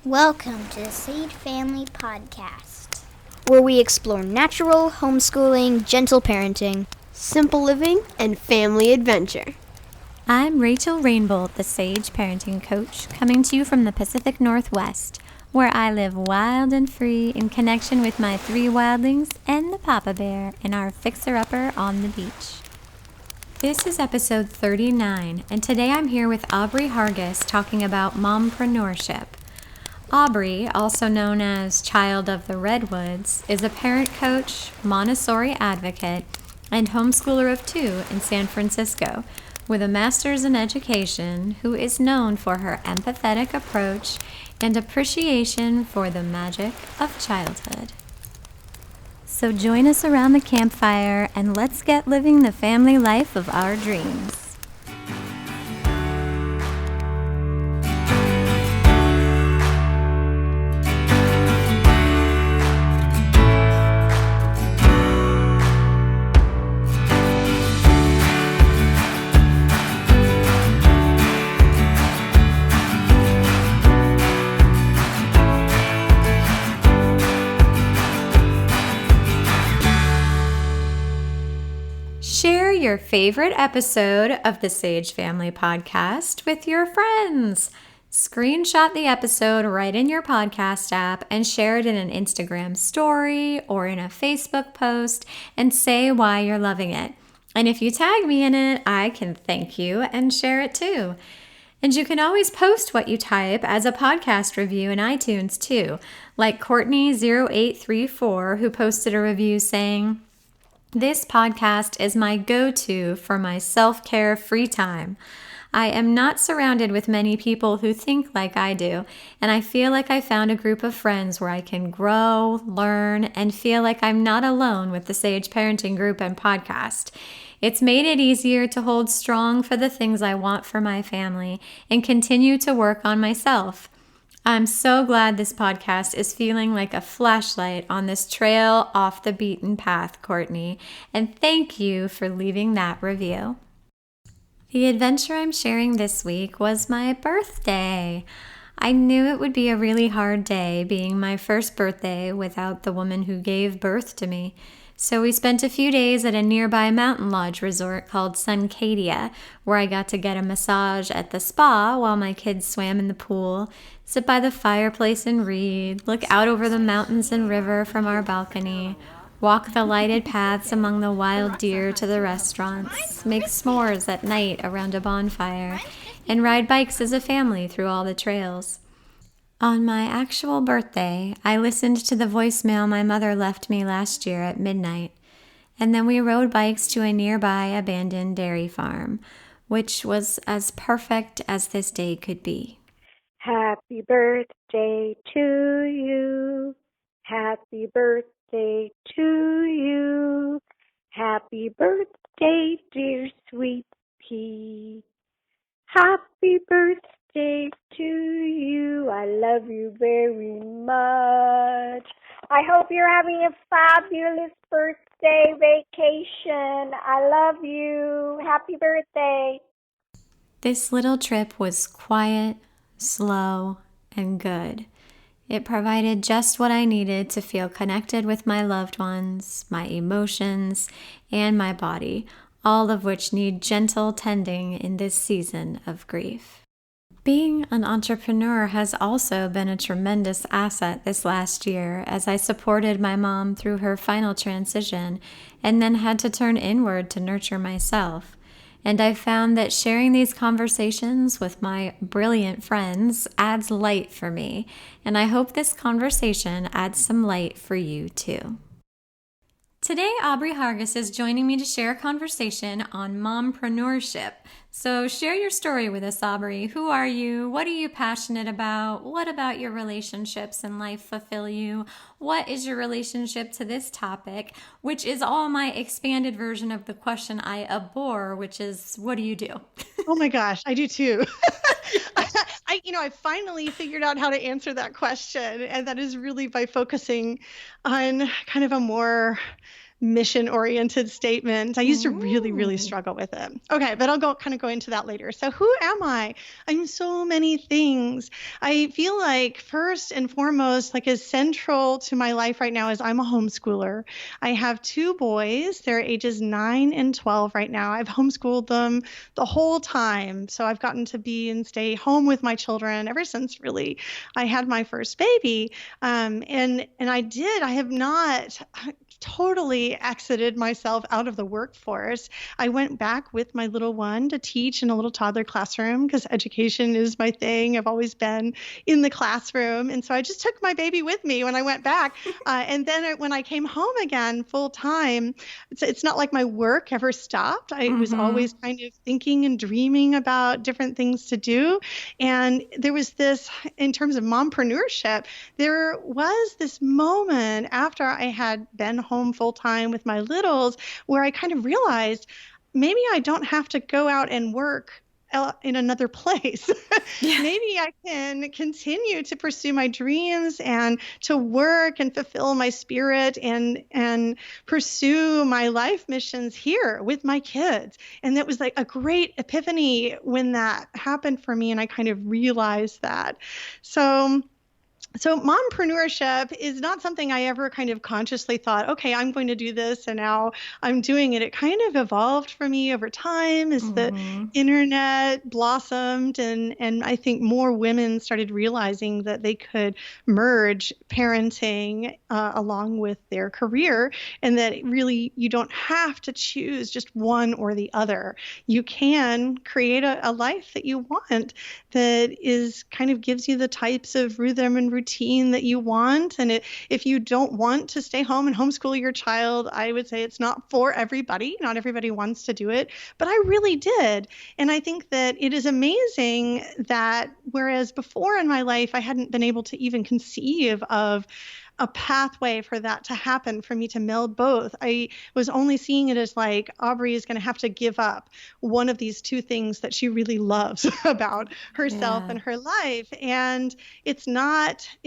Welcome to the Sage Family Podcast, where we explore natural, homeschooling, gentle parenting, simple living, and family adventure. I'm Rachel Rainbolt, the Sage Parenting Coach, coming to you from the Pacific Northwest, where I live wild and free in connection with my 3 wildlings and the Papa Bear in our fixer-upper on the beach. This is episode 39, and today I'm here with Aubrey Hargis talking about Mompreneurship. Aubrey, also known as Child of the Redwoods, is a parent coach, Montessori advocate, and homeschooler of 2 in San Francisco, with a master's in education, who is known for her empathetic approach and appreciation for the magic of childhood. So join us around the campfire and let's get living the family life of our dreams. Share your favorite episode of the Sage Family Podcast with your friends. Screenshot the episode right in your podcast app and share it in an Instagram story or in a Facebook post and say why you're loving it. And if you tag me in it, I can thank you and share it too. And you can always post what you type as a podcast review in iTunes too, like Courtney0834, who posted a review saying, "This podcast is my go-to for my self-care free time. I am not surrounded with many people who think like I do, and I feel like I found a group of friends where I can grow, learn, and feel like I'm not alone with the Sage Parenting Group and podcast. It's made it easier to hold strong for the things I want for my family and continue to work on myself. I'm so glad this podcast is feeling like a flashlight on this trail off the beaten path, Courtney, and thank you for leaving that review." The adventure I'm sharing this week was my birthday. I knew it would be a really hard day, being my first birthday without the woman who gave birth to me. So we spent a few days at a nearby mountain lodge resort called Suncadia, where I got to get a massage at the spa while my kids swam in the pool, sit by the fireplace and read, look out over the mountains and river from our balcony, walk the lighted paths among the wild deer to the restaurants, make s'mores at night around a bonfire, and ride bikes as a family through all the trails. On my actual birthday, I listened to the voicemail my mother left me last year at midnight, and then we rode bikes to a nearby abandoned dairy farm, which was as perfect as this day could be. Happy birthday to you. Happy birthday to you. Happy birthday, dear sweet pea. Happy birthday to you. I love you very much. I hope you're having a fabulous birthday vacation. I love you. Happy birthday. This little trip was quiet, slow, and good. It provided just what I needed to feel connected with my loved ones, my emotions, and my body, all of which need gentle tending in this season of grief. Being an entrepreneur has also been a tremendous asset this last year, as I supported my mom through her final transition and then had to turn inward to nurture myself. And I found that sharing these conversations with my brilliant friends adds light for me, and I hope this conversation adds some light for you too. Today, Aubrey Hargis is joining me to share a conversation on mompreneurship. So share your story with us, Aubrey. Who are you? What are you passionate about? What about your relationships in life fulfill you? What is your relationship to this topic? Which is all my expanded version of the question I abhor, which is, what do you do? Oh my gosh, I do too. I finally figured out how to answer that question, and that is really by focusing on kind of a more mission-oriented statement. I used to really, really struggle with it. Okay, but I'll go into that later. So who am I? I'm so many things. I feel like first and foremost, like as central to my life right now is I'm a homeschooler. I have 2 boys. They're ages 9 and 12 right now. I've homeschooled them the whole time. So I've gotten to be and stay home with my children ever since really I had my first baby. And I have not totally exited myself out of the workforce. I went back with my little one to teach in a little toddler classroom because education is my thing. I've always been in the classroom. And so I just took my baby with me when I went back. And then when I came home again full time, it's not like my work ever stopped. I was always kind of thinking and dreaming about different things to do. And there was this, in terms of mompreneurship, there was this moment after I had been home full time with my littles where I kind of realized maybe I don't have to go out and work in another place. Maybe I can continue to pursue my dreams and to work and fulfill my spirit and pursue my life missions here with my kids. And that was like a great epiphany when that happened for me. And I kind of realized that. So mompreneurship is not something I ever kind of consciously thought, okay, I'm going to do this and now I'm doing it. It kind of evolved for me over time as the internet blossomed and I think more women started realizing that they could merge parenting along with their career and that really you don't have to choose just one or the other. You can create a life that you want that is kind of gives you the types of rhythm and routine that you want. And if you don't want to stay home and homeschool your child, I would say it's not for everybody. Not everybody wants to do it, but I really did. And I think that it is amazing that whereas before in my life, I hadn't been able to even conceive of a pathway for that to happen, for me to meld both. I was only seeing it as like Aubrey is going to have to give up one of these 2 things that she really loves about herself and her life. And it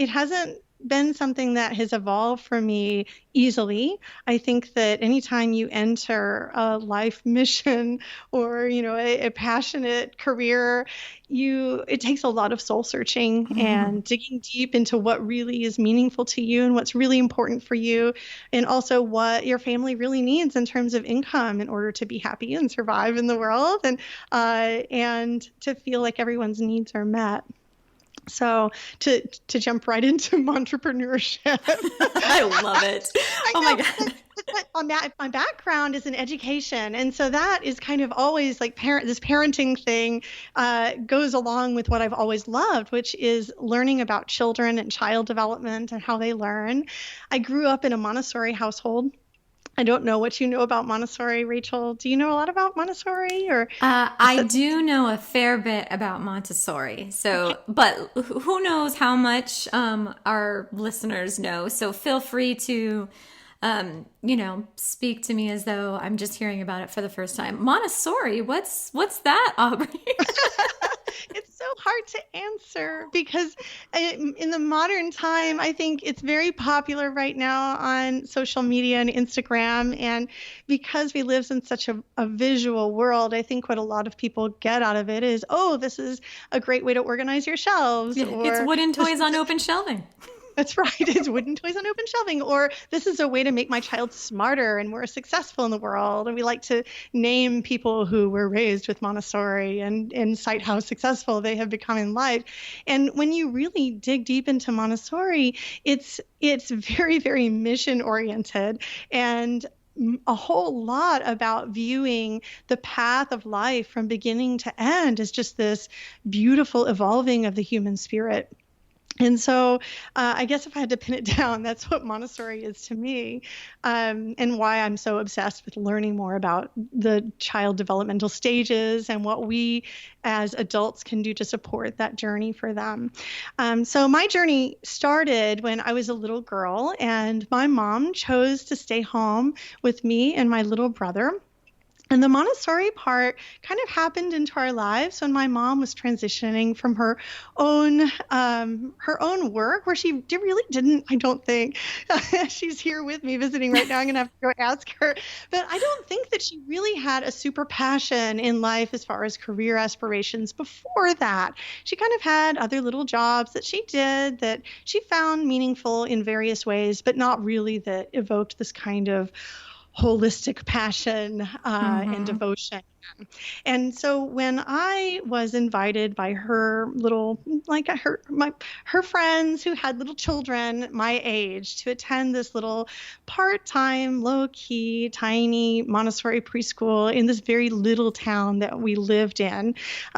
hasn't been something that has evolved for me easily. I think that anytime you enter a life mission or, a passionate career, it takes a lot of soul searching and digging deep into what really is meaningful to you and what's really important for you. And also what your family really needs in terms of income in order to be happy and survive in the world and to feel like everyone's needs are met. So to jump right into entrepreneurship. I love it. My God. My background is in education. And so that is kind of always like this parenting thing goes along with what I've always loved, which is learning about children and child development and how they learn. I grew up in a Montessori household. I don't know what you know about Montessori, Rachel. Do you know a lot about Montessori? I do know a fair bit about Montessori. But who knows how much our listeners know? So feel free to, speak to me as though I'm just hearing about it for the first time. Montessori, what's that, Aubrey? It's so hard to answer because in the modern time, I think it's very popular right now on social media and Instagram. And because we live in such a visual world, I think what a lot of people get out of it is, oh, this is a great way to organize your shelves. It's wooden toys on open shelving. That's right. It's wooden toys on open shelving. Or this is a way to make my child smarter and more successful in the world. And we like to name people who were raised with Montessori and cite how successful they have become in life. And when you really dig deep into Montessori, it's very, very mission oriented and a whole lot about viewing the path of life from beginning to end as just this beautiful evolving of the human spirit. And so I guess if I had to pin it down, that's what Montessori is to me, and why I'm so obsessed with learning more about the child developmental stages and what we as adults can do to support that journey for them. So my journey started when I was a little girl, and my mom chose to stay home with me and my little brother. And the Montessori part kind of happened into our lives when my mom was transitioning from her own work, where she really didn't, I don't think. She's here with me visiting right now. I'm going to have to go ask her. But I don't think that she really had a super passion in life as far as career aspirations before that. She kind of had other little jobs that she did that she found meaningful in various ways, but not really that evoked this kind of holistic passion and devotion. And so when I was invited by her her friends who had little children my age to attend this little part-time, low-key, tiny Montessori preschool in this very little town that we lived in,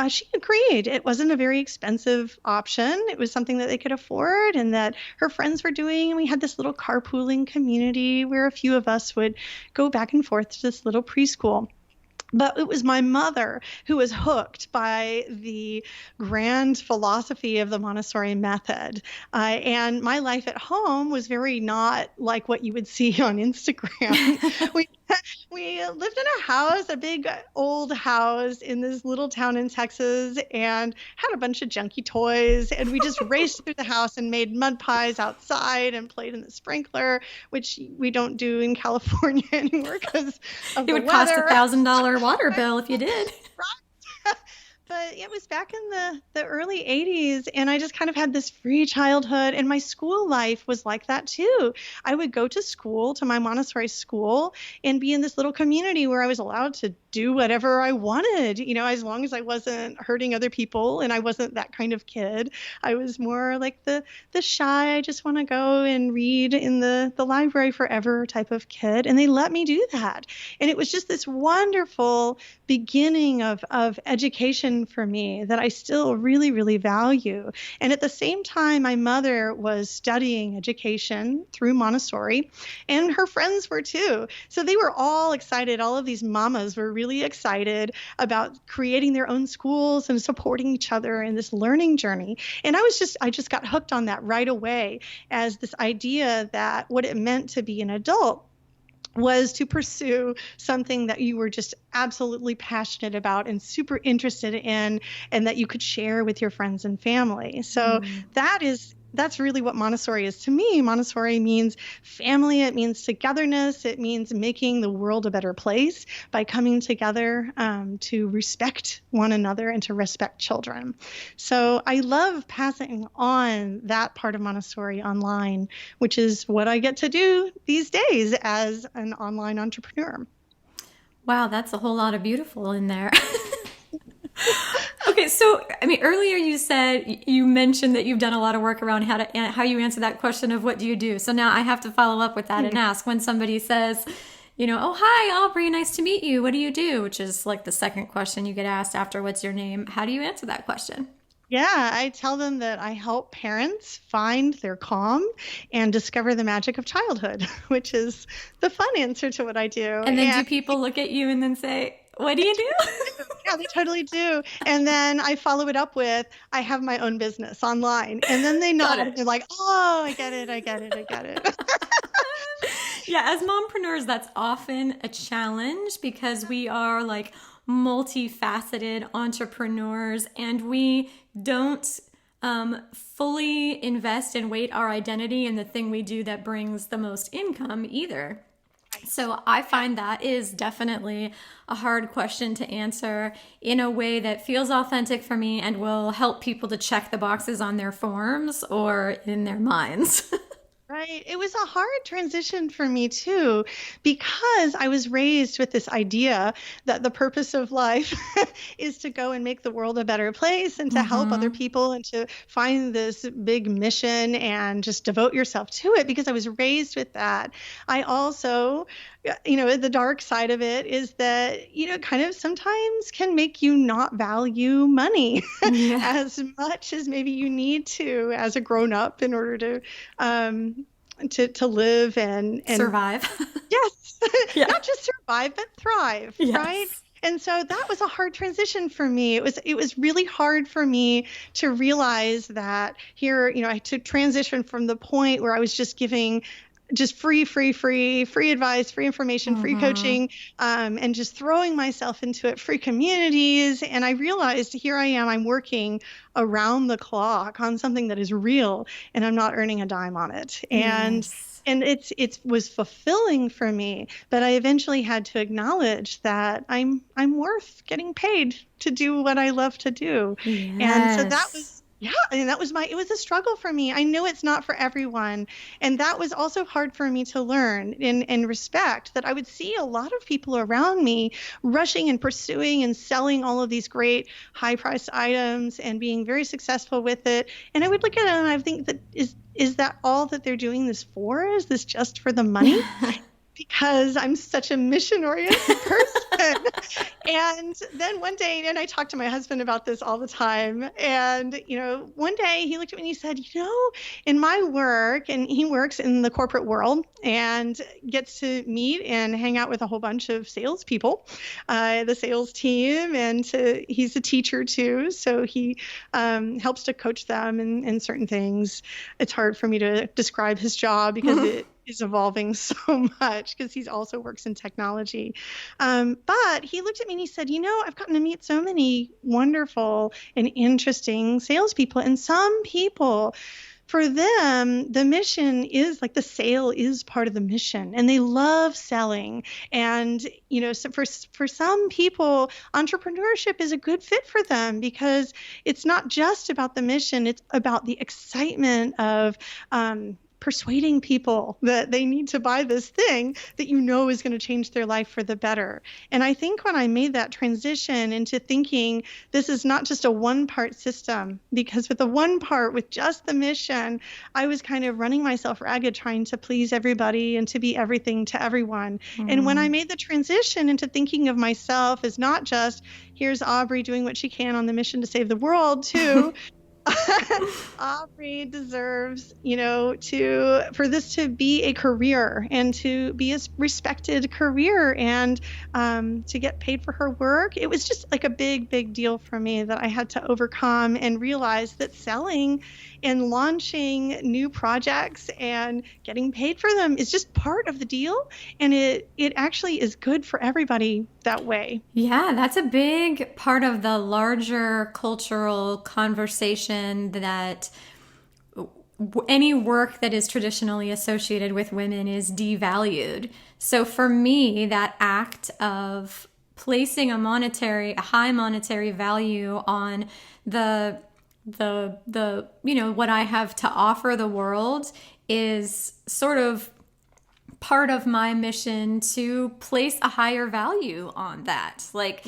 she agreed. It wasn't a very expensive option. It was something that they could afford and that her friends were doing. And we had this little carpooling community where a few of us would go back and forth to this little preschool. But it was my mother who was hooked by the grand philosophy of the Montessori method. And my life at home was very not like what you would see on Instagram. We lived in a house, a big old house in this little town in Texas, and had a bunch of junky toys. And we just raced through the house and made mud pies outside and played in the sprinkler, which we don't do in California anymore because of the weather. It would cost $1,000 water bill if you did. Right. But it was back in the early 80s, and I just kind of had this free childhood, and my school life was like that too. I would go to school, to my Montessori school, and be in this little community where I was allowed to do whatever I wanted, as long as I wasn't hurting other people, and I wasn't that kind of kid. I was more like the shy, I just want to go and read in the library forever type of kid, and they let me do that. And it was just this wonderful beginning of education for me that I still really, really value. And at the same time, my mother was studying education through Montessori, and her friends were too. So they were all excited. All of these mamas were really excited about creating their own schools and supporting each other in this learning journey. And I just got hooked on that right away as this idea that what it meant to be an adult was to pursue something that you were just absolutely passionate about and super interested in, and that you could share with your friends and family. So that's really what Montessori is to me. Montessori means family. It means togetherness. It means making the world a better place by coming together to respect one another and to respect children. So I love passing on that part of Montessori online, which is what I get to do these days as an online entrepreneur. Wow, that's a whole lot of beautiful in there. Okay, so earlier you mentioned that you've done a lot of work around how you answer that question of what do you do. So now I have to follow up with that and ask, when somebody says, oh, hi, Aubrey, nice to meet you. What do you do? Which is like the second question you get asked after what's your name. How do you answer that question? Yeah, I tell them that I help parents find their calm and discover the magic of childhood, which is the fun answer to what I do. And then do people look at you and then say, what do you do? Yeah, they totally do. And then I follow it up with, I have my own business online. And then they nod and they're like, oh, I get it. Yeah, as mompreneurs, that's often a challenge because we are like multifaceted entrepreneurs, and we don't fully invest and weight our identity in the thing we do that brings the most income either. So I find that is definitely a hard question to answer in a way that feels authentic for me and will help people to check the boxes on their forms or in their minds. Right. It was a hard transition for me too, because I was raised with this idea that the purpose of life is to go and make the world a better place and to help other people and to find this big mission and just devote yourself to it, because I was raised with that. I also, the dark side of it is that, kind of sometimes can make you not value money as much as maybe you need to as a grown up in order to live and survive. Yes. Not just survive, but thrive. Yes. Right. And so that was a hard transition for me. It was really hard for me to realize that here, to transition from the point where I was just giving just free advice, free information, free coaching, and just throwing myself into it, free communities. And I realized here I am, I'm working around the clock on something that is real, and I'm not earning a dime on it. And it was fulfilling for me, but I eventually had to acknowledge that I'm worth getting paid to do what I love to do. Yes. And so that was, and it was a struggle for me. I knew it's not for everyone. And that was also hard for me to learn and respect, that I would see a lot of people around me rushing and pursuing and selling all of these great high priced items and being very successful with it. And I would look at it and I think that is that all that they're doing this for? Is this just for the money? Because I'm such a mission-oriented person. And then one day, and I talk to my husband about this all the time, and, one day he looked at me and he said, in my work, and he works in the corporate world and gets to meet and hang out with a whole bunch of salespeople, the sales team, and he's a teacher too, so he helps to coach them in certain things. It's hard for me to describe his job because it is evolving so much, because he also works in technology. But he looked at me and he said, I've gotten to meet so many wonderful and interesting salespeople, and some people, for them, the mission is like the sale is part of the mission, and they love selling. And, so for some people, entrepreneurship is a good fit for them, because it's not just about the mission, it's about the excitement of, persuading people that they need to buy this thing that is going to change their life for the better. And I think when I made that transition into thinking this is not just a one-part system, because with the one part, with just the mission, I was kind of running myself ragged trying to please everybody and to be everything to everyone. And when I made the transition into thinking of myself as not just, here's Aubrey doing what she can on the mission to save the world, to Aubrey deserves, for this to be a career and to be a respected career and to get paid for her work. It was just like a big deal for me that I had to overcome and realize that selling and launching new projects and getting paid for them is just part of the deal. And it actually is good for everybody that way. Yeah, that's a big part of the larger cultural conversation, that any work that is traditionally associated with women is devalued. So for me, that act of placing a high monetary value on the what I have to offer the world is sort of part of my mission to place a higher value on that. Like,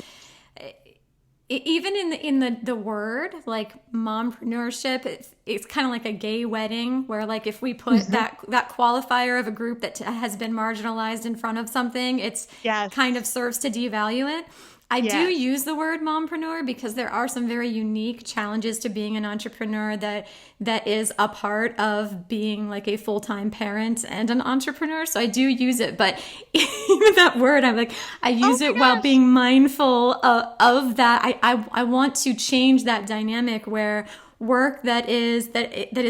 even in the word, like mompreneurship, it's kind of like a gay wedding, where like if we put that qualifier of a group that has been marginalized in front of something, it's kind of serves to devalue it. I do use the word mompreneur because there are some very unique challenges to being an entrepreneur that is a part of being like a full-time parent and an entrepreneur. So I do use it, but even that word, I use it while being mindful of that. I want to change that dynamic where work that is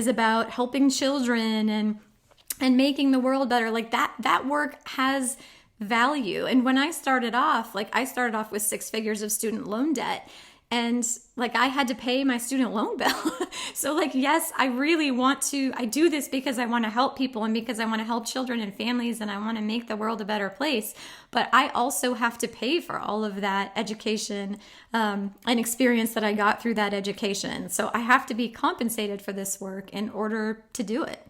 about helping children and making the world better, like that work has value. And when I started off with 6 figures of student loan debt, and like I had to pay my student loan bill. So like, yes, I do this because I want to help people and because I want to help children and families and I want to make the world a better place. But I also have to pay for all of that education and experience that I got through that education. So I have to be compensated for this work in order to do it.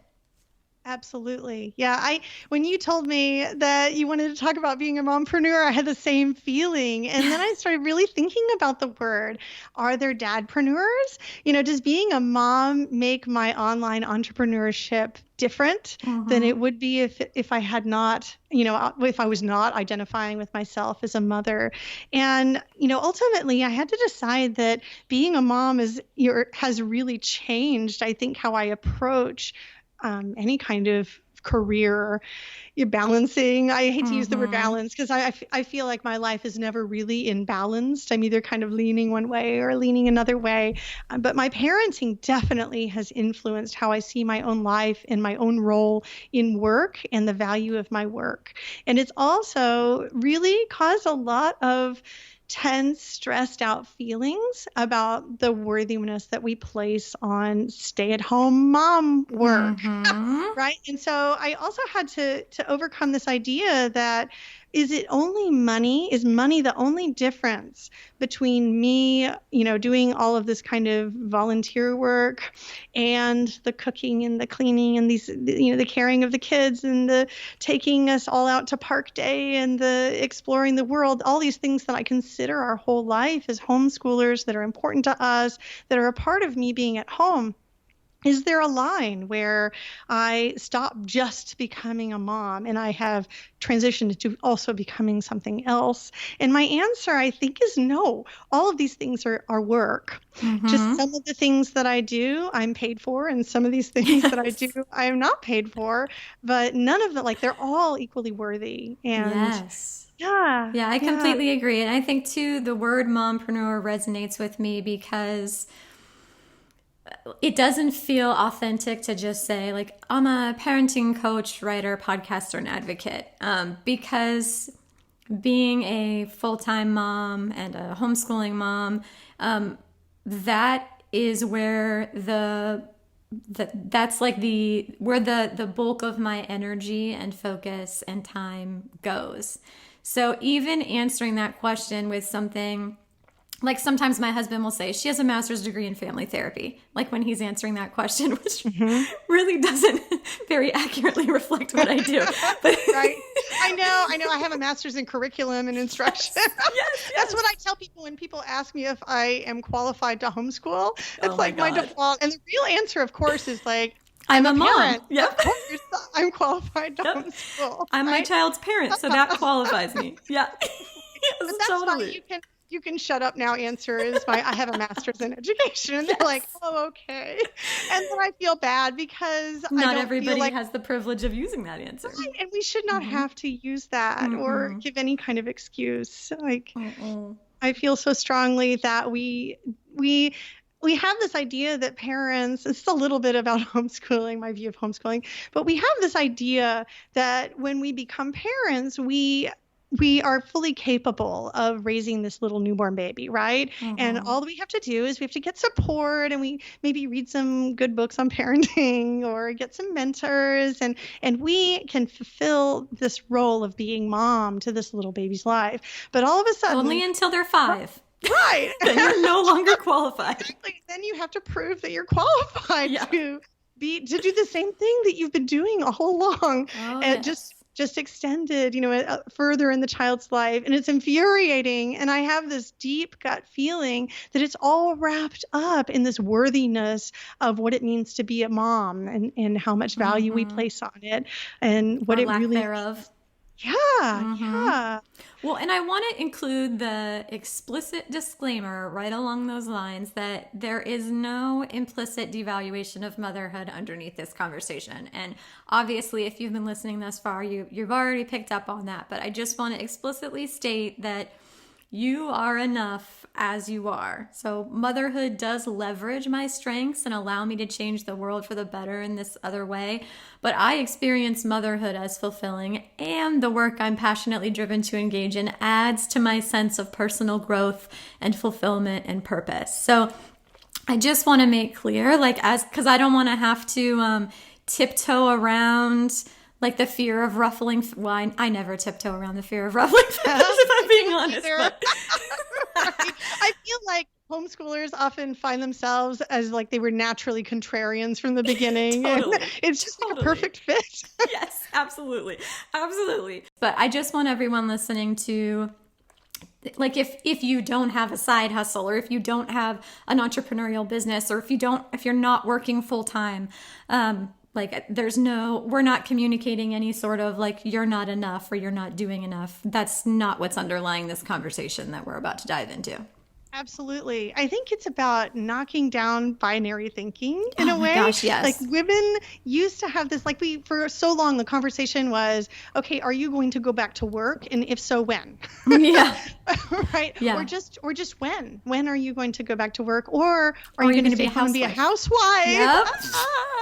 Absolutely. Yeah. When you told me that you wanted to talk about being a mompreneur, I had the same feeling. And then I started really thinking about the word. Are there dadpreneurs? Does being a mom make my online entrepreneurship different than it would be if I had not, if I was not identifying with myself as a mother? And, ultimately I had to decide that being a mom has really changed, I think, how I approach any kind of career you're balancing. I hate to use the word balance because I feel like my life is never really in balanced. I'm either kind of leaning one way or leaning another way. But my parenting definitely has influenced how I see my own life and my own role in work and the value of my work. And it's also really caused a lot of tense, stressed out feelings about the worthiness that we place on stay-at-home mom work, right? And so I also had to overcome this idea that is it only money? Is money the only difference between me, doing all of this kind of volunteer work and the cooking and the cleaning and these, the caring of the kids and the taking us all out to park day and the exploring the world, all these things that I consider our whole life as homeschoolers that are important to us, that are a part of me being at home. Is there a line where I stop just becoming a mom and I have transitioned to also becoming something else? And my answer, I think, is no. All of these things are work. Just some of the things that I do, I'm paid for, and some of these things that I do, I am not paid for. But none of them, they're all equally worthy. And yeah, I completely agree. And I think, too, the word mompreneur resonates with me because it doesn't feel authentic to just say, I'm a parenting coach, writer, podcaster, and advocate. Because being a full-time mom and a homeschooling mom, that is where where the bulk of my energy and focus and time goes. So even answering that question with something sometimes my husband will say she has a master's degree in family therapy, when he's answering that question, which really doesn't very accurately reflect what I do. But right. I know. I have a master's in curriculum and instruction. Yes. That's what I tell people when people ask me if I am qualified to homeschool. It's my default. And the real answer, of course, is I'm a mom. Parent. Yep. Of course, I'm qualified to homeschool. I'm my child's parent, so that qualifies me. Yeah. But that's totally. Why you can shut up now answer is I have a master's in education. And they're like, oh, okay. And then I feel bad because not everybody has the privilege of using that answer. Right, and we should not have to use that or give any kind of excuse. I feel so strongly that we have this idea that parents, it's a little bit about homeschooling, my view of homeschooling, but we have this idea that when we become parents, we are fully capable of raising this little newborn baby, right? And all we have to do is we have to get support and we maybe read some good books on parenting or get some mentors and we can fulfill this role of being mom to this little baby's life. But all of a sudden... Only until they're 5. Right. Then you're no longer qualified. Exactly. Then you have to prove that you're qualified to do the same thing that you've been doing all along. And just extended, further in the child's life. And it's infuriating. And I have this deep gut feeling that it's all wrapped up in this worthiness of what it means to be a mom and how much value we place on it and what it really thereof. Yeah. Well, and I want to include the explicit disclaimer right along those lines that there is no implicit devaluation of motherhood underneath this conversation. And obviously, if you've been listening thus far, you've already picked up on that. But I just want to explicitly state that you are enough as you are. So motherhood does leverage my strengths and allow me to change the world for the better in this other way. But I experience motherhood as fulfilling, and the work I'm passionately driven to engage in adds to my sense of personal growth and fulfillment and purpose. So I just want to make clear, because I don't want to have to tiptoe around the fear of ruffling. Well, I never tiptoe around the fear of ruffling feathers, if I'm being honest. But. Right. I feel like homeschoolers often find themselves as they were naturally contrarians from the beginning. Totally. It's just a perfect fit. Yes, absolutely. But I just want everyone listening to, if you don't have a side hustle, or if you don't have an entrepreneurial business, or if you're not working full time, we're not communicating any sort of you're not enough or you're not doing enough. That's not what's underlying this conversation that we're about to dive into. Absolutely. I think it's about knocking down binary thinking in Oh a my way. gosh, Like yes. women used to have this, like for so long, the conversation was, okay, are you going to go back to work? And if so, when? Yeah. Right? Or Yeah. just when? When are you going to go back to work? Or are Or are you you going to going to be stay a home and be a housewife? housewife?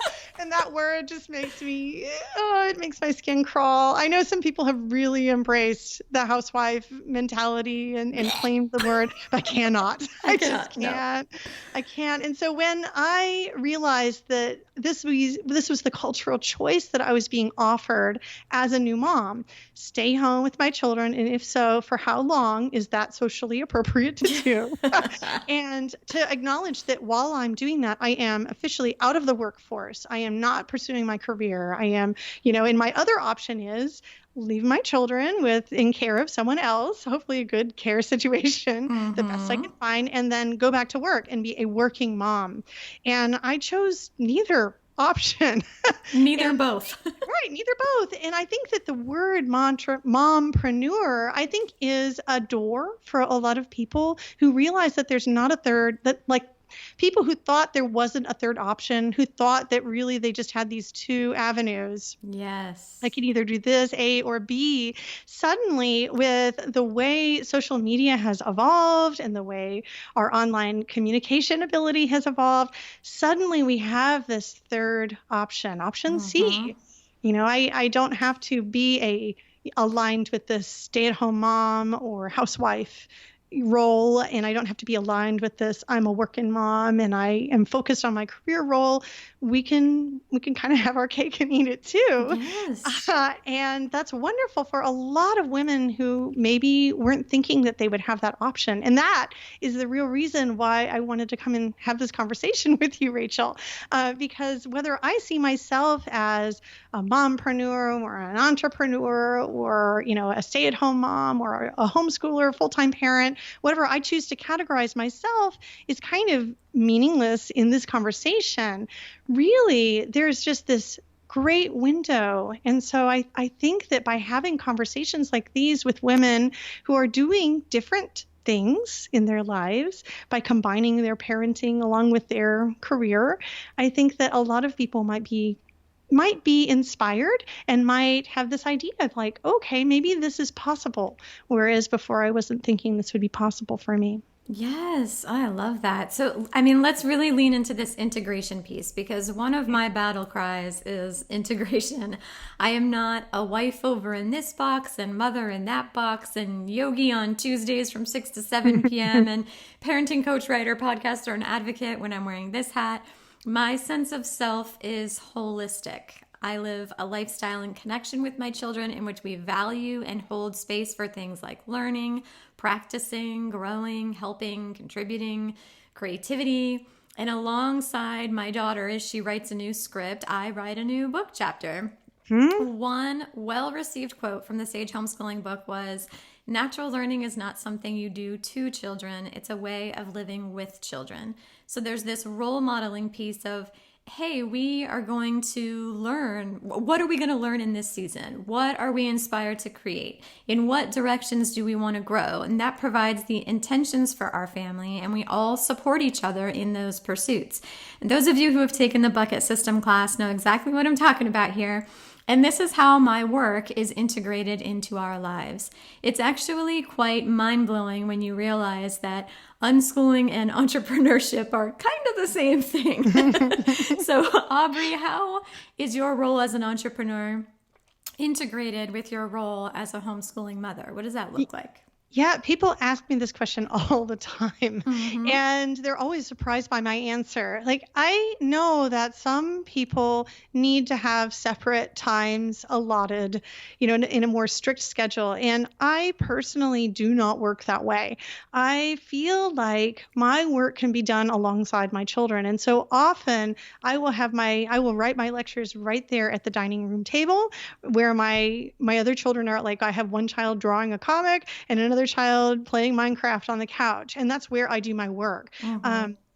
Yep. And that word just makes me, oh, it makes my skin crawl. I know some people have really embraced the housewife mentality and claimed the word, but I cannot. I I just cannot. No. can't. I can't. And so when I realized that this was the cultural choice that I was being offered as a new mom, stay home with my children, and if so, for how long is that socially appropriate to do? And to acknowledge that while I'm doing that, I am officially out of the workforce. I am not pursuing my career. I am, and my other option is leave my children in care of someone else, hopefully a good care situation, the best I Mm-hmm. can find, and then go back to work and be a working mom. And I chose neither option. Neither And both. right, neither both. And I think that the word mompreneur, I think, is a door for a lot of people who realize that there's not a third, that like people who thought there wasn't a third option, who thought that really they just had these two avenues. I Yes. could either do this, A or B. Suddenly, with the way social media has evolved and the way our online communication ability has evolved, suddenly we have this third option, option Mm-hmm. C. I don't have to be aligned with this stay-at-home mom or housewife role, and I don't have to be aligned with this I'm a working mom and I am focused on my career role. We can kind of have our cake and eat it too. Yes. And that's wonderful for a lot of women who maybe weren't thinking that they would have that option. And that is the real reason why I wanted to come and have this conversation with you, Rachel, because whether I see myself as a mompreneur or an entrepreneur or, a stay-at-home mom or a homeschooler, full-time parent, whatever I choose to categorize myself is kind of meaningless in this conversation. Really, there's just this great window. And so I think that by having conversations like these with women who are doing different things in their lives, by combining their parenting along with their career, I think that a lot of people might be inspired and might have this idea of like, okay, maybe this is possible. Whereas before I wasn't thinking this would be possible for me. Yes, I love that. So, I mean, let's really lean into this integration piece because one of my battle cries is integration. I am not a wife over in this box and mother in that box and yogi on Tuesdays from 6 to 7 p.m. and parenting coach, writer, podcaster, and advocate when I'm wearing this hat. My sense of self is holistic. I live a lifestyle in connection with my children in which we value and hold space for things like learning, practicing, growing, helping, contributing, creativity. And alongside my daughter, as she writes a new script, I write a new book chapter. One well-received quote from the Sage Homeschooling book was, "Natural learning is not something you do to children, it's a way of living with children." So there's this role modeling piece of, hey, we are going to learn. What are we going to learn in this season? What are we inspired to create? In what directions do we want to grow? And that provides the intentions for our family, and we all support each other in those pursuits. And those of you who have taken the bucket system class know exactly what I'm talking about here. And this is how my work is integrated into our lives. It's actually quite mind-blowing when you realize that unschooling and entrepreneurship are kind of the same thing. So, Aubrey, how is your role as an entrepreneur integrated with your role as a homeschooling mother? What does that look like? Yeah, people ask me this question all the time, and they're always surprised by my answer. Like, I know that some people need to have separate times allotted, in a more strict schedule. And I personally do not work that way. I feel like my work can be done alongside my children. And so often I will write my lectures right there at the dining room table where my other children are. Like, I have one child drawing a comic and another child playing Minecraft on the couch, and that's where I do my work.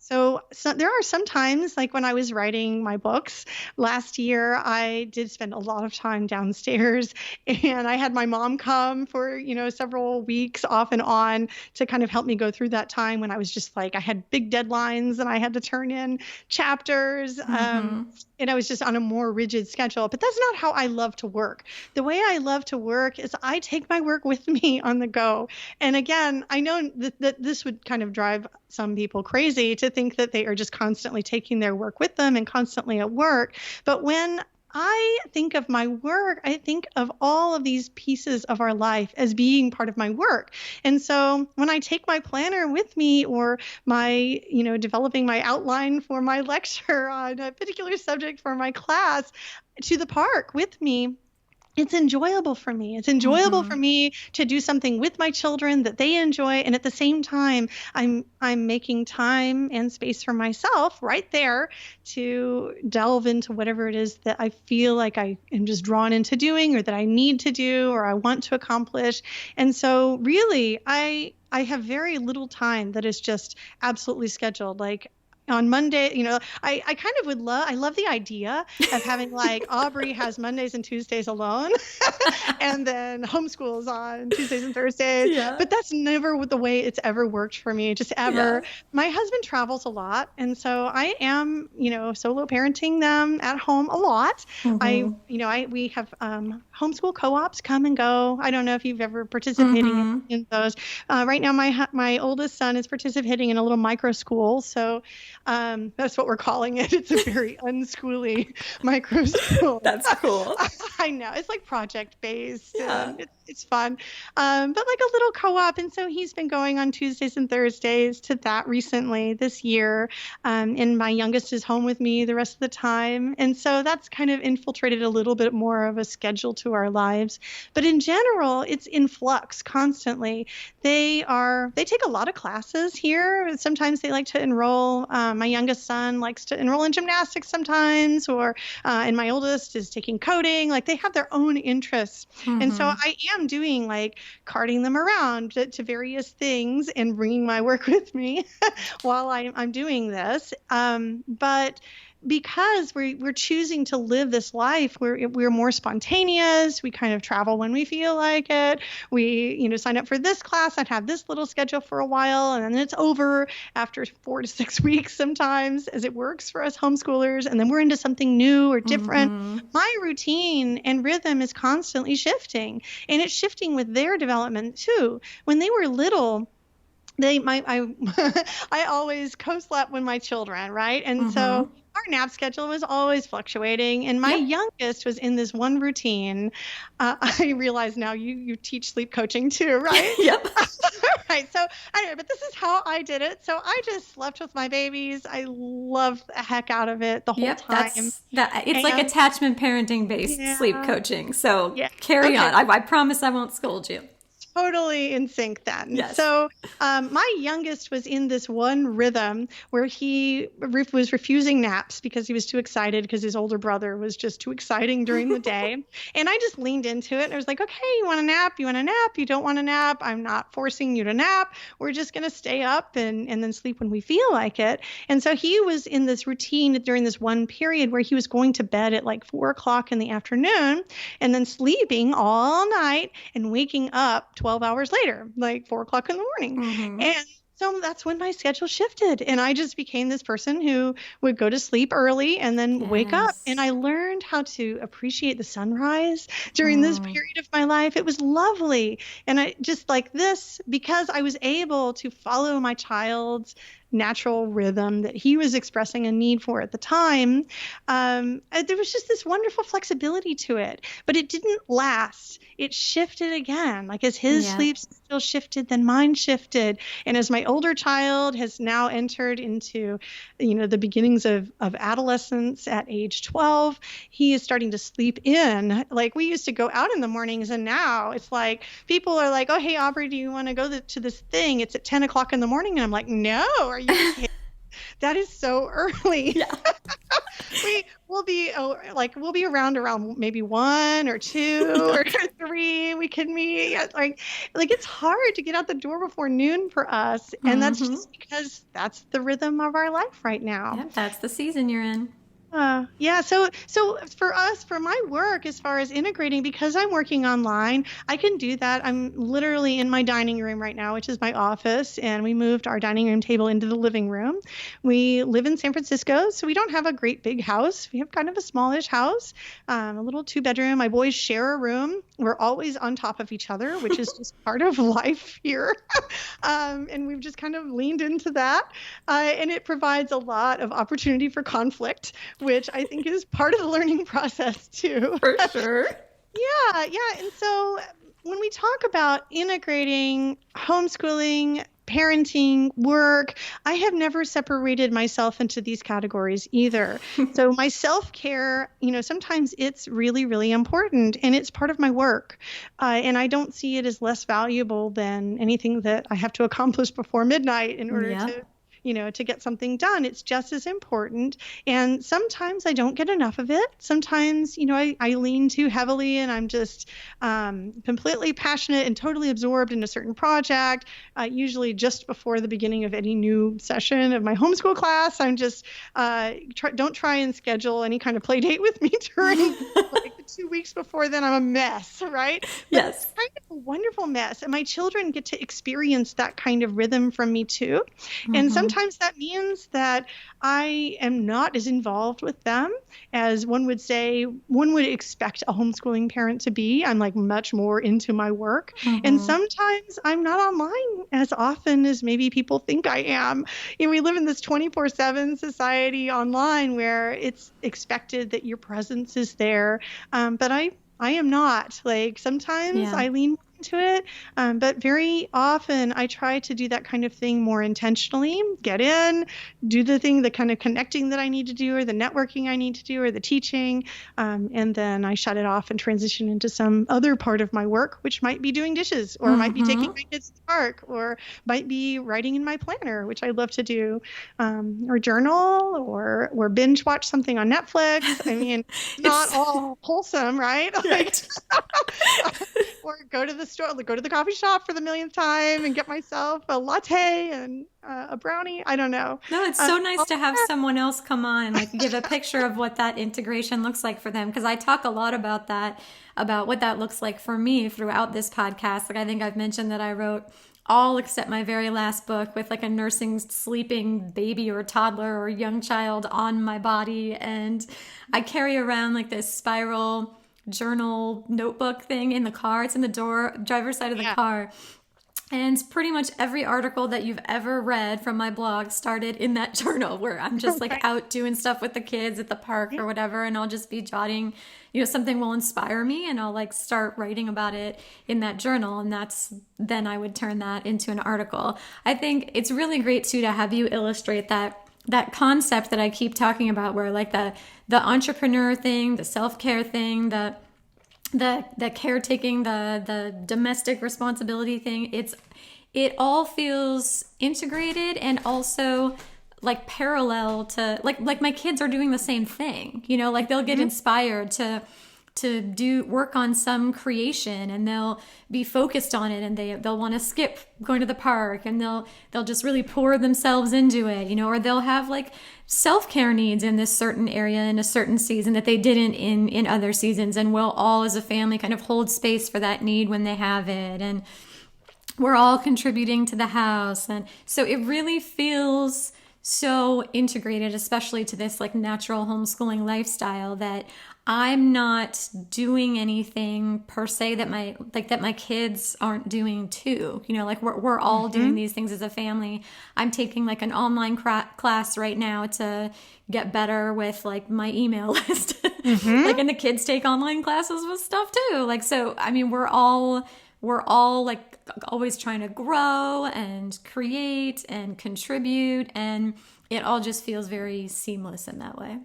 So there are some times, like when I was writing my books last year, I did spend a lot of time downstairs, and I had my mom come for, several weeks off and on to kind of help me go through that time when I was just like, I had big deadlines and I had to turn in chapters. And I was just on a more rigid schedule. But that's not how I love to work. The way I love to work is I take my work with me on the go. And again, I know that this would kind of drive some people crazy to think that they are just constantly taking their work with them and constantly at work. But when I think of my work, I think of all of these pieces of our life as being part of my work. And so when I take my planner with me, or my, developing my outline for my lecture on a particular subject for my class to the park with me, it's enjoyable for me. It's enjoyable for me to do something with my children that they enjoy. And at the same time, I'm making time and space for myself right there to delve into whatever it is that I feel like I am just drawn into doing, or that I need to do, or I want to accomplish. And so really, I have very little time that is just absolutely scheduled. Like, on Monday, I kind of I love the idea of having like Aubrey has Mondays and Tuesdays alone and then homeschools on Tuesdays and Thursdays. Yeah. But that's never the way it's ever worked for me, just ever. Yeah. My husband travels a lot. And so I am, solo parenting them at home a lot. We have homeschool co-ops come and go. I don't know if you've ever participated in those. Right now, my oldest son is participating in a little micro school. So that's what we're calling it. It's a very unschooly micro school. That's cool. I know. It's like project based. Yeah. It's fun. But like a little co-op. And so he's been going on Tuesdays and Thursdays to that recently this year. And my youngest is home with me the rest of the time. And so that's kind of infiltrated a little bit more of a schedule to our lives. But in general, it's in flux constantly. They take a lot of classes here. Sometimes they like to enroll. My youngest son likes to enroll in gymnastics sometimes, and my oldest is taking coding. Like, they have their own interests. And so I am doing like carting them around to various things and bringing my work with me while I'm doing this. But because we're choosing to live this life, we're more spontaneous. We kind of travel when we feel like it. We, sign up for this class and have this little schedule for a while, and then it's over after 4 to 6 weeks sometimes, as it works for us homeschoolers. And then we're into something new or different. My routine and rhythm is constantly shifting, and it's shifting with their development too. When they were little, I always co-slept with my children, right? And so our nap schedule was always fluctuating, and my youngest was in this one routine. I realize now you teach sleep coaching too, right? Yep. Right. So anyway, but this is how I did it. So I just slept with my babies. I loved the heck out of it the whole time. It's like attachment parenting based sleep coaching. So carry on. I promise I won't scold you. Totally in sync then. Yes. So my youngest was in this one rhythm where he was refusing naps because he was too excited because his older brother was just too exciting during the day. And I just leaned into it. And I was like, okay, you want a nap? You want a nap? You don't want a nap? I'm not forcing you to nap. We're just going to stay up and then sleep when we feel like it. And so he was in this routine during this one period where he was going to bed at like 4 o'clock in the afternoon and then sleeping all night and waking up 12 hours later, like 4 o'clock in the morning. And so that's when my schedule shifted. And I just became this person who would go to sleep early and then wake up. And I learned how to appreciate the sunrise during this period of my life. It was lovely. And I just like this, because I was able to follow my child's natural rhythm that he was expressing a need for at the time. There was just this wonderful flexibility to it, but it didn't last. It shifted again. Like, as his sleep still shifted, then mine shifted. And as my older child has now entered into, the beginnings of adolescence at age 12, he is starting to sleep in. Like, we used to go out in the mornings, and now it's like people are like, oh, hey, Aubrey, do you want to go to this thing? It's at 10 o'clock in the morning. And I'm like, no, are you kidding? That is so early. Yeah. we'll be around maybe 1 or 2 or 3. We can meet like it's hard to get out the door before noon for us, and that's just because that's the rhythm of our life right now. Yep, that's the season you're in. Yeah. So for us, for my work, as far as integrating, because I'm working online, I can do that. I'm literally in my dining room right now, which is my office, and we moved our dining room table into the living room. We live in San Francisco, so we don't have a great big house. We have kind of a smallish house, a little 2-bedroom. My boys share a room. We're always on top of each other, which is just part of life here. And we've just kind of leaned into that. And it provides a lot of opportunity for conflict, which I think is part of the learning process too. For sure. Yeah. And so when we talk about integrating homeschooling, parenting, work, I have never separated myself into these categories either. So my self-care, sometimes it's really, really important, and it's part of my work. And I don't see it as less valuable than anything that I have to accomplish before midnight in order to get something done. It's just as important. And sometimes I don't get enough of it. Sometimes, I lean too heavily and I'm just completely passionate and totally absorbed in a certain project. Usually just before the beginning of any new session of my homeschool class, I'm just don't try and schedule any kind of play date with me during the 2 weeks before then. I'm a mess, right? Yes. It's kind of a wonderful mess. And my children get to experience that kind of rhythm from me too. And sometimes that means that I am not as involved with them as one would expect a homeschooling parent to be. I'm like much more into my work. And sometimes I'm not online as often as maybe people think I am. We live in this 24/7 society online where it's expected that your presence is there. But I am not. Like sometimes I lean into it, but very often I try to do that kind of thing more intentionally, get in, do the kind of connecting that I need to do, or the networking I need to do, or the teaching, and then I shut it off and transition into some other part of my work, which might be doing dishes, or might be taking my kids to the park, or might be writing in my planner, which I love to do, or journal, or binge watch something on Netflix. I mean, not all wholesome, right? Or go to the store, go to the coffee shop for the millionth time and get myself a latte and a brownie. I don't know. No, it's so nice to have someone else come on and like give a picture of what that integration looks like for them. Because I talk a lot about that, about what that looks like for me throughout this podcast. Like I think I've mentioned that I wrote all except my very last book with like a nursing sleeping baby or toddler or young child on my body. And I carry around like this spiral journal notebook thing in the car. It's in the driver's side of the car. And pretty much every article that you've ever read from my blog started in that journal, where I'm just like out doing stuff with the kids at the park or whatever. And I'll just be jotting, something will inspire me and I'll like start writing about it in that journal. And then I would turn that into an article. I think it's really great too to have you illustrate that concept that I keep talking about, where like the entrepreneur thing, the self-care thing, the caretaking, the domestic responsibility thing, it all feels integrated and also like parallel to like my kids are doing the same thing, like they'll get inspired to do work on some creation and they'll be focused on it and they'll want to skip going to the park and they'll just really pour themselves into it, or they'll have like self-care needs in this certain area in a certain season that they didn't in other seasons, and we'll all as a family kind of hold space for that need when they have it, and we're all contributing to the house. And so it really feels so integrated, especially to this like natural homeschooling lifestyle, that I'm not doing anything per se that my kids aren't doing too. Like we're all doing these things as a family. I'm taking like an online class right now to get better with like my email list. Like, and the kids take online classes with stuff too. Like, so, I mean, we're all like always trying to grow and create and contribute, and it all just feels very seamless in that way.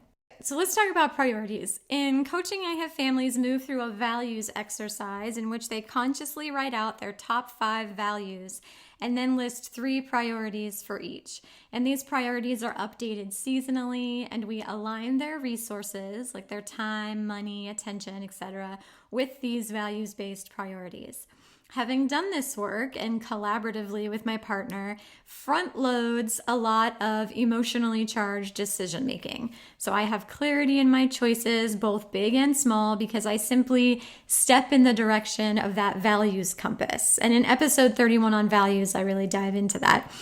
So let's talk about priorities. In coaching, I have families move through a values exercise in which they consciously write out their top 5 values and then list 3 priorities for each. And these priorities are updated seasonally, and we align their resources, like their time, money, attention, etc., with these values-based priorities. Having done this work and collaboratively with my partner, front loads a lot of emotionally charged decision making. So I have clarity in my choices, both big and small, because I simply step in the direction of that values compass. And in episode 31 on values, I really dive into that.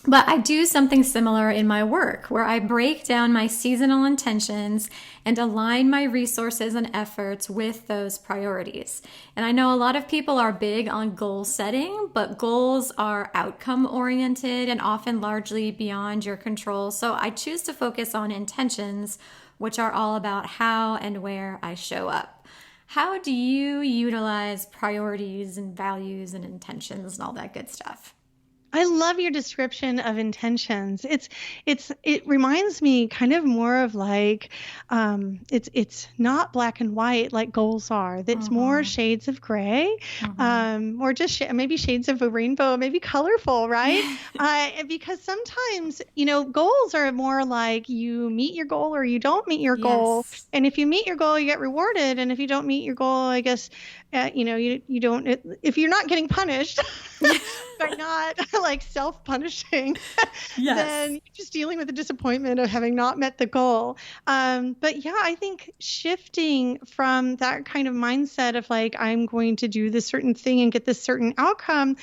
But I do something similar in my work where I break down my seasonal intentions and align my resources and efforts with those priorities. And I know a lot of people are big on goal setting, but goals are outcome oriented and often largely beyond your control. So I choose to focus on intentions, which are all about how and where I show up. How do you utilize priorities and values and intentions and all that good stuff? I love your description of intentions. It reminds me kind of more of like, it's not black and white like goals are. It's more shades of gray, or just maybe shades of a rainbow, maybe colorful, right? Because sometimes, goals are more like you meet your goal or you don't meet your goal. And if you meet your goal, you get rewarded. And if you don't meet your goal, I guess, you don't, if you're not getting punished by not like self-punishing, then you're just dealing with the disappointment of having not met the goal. But yeah, I think shifting from that kind of mindset of like, I'm going to do this certain thing and get this certain outcome,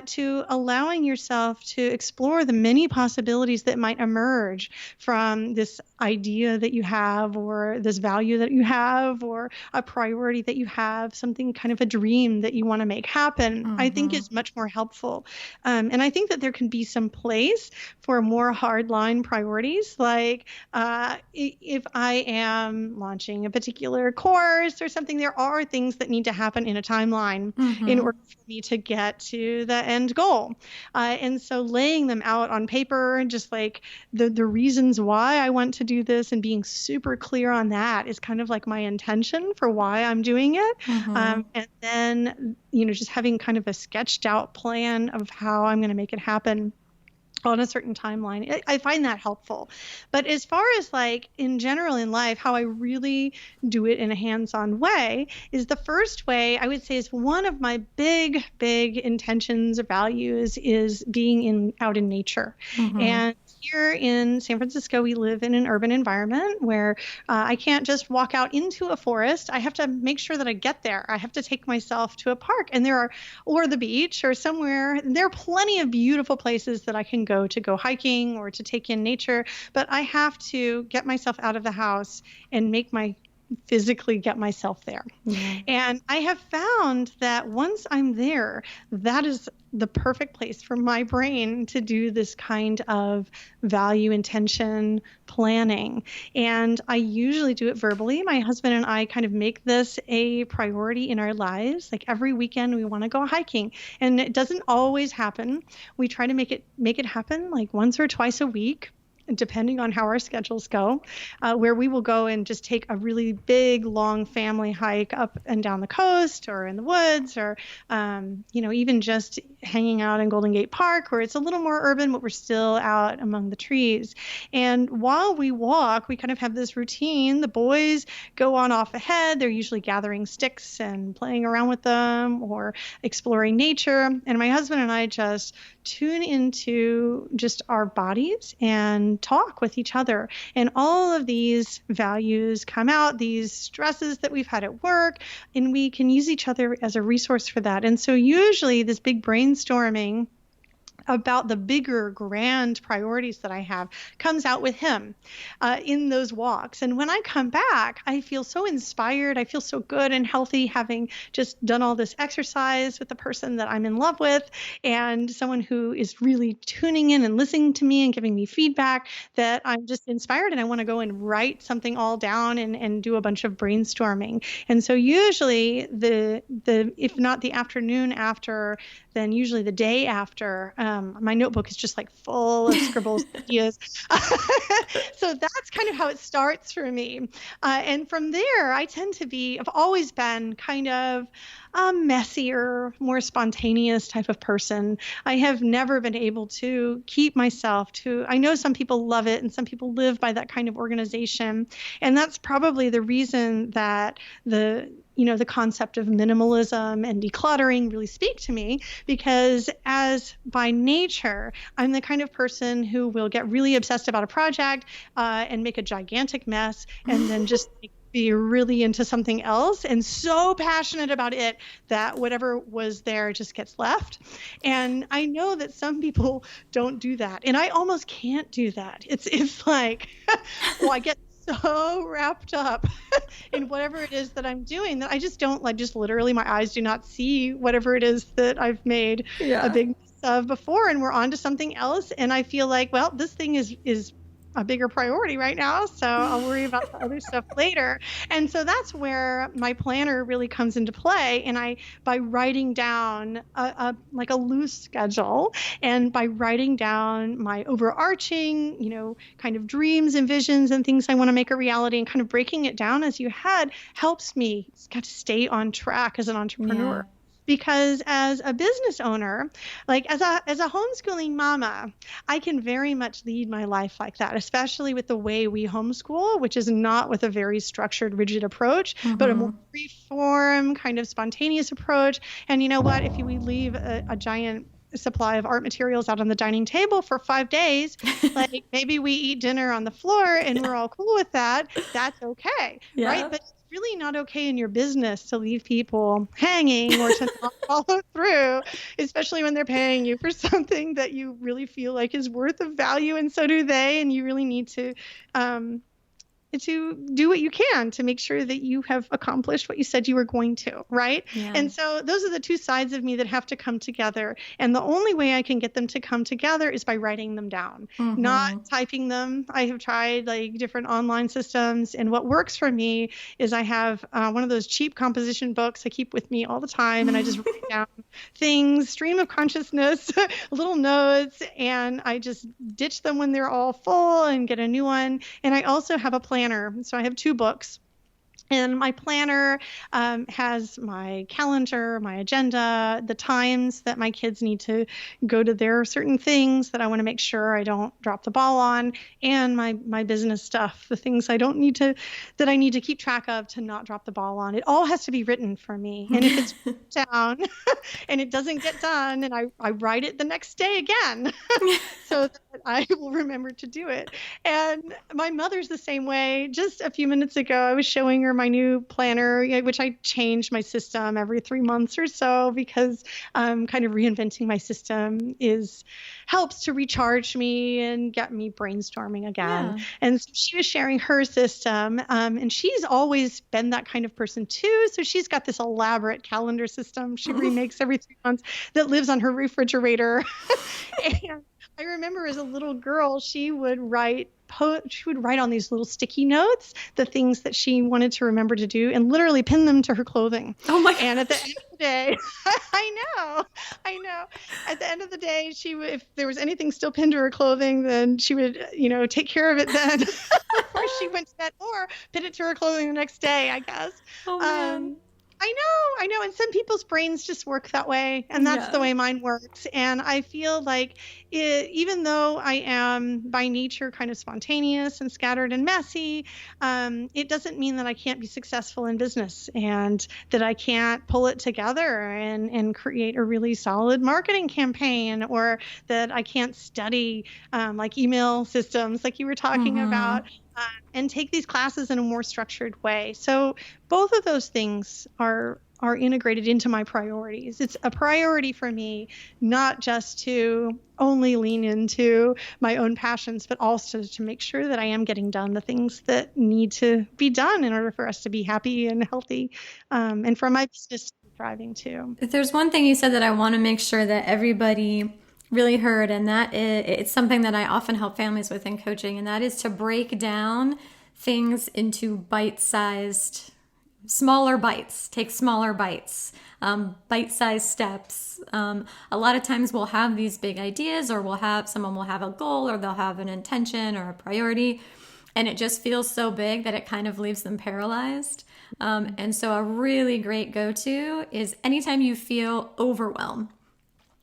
to allowing yourself to explore the many possibilities that might emerge from this idea that you have, or this value that you have, or a priority that you have, something kind of a dream that you want to make happen, I think is much more helpful. And I think that there can be some place for more hardline priorities, like if I am launching a particular course or something, there are things that need to happen in a timeline in order for me to get to the end goal. And so laying them out on paper, just like the reasons why I want to do this and being super clear on that is kind of like my intention for why I'm doing it. And then, just having kind of a sketched out plan of how I'm going to make it happen on a certain timeline. I find that helpful. But as far as like in general in life, how I really do it in a hands-on way is the first way I would say is one of my big intentions or values is being out in nature. And here in San Francisco, we live in an urban environment where I can't just walk out into a forest. I have to make sure that I get there. I have to take myself to a park, and or the beach or somewhere. There are plenty of beautiful places that I can go hiking or to take in nature, but I have to get myself out of the house and physically get myself there. And I have found that once I'm there, that is the perfect place for my brain to do this kind of value intention planning. And I usually do it verbally. My husband and I kind of make this a priority in our lives. Like every weekend we want to go hiking, and it doesn't always happen. We try to make it happen like once or twice a week, depending on how our schedules go, where we will go and just take a really big, long family hike up and down the coast or in the woods, or, even just hanging out in Golden Gate Park, where it's a little more urban, but we're still out among the trees. And while we walk, we kind of have this routine. The boys go on off ahead. They're usually gathering sticks and playing around with them or exploring nature. And my husband and I just tune into just our bodies and talk with each other. And all of these values come out, these stresses that we've had at work, and we can use each other as a resource for that. And so usually this big brainstorming about the bigger grand priorities that I have comes out with him in those walks. And when I come back, I feel so inspired. I feel so good and healthy, having just done all this exercise with the person that I'm in love with, and someone who is really tuning in and listening to me and giving me feedback, that I'm just inspired and I want to go and write something all down and do a bunch of brainstorming. And so usually the if not the afternoon after, then usually the day after, My notebook is just like full of scribbles, ideas. So that's kind of how it starts for me. And from there, I've always been kind of a messier, more spontaneous type of person. I have never been able to keep myself I know some people love it and some people live by that kind of organization. And that's probably the reason that the concept of minimalism and decluttering really speak to me, because as by nature, I'm the kind of person who will get really obsessed about a project and make a gigantic mess and then just be really into something else and so passionate about it that whatever was there just gets left. And I know that some people don't do that. And I almost can't do that. It's like, well, I get so wrapped up in whatever it is that I'm doing that I just don't just literally my eyes do not see whatever it is that I've made a big mess of before, and we're on to something else. And I feel like, well, this thing is a bigger priority right now, so I'll worry about the other stuff later. And so that's where my planner really comes into play. And by writing down a loose schedule, and by writing down my overarching, kind of dreams and visions and things I want to make a reality, and kind of breaking it down as you had, helps me to stay on track as an entrepreneur. Yeah. Because as a business owner, as a homeschooling mama, I can very much lead my life like that, especially with the way we homeschool, which is not with a very structured, rigid approach, but a more free form, kind of spontaneous approach. And you know what? If we leave a giant supply of art materials out on the dining table for 5 days, maybe we eat dinner on the floor and we're all cool with that, that's okay, right? But it's really not okay in your business to leave people hanging or to not follow through, especially when they're paying you for something that you really feel like is worth of value, and so do they, and you really need to do what you can to make sure that you have accomplished what you said you were going to, right? Yeah. And so those are the two sides of me that have to come together. And the only way I can get them to come together is by writing them down, not typing them. I have tried different online systems, and what works for me is I have one of those cheap composition books I keep with me all the time, and I just write down things, stream of consciousness, little notes, and I just ditch them when they're all full and get a new one. And I also have a planner. So I have 2 books. And my planner has my calendar, my agenda, the times that my kids need to go to their certain things that I want to make sure I don't drop the ball on, and my business stuff, the things that I need to keep track of to not drop the ball on. It all has to be written for me. And if it's down and it doesn't get done, and I write it the next day again so that I will remember to do it. And my mother's the same way. Just a few minutes ago, I was showing her my new planner, which I change my system every 3 months or so, because kind of reinventing my system helps to recharge me and get me brainstorming again. Yeah. And so she was sharing her system, and she's always been that kind of person too. So she's got this elaborate calendar system she remakes every 3 months that lives on her refrigerator. And I remember as a little girl, she would write on these little sticky notes the things that she wanted to remember to do, and literally pin them to her clothing. Oh my God. And at the end of the day, I know. At the end of the day, if there was anything still pinned to her clothing, then she would, take care of it then before she went to bed, or pin it to her clothing the next day, I guess. Oh, man. I know. And some people's brains just work that way. And that's the way mine works. And I feel like even though I am by nature kind of spontaneous and scattered and messy, it doesn't mean that I can't be successful in business, and that I can't pull it together and create a really solid marketing campaign, or that I can't study email systems like you were talking about. And take these classes in a more structured way. So both of those things are integrated into my priorities. It's a priority for me, not just to only lean into my own passions, but also to make sure that I am getting done the things that need to be done in order for us to be happy and healthy, and for my business to be thriving too. If there's one thing you said that I want to make sure that everybody really heard, and that it's something that I often help families with in coaching, and that is to break down things into bite-sized smaller bites, take smaller bites, bite-sized steps. A lot of times we'll have these big ideas, or someone will have a goal, or they'll have an intention or a priority, and it just feels so big that it kind of leaves them paralyzed. And so a really great go-to is anytime you feel overwhelmed.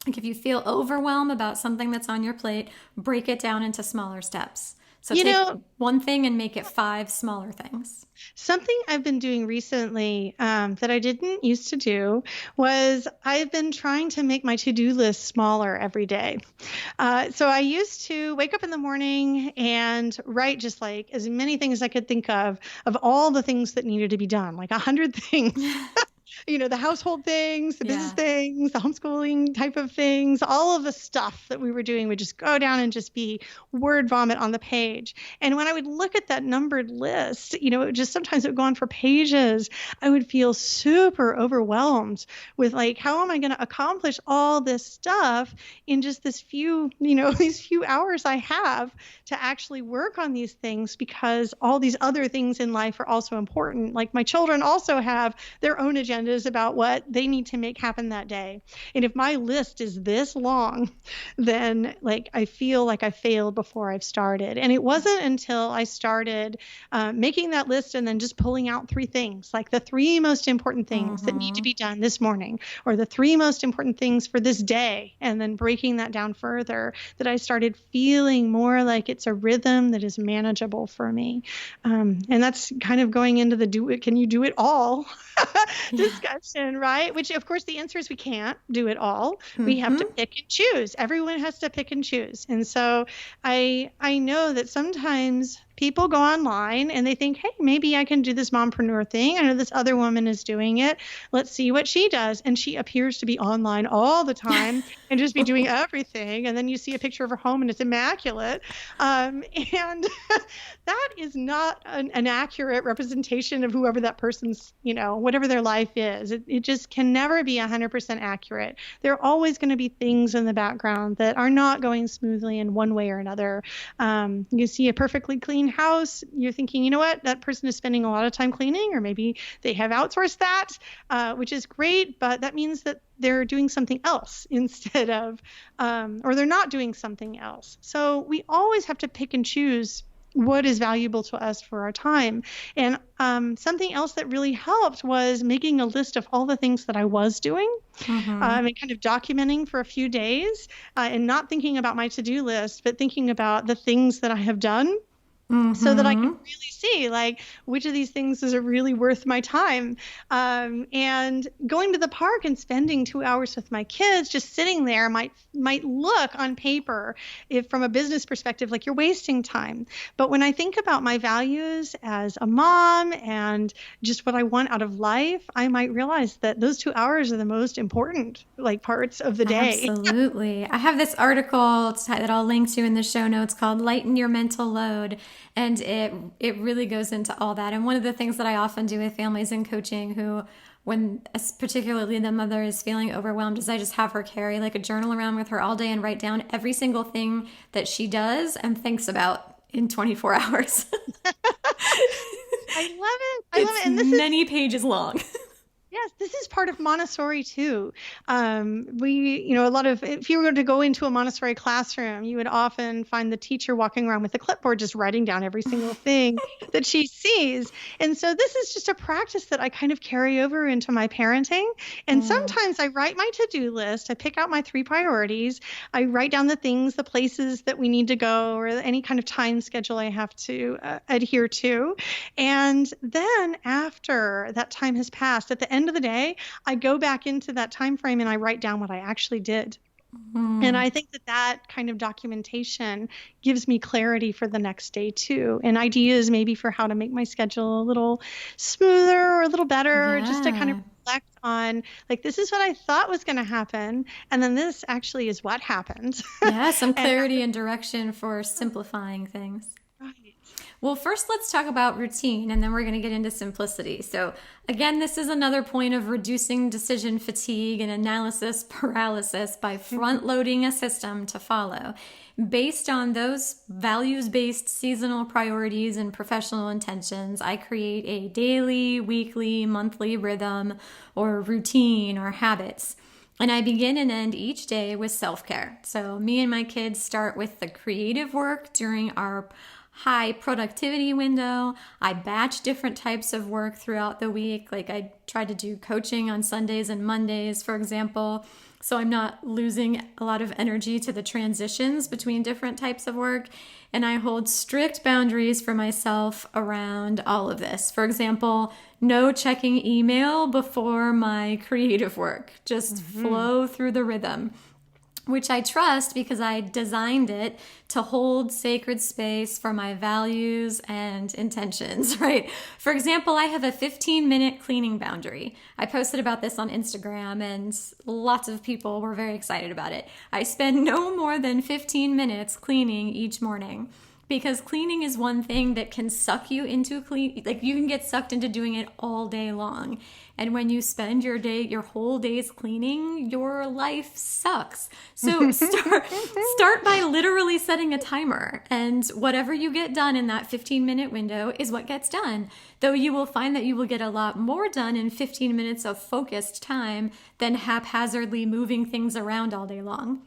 Like if you feel overwhelmed about something that's on your plate, break it down into smaller steps. So take one thing and make it 5 smaller things. Something I've been doing recently that I didn't used to do was I've been trying to make my to-do list smaller every day. So I used to wake up in the morning and write just like as many things as I could think of all the things that needed to be done, like 100 things. The household things, the business things, the homeschooling type of things, all of the stuff that we were doing would just go down and just be word vomit on the page. And when I would look at that numbered list, sometimes it would go on for pages. I would feel super overwhelmed with like, how am I going to accomplish all this stuff in just these few hours I have to actually work on these things, because all these other things in life are also important. Like my children also have their own agendas about what they need to make happen that day. And if my list is this long, then like I feel like I failed before I've started. And it wasn't until I started making that list and then just pulling out 3 things, like the 3 most important things that need to be done this morning, or the 3 most important things for this day, and then breaking that down further, that I started feeling more like it's a rhythm that is manageable for me. And that's kind of going into the can you do it all discussion, right? Which of course the answer is we can't do it all. We have to pick and choose. Everyone has to pick and choose. And so I know that sometimes people go online and they think, hey, maybe I can do this mompreneur thing. I know this other woman is doing it. Let's see what she does. And she appears to be online all the time and just be doing everything. And then you see a picture of her home and it's immaculate. And that is not an accurate representation of whoever that person's, whatever their life is. It just can never be 100% accurate. There are always going to be things in the background that are not going smoothly in one way or another. You see a perfectly clean house, you're thinking, you know what, that person is spending a lot of time cleaning, or maybe they have outsourced that, which is great, but that means that they're doing something else instead of, or they're not doing something else. So we always have to pick and choose what is valuable to us for our time. And something else that really helped was making a list of all the things that I was doing, and kind of documenting for a few days, and not thinking about my to-do list, but thinking about the things that I have done. So that I can really see, like, which of these things is really worth my time. And going to the park and spending 2 hours with my kids, just sitting there might look on paper, if from a business perspective, like you're wasting time. But when I think about my values as a mom and just what I want out of life, I might realize that those 2 hours are the most important, like, parts of the day. Absolutely. I have this article that I'll link to in the show notes called Lighten Your Mental Load. And it really goes into all that. And one of the things that I often do with families in coaching who, when particularly the mother is feeling overwhelmed, is I just have her carry like a journal around with her all day and write down every single thing that she does and thinks about in 24 hours. I love it. I love it. And this is many pages long. Yes, this is part of Montessori too. If you were to go into a Montessori classroom, you would often find the teacher walking around with a clipboard, just writing down every single thing that she sees. And so this is just a practice that I kind of carry over into my parenting. And sometimes I write my to-do list. I pick out my 3 priorities. I write down the things, the places that we need to go, or any kind of time schedule I have to adhere to. And then after that time has passed, at the end of the day, I go back into that time frame and I write down what I actually did. And I think that kind of documentation gives me clarity for the next day too, and ideas maybe for how to make my schedule a little smoother or a little better, just to kind of reflect on, like, this is what I thought was going to happen, and then this actually is what happened. Yeah, some clarity and direction for simplifying things. Right. Well, first let's talk about routine, and then we're going to get into simplicity. So again, this is another point of reducing decision fatigue and analysis paralysis by front loading a system to follow. Based on those values-based seasonal priorities and professional intentions, I create a daily, weekly, monthly rhythm or routine or habits. And I begin and end each day with self-care. So me and my kids start with the creative work during our high productivity window. I batch different types of work throughout the week. Like I try to do coaching on Sundays and Mondays, for example, so I'm not losing a lot of energy to the transitions between different types of work. And I hold strict boundaries for myself around all of this. For example, no checking email before my creative work. Just flow through the rhythm, which I trust because I designed it to hold sacred space for my values and intentions, right? For example, I have a 15-minute cleaning boundary. I posted about this on Instagram and lots of people were very excited about it. I spend no more than 15 minutes cleaning each morning. Because cleaning is one thing that can suck you into like you can get sucked into doing it all day long. And when you spend your whole days cleaning, your life sucks. So start by literally setting a timer, and whatever you get done in that 15-minute window is what gets done. Though you will find that you will get a lot more done in 15 minutes of focused time than haphazardly moving things around all day long.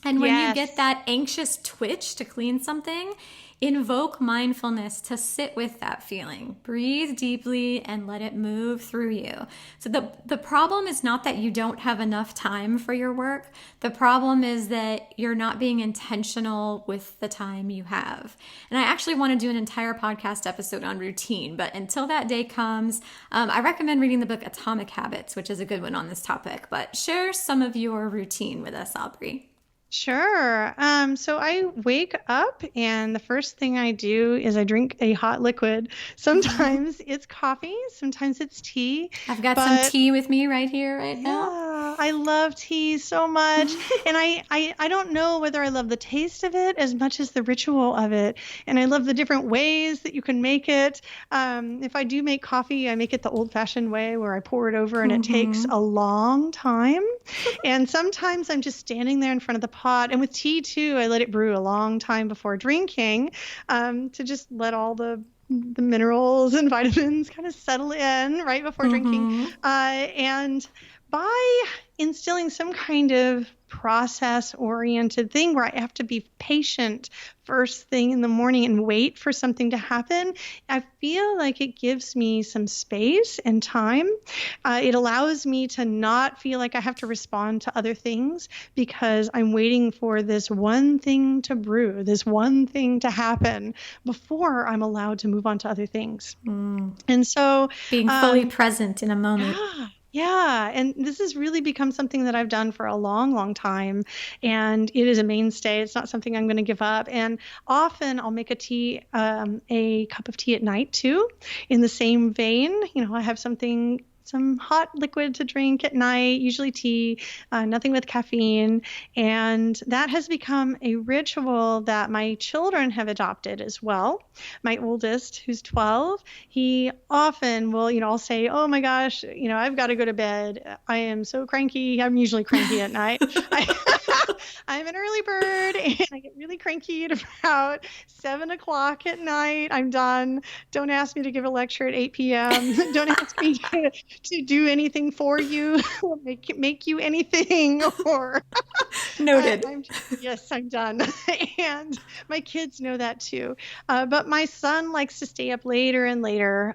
And when you get that anxious twitch to clean something, invoke mindfulness to sit with that feeling. Breathe deeply and let it move through you. So the problem is not that you don't have enough time for your work. The problem is that you're not being intentional with the time you have. And I actually want to do an entire podcast episode on routine, but until that day comes, I recommend reading the book Atomic Habits, which is a good one on this topic. But share some of your routine with us, Aubrey. Sure. So I wake up and the first thing I do is I drink a hot liquid. Sometimes it's coffee, sometimes it's tea. I've got some tea with me right here, right now. Yeah, I love tea so much. And I don't know whether I love the taste of it as much as the ritual of it. And I love the different ways that you can make it. If I do make coffee, I make it the old-fashioned way where I pour it over and it takes a long time. And sometimes I'm just standing there in front of the pot. And with tea too, I let it brew a long time before drinking, to just let all the minerals and vitamins kind of settle in right before drinking. And by instilling some kind of process-oriented thing where I have to be patient first thing in the morning and wait for something to happen, I feel like it gives me some space and time. It allows me to not feel like I have to respond to other things because I'm waiting for this one thing to brew, this one thing to happen before I'm allowed to move on to other things. And so being fully present in a moment. Yeah. And this has really become something that I've done for a long, long time. And it is a mainstay. It's not something I'm going to give up. And often I'll make a cup of tea at night too, in the same vein. You know, I have some hot liquid to drink at night, usually tea, nothing with caffeine. And that has become a ritual that my children have adopted as well. My oldest, who's 12, he often will, I'll say, oh my gosh, I've got to go to bed. I am so cranky. I'm usually cranky at night. I'm an early bird and I get really cranky at about 7 o'clock at night. I'm done. Don't ask me to give a lecture at 8 p.m. Don't ask me to do anything for you, or make you anything, or noted. I'm done. And my kids know that too. But my son likes to stay up later and later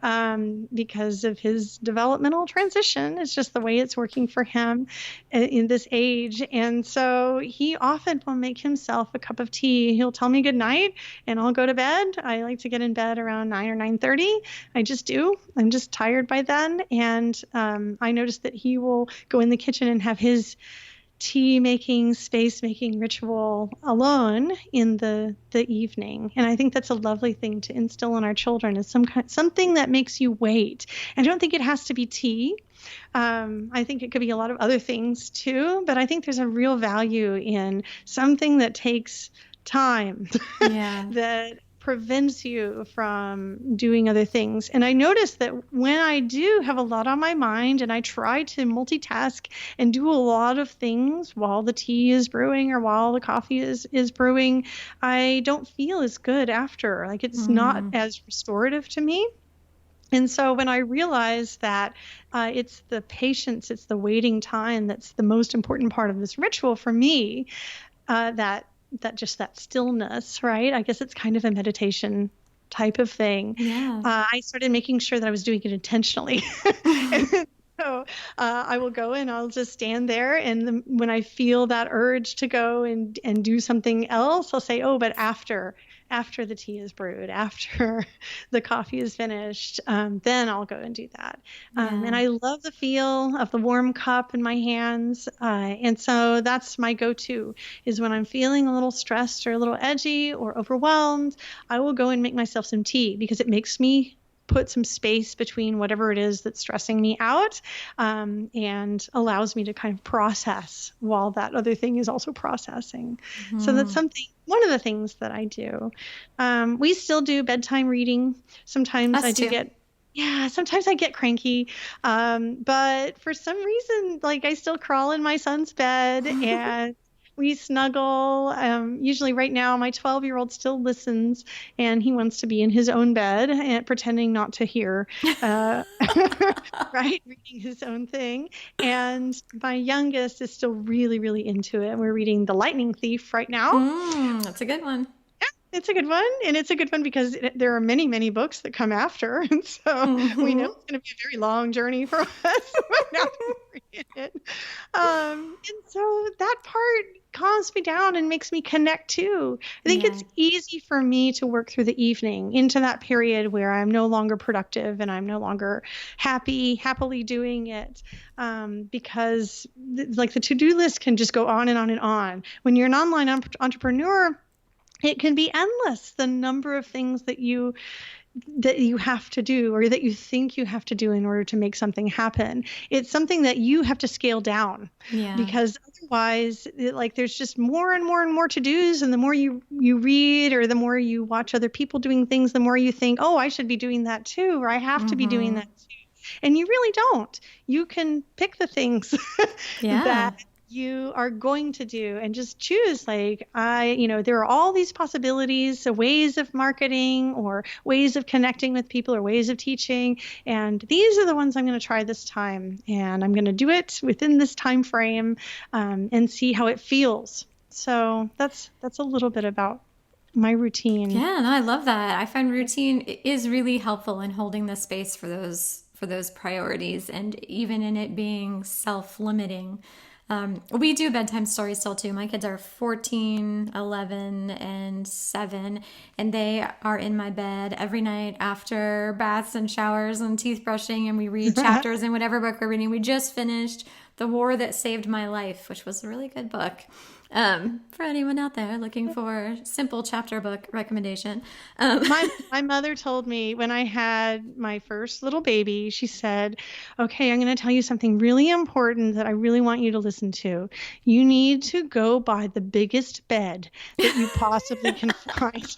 because of his developmental transition. It's just the way it's working for him in this age. And so he often will make himself a cup of tea. He'll tell me good night and I'll go to bed. I like to get in bed around 9 or 9:30. I just do. I'm just tired by then. And I noticed that he will go in the kitchen and have his tea making, space making ritual alone in the evening. And I think that's a lovely thing to instill in our children, is something that makes you wait. And I don't think it has to be tea. I think it could be a lot of other things too, but I think there's a real value in something that takes time, that prevents you from doing other things. And I noticed that when I do have a lot on my mind and I try to multitask and do a lot of things while the tea is brewing or while the coffee is brewing, I don't feel as good after. Like it's not as restorative to me. And so when I realized that it's the patience, it's the waiting time that's the most important part of this ritual for me, that stillness, right? I guess it's kind of a meditation type of thing. Yeah. I started making sure that I was doing it intentionally. And so I will go and I'll just stand there. And when I feel that urge to go and do something else, I'll say, oh, but after the tea is brewed, after the coffee is finished, then I'll go and do that. And I love the feel of the warm cup in my hands. And so that's my go-to, is when I'm feeling a little stressed or a little edgy or overwhelmed, I will go and make myself some tea because it makes me put some space between whatever it is that's stressing me out, and allows me to kind of process while that other thing is also processing. So that's one of the things that I do. We still do bedtime reading. Sometimes sometimes I get cranky. But for some reason, like I still crawl in my son's bed and we snuggle. Usually right now, my 12-year-old still listens and he wants to be in his own bed and pretending not to hear, right? Reading his own thing. And my youngest is still really, really into it. We're reading The Lightning Thief right now. That's a good one. It's a good one. And it's a good one because there are many, many books that come after. And so we know it's going to be a very long journey for us after we read it. And so that part calms me down and makes me connect too. I think it's easy for me to work through the evening into that period where I'm no longer productive and I'm no longer happily doing it. Because like the to-do list can just go on and on and on. When you're an online entrepreneur, it can be endless, the number of things that you have to do or that you think you have to do in order to make something happen. It's something that you have to scale down because otherwise there's just more and more and more to-dos. And the more you read or the more you watch other people doing things, the more you think, oh, I should be doing that too, or I have to be doing that too. And you really don't. You can pick the things that you are going to do and just choose there are all these possibilities, ways of marketing or ways of connecting with people or ways of teaching. And these are the ones I'm going to try this time. And I'm going to do it within this time frame and see how it feels. So that's a little bit about my routine. Yeah, no, I love that. I find routine is really helpful in holding the space for those priorities and even in it being self-limiting. We do bedtime stories still too. My kids are 14, 11, and 7, and they are in my bed every night after baths and showers and teeth brushing, and we read chapters in whatever book we're reading. We just finished The War That Saved My Life, which was a really good book. For anyone out there looking for a simple chapter book recommendation. My mother told me when I had my first little baby, she said, okay, I'm going to tell you something really important that I really want you to listen to. You need to go buy the biggest bed that you possibly can find.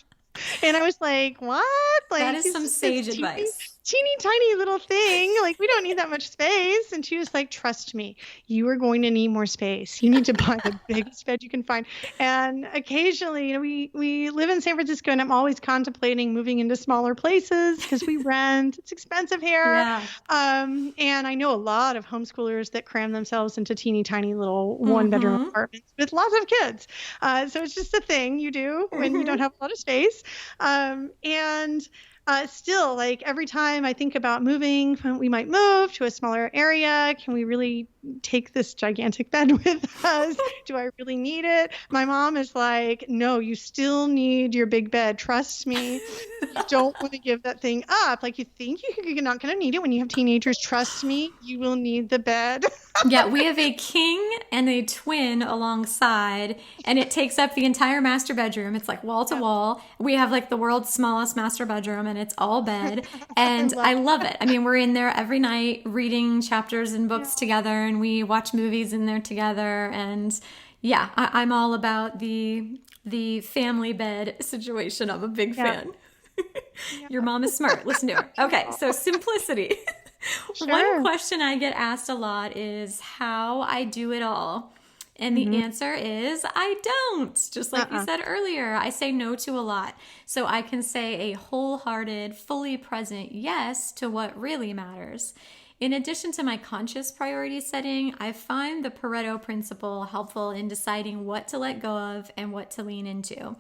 And I was like, what? That is some sage advice. Teeny tiny little thing. Like, we don't need that much space. And she was like, trust me, you are going to need more space. You need to buy the biggest bed you can find. And occasionally, we live in San Francisco and I'm always contemplating moving into smaller places because we rent. It's expensive here. Yeah. And I know a lot of homeschoolers that cram themselves into teeny tiny little one-bedroom apartments with lots of kids. So it's just a thing you do when you don't have a lot of space. Still, like every time I think about moving, we might move to a smaller area. Can we really take this gigantic bed with us? Do I really need it? My mom is like, no, you still need your big bed. Trust me. You don't want to give that thing up. Like you think you're not going to need it when you have teenagers. Trust me, you will need the bed. Yeah, we have a king and a twin alongside, and it takes up the entire master bedroom. It's like wall to wall. We have like the world's smallest master bedroom, and it's all bed. And I love it. I mean, we're in there every night reading chapters and books together, and we watch movies in there together. And yeah, I'm all about the family bed situation. I'm a big fan. Your mom is smart. Listen to her. Okay, so simplicity. Sure. One question I get asked a lot is how I do it all. And the answer is I don't. Just like you said earlier, I say no to a lot. So I can say a wholehearted, fully present yes to what really matters. In addition to my conscious priority setting, I find the Pareto principle helpful in deciding what to let go of and what to lean into.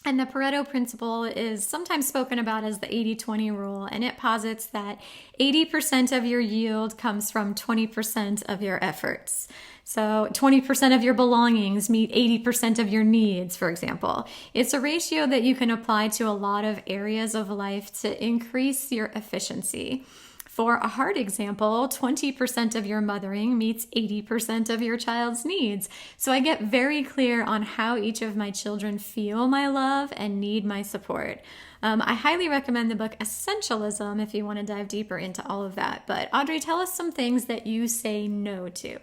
And the Pareto principle is sometimes spoken about as the 80-20 rule, and it posits that 80% of your yield comes from 20% of your efforts. So 20% of your belongings meet 80% of your needs, for example. It's a ratio that you can apply to a lot of areas of life to increase your efficiency. For a hard example, 20% of your mothering meets 80% of your child's needs. So I get very clear on how each of my children feel my love and need my support. I highly recommend the book Essentialism if you want to dive deeper into all of that. But Audrey, tell us some things that you say no to.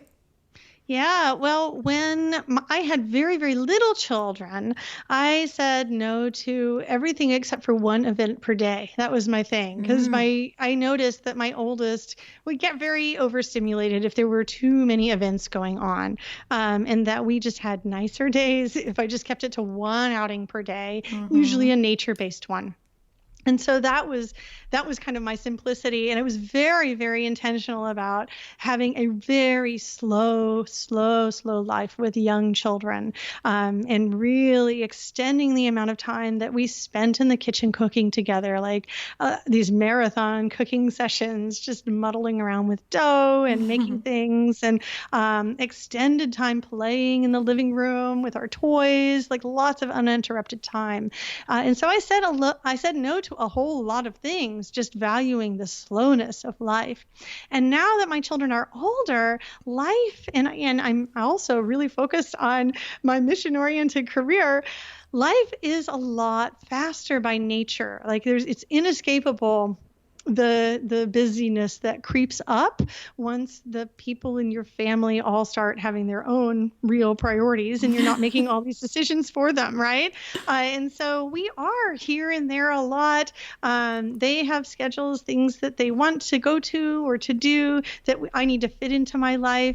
Yeah, well, when I had very, very little children, I said no to everything except for one event per day. That was my thing because I noticed that my oldest would get very overstimulated if there were too many events going on, and that we just had nicer days if I just kept it to one outing per day, usually a nature-based one. And so that was kind of my simplicity. And I was very, very intentional about having a very slow life with young children, and really extending the amount of time that we spent in the kitchen cooking together, like these marathon cooking sessions, just muddling around with dough and making things, and extended time playing in the living room with our toys, like lots of uninterrupted time. And so I said no to a whole lot of things, just valuing the slowness of life. And now that my children are older, life, and I'm also really focused on my mission-oriented career, life is a lot faster by nature. Like it's inescapable, the busyness that creeps up once the people in your family all start having their own real priorities and you're not making all these decisions for them, right? And so we are here and there a lot. They have schedules, things that they want to go to or to do that I need to fit into my life.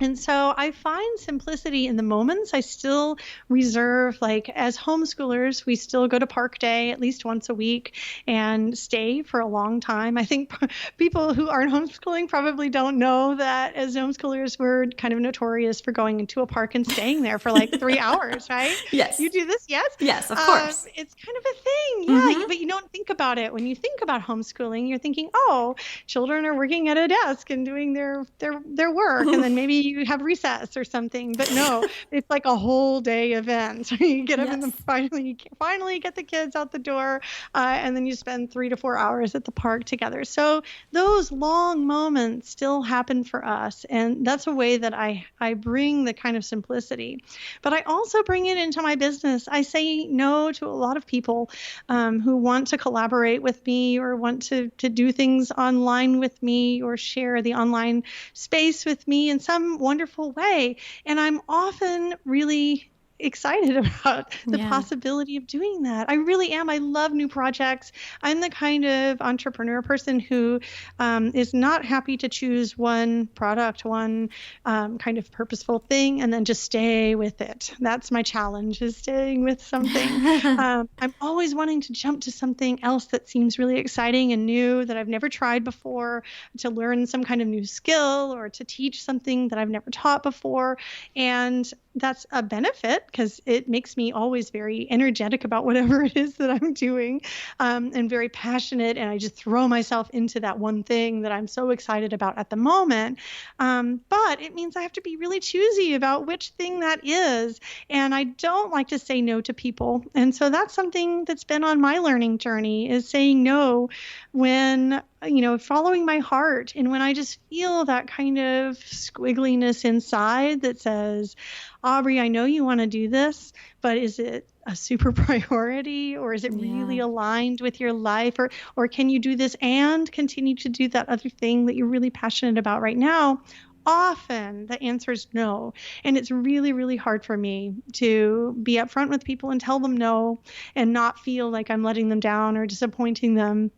And so I find simplicity in the moments. I still reserve, like as homeschoolers, we still go to park day at least once a week and stay for a long time. I think people who aren't homeschooling probably don't know that as homeschoolers, we're kind of notorious for going into a park and staying there for like 3 hours, right? Yes. You do this? Yes? Yes, of course. It's kind of a thing. Yeah. But you don't think about it. When you think about homeschooling, you're thinking, oh, children are working at a desk and doing their work. And then maybe you have recess or something, but no, it's like a whole day event. You get up and finally get the kids out the door, and then you spend 3 to 4 hours at the park together. So those long moments still happen for us, and that's a way that I bring the kind of simplicity. But I also bring it into my business. I say no to a lot of people who want to collaborate with me or want to do things online with me or share the online space with me in some wonderful way. And I'm often really excited about the possibility of doing that. I really am. I love new projects. I'm the kind of entrepreneur person who is not happy to choose one product, one kind of purposeful thing, and then just stay with it. That's my challenge, is staying with something. I'm always wanting to jump to something else that seems really exciting and new that I've never tried before, to learn some kind of new skill or to teach something that I've never taught before. And that's a benefit because it makes me always very energetic about whatever it is that I'm doing, and very passionate. And I just throw myself into that one thing that I'm so excited about at the moment. But it means I have to be really choosy about which thing that is. And I don't like to say no to people. And so that's something that's been on my learning journey, is saying no when, following my heart. And when I just feel that kind of squiggliness inside that says, Aubrey, I know you want to do this, but is it a super priority, or is it really aligned with your life? Or can you do this and continue to do that other thing that you're really passionate about right now? often the answer is no. And it's really, really hard for me to be upfront with people and tell them no and not feel like I'm letting them down or disappointing them.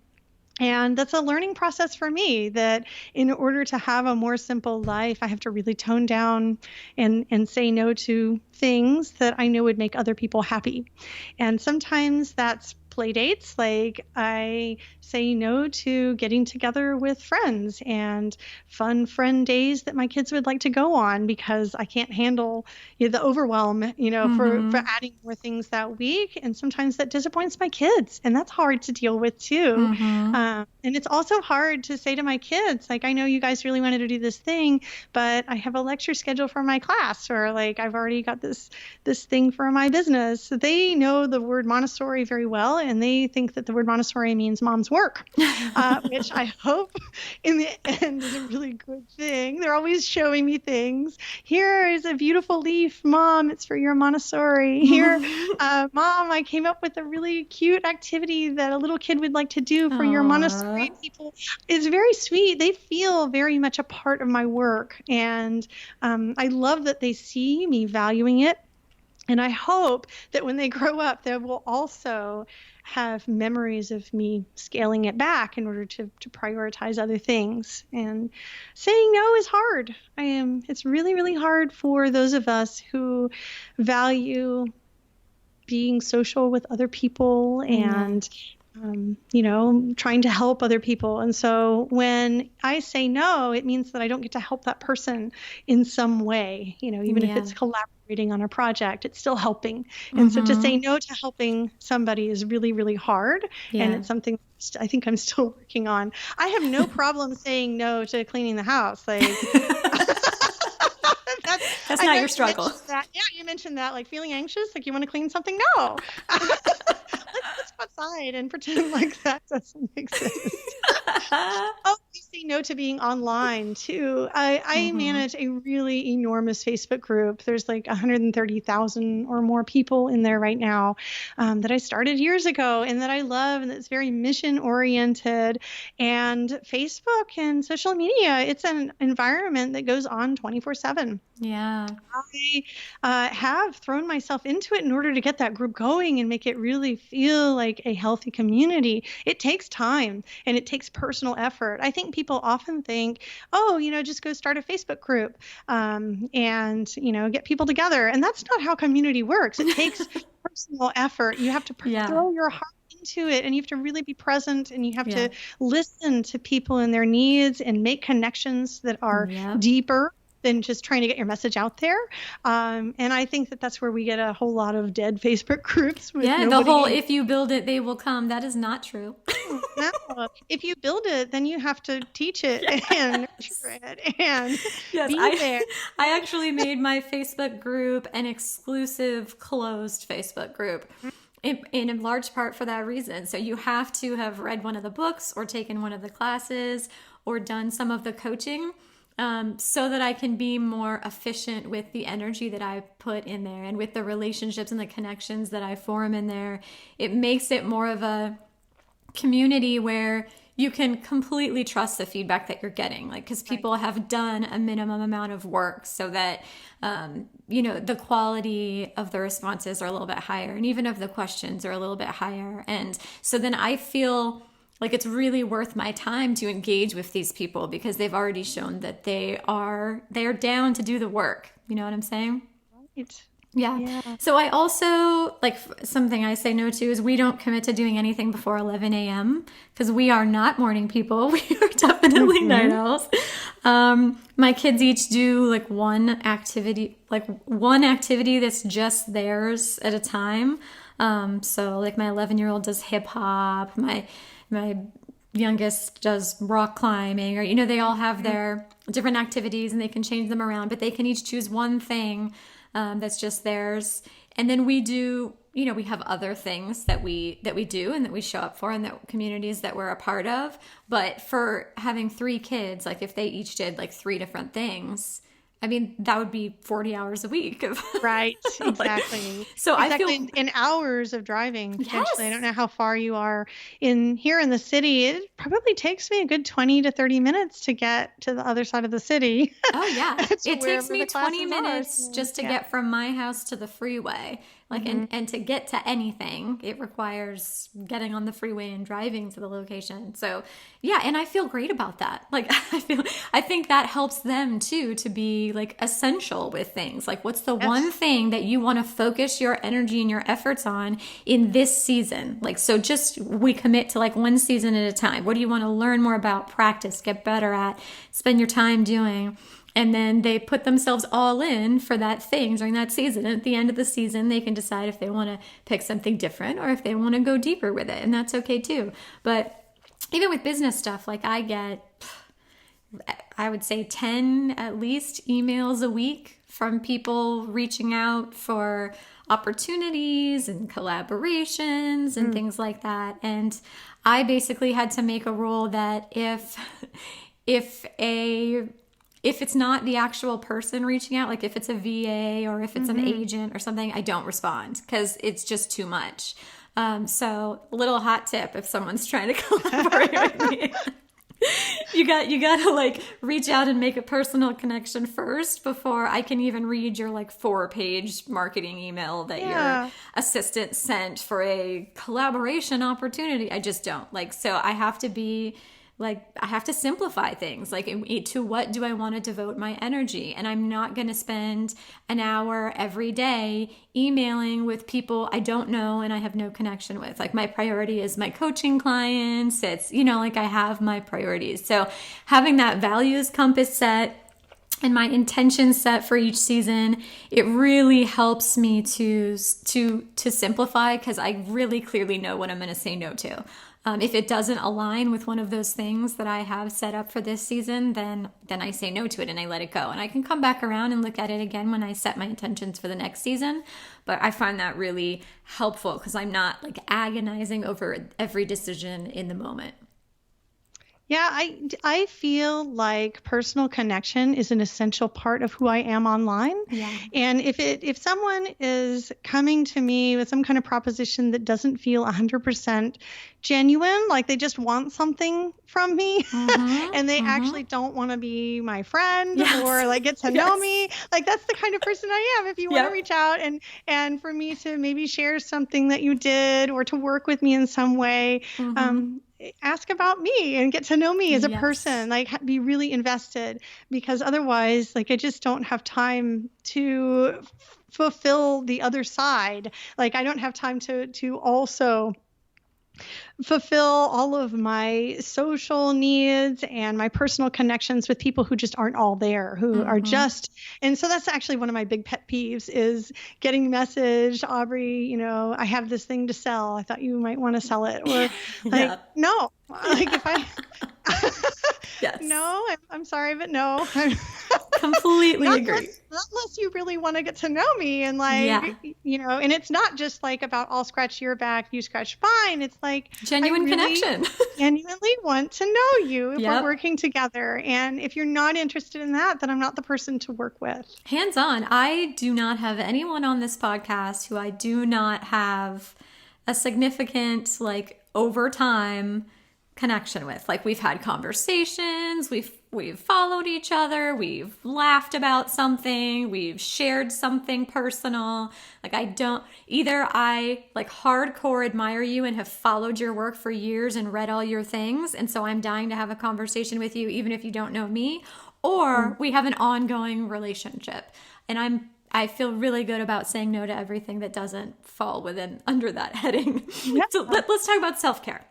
And that's a learning process for me, that in order to have a more simple life, I have to really tone down and say no to things that I know would make other people happy. And sometimes that's play dates. Like I say no to getting together with friends and fun friend days that my kids would like to go on because I can't handle the overwhelm, for adding more things that week. And sometimes that disappoints my kids, and that's hard to deal with too. And it's also hard to say to my kids, like, I know you guys really wanted to do this thing, but I have a lecture schedule for my class, or like I've already got this thing for my business. So they know the word Montessori very well, and they think that the word Montessori means mom's work, which I hope in the end is a really good thing. They're always showing me things. Here is a beautiful leaf, Mom. It's for your Montessori. Here, Mom, I came up with a really cute activity that a little kid would like to do for your Montessori people. It's very sweet. They feel very much a part of my work, and I love that they see me valuing it. And I hope that when they grow up, they will also have memories of me scaling it back in order to prioritize other things. And saying no is hard. It's really, really hard for those of us who value being social with other people and trying to help other people. And so when I say no, it means that I don't get to help that person in some way, even if it's collaborating on a project, it's still helping. And so to say no to helping somebody is really, really hard. And it's something I think I'm still working on. I have no problem saying no to cleaning the house. Like, that's not your struggle. You mentioned that, like feeling anxious, like you want to clean something. No. Let's go outside and pretend like that doesn't exist. You say no to being online too. I manage a really enormous Facebook group. There's like 130,000 or more people in there right now that I started years ago and that I love, and it's very mission oriented. And Facebook and social media, it's an environment that goes on 24/7. Yeah. I have thrown myself into it in order to get that group going and make it really feel like a healthy community. It takes time and it takes personal effort. I think people often think, just go start a Facebook group and, get people together. And that's not how community works. It takes personal effort. You have to throw your heart into it, and you have to really be present, and you have to listen to people and their needs and make connections that are deeper than just trying to get your message out there. And I think that that's where we get a whole lot of dead Facebook groups. With the whole, if you build it, they will come. That is not true. No. If you build it, then you have to teach it and nurture it and be there. I actually made my Facebook group an exclusive closed Facebook group. In large part for that reason. So you have to have read one of the books or taken one of the classes or done some of the coaching so that I can be more efficient with the energy that I put in there and with the relationships and the connections that I form in there. It makes it more of a community where you can completely trust the feedback that you're getting, because people have done a minimum amount of work so that, the quality of the responses are a little bit higher, and even of the questions are a little bit higher. And so then I feel like it's really worth my time to engage with these people because they've already shown that they're down to do the work. You know what I'm saying? Right. Yeah. So I also, something I say no to is we don't commit to doing anything before 11 a.m. because we are not morning people. We are definitely night owls. My kids each do one activity that's just theirs at a time. So my 11-year-old does hip hop. My youngest does rock climbing, or, they all have their different activities and they can change them around, but they can each choose one thing that's just theirs. And then we do, we have other things that we do and that we show up for and that communities that we're a part of. But for having 3 kids, if they each did 3 different things, I mean, that would be 40 hours a week. Right, exactly. So I exactly. feel in hours of driving, potentially. Yes. I don't know how far you are here in the city. It probably takes me a good 20 to 30 minutes to get to the other side of the city. Oh yeah. to It takes wherever me the 20 classes are. minutes just to get from my house to the freeway. Like and to get to anything, it requires getting on the freeway and driving to the location. So, yeah, and I feel great about that. Like I think that helps them too to be like essential with things. Like what's the one thing that you want to focus your energy and your efforts on in this season? Like so just we commit to like one season at a time. What do you want to learn more about, practice, get better at, spend your time doing? And then they put themselves all in for that thing during that season. And at the end of the season, they can decide if they want to pick something different or if they want to go deeper with it. And that's okay too. But even with business stuff, like I get, I would say 10 at least emails a week from people reaching out for opportunities and collaborations and things like that. And I basically had to make a rule that if it's not the actual person reaching out, like if it's a VA or if it's an agent or something, I don't respond because it's just too much. So little hot tip if someone's trying to collaborate with me. You got to like reach out and make a personal connection first before I can even read your like 4-page marketing email that your assistant sent for a collaboration opportunity. I just don't like, so I have to be like, I have to simplify things. Like to what do I want to devote my energy? And I'm not going to spend an hour every day emailing with people I don't know and I have no connection with. Like my priority is my coaching clients. It's, like I have my priorities. So having that values compass set and my intention set for each season, it really helps me to simplify because I really clearly know what I'm going to say no to. If it doesn't align with one of those things that I have set up for this season, then I say no to it and I let it go. And I can come back around and look at it again when I set my intentions for the next season. But I find that really helpful because I'm not like agonizing over every decision in the moment. Yeah, I feel like personal connection is an essential part of who I am online. Yeah. And if someone is coming to me with some kind of proposition that doesn't feel 100% genuine, like they just want something from me and they actually don't want to be my friend or like get to know me, like that's the kind of person I am. If you want to reach out and for me to maybe share something that you did or to work with me in some way, ask about me and get to know me as a person, like be really invested, because otherwise, like I just don't have time to fulfill the other side. Like I don't have time to also fulfill all of my social needs and my personal connections with people who just aren't all there, who are just, and so that's actually one of my big pet peeves is getting messaged, Aubrey, I have this thing to sell. I thought you might want to sell it. Or like, no, like if I, no, I'm sorry, but no. Completely agree. Not unless you really want to get to know me and like, and it's not just like about I'll scratch your back, you scratch mine. It's like genuine connection. Genuinely want to know you if we're working together. And if you're not interested in that, then I'm not the person to work with. Hands on. I do not have anyone on this podcast who I do not have a significant, like over time connection with. Like we've had conversations, we've followed each other, we've laughed about something, we've shared something personal. Like I like hardcore admire you and have followed your work for years and read all your things, and so I'm dying to have a conversation with you even if you don't know me, or we have an ongoing relationship. And I feel really good about saying no to everything that doesn't fall under that heading. So let's talk about self-care.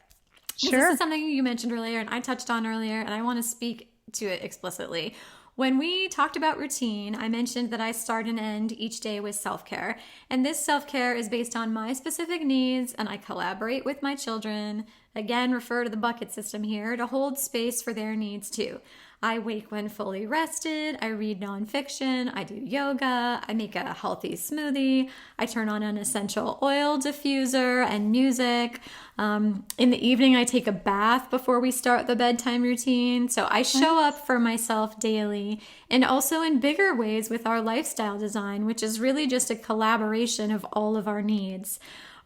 Sure. This is something you mentioned earlier and I touched on earlier, and I want to speak to it explicitly. When we talked about routine, I mentioned that I start and end each day with self-care. And this self-care is based on my specific needs, and I collaborate with my children. Again, refer to the bucket system here to hold space for their needs too. I wake when fully rested. I read nonfiction. I do yoga. I make a healthy smoothie. I turn on an essential oil diffuser and music. In the evening, I take a bath before we start the bedtime routine. So I show up for myself daily, and also in bigger ways with our lifestyle design, which is really just a collaboration of all of our needs.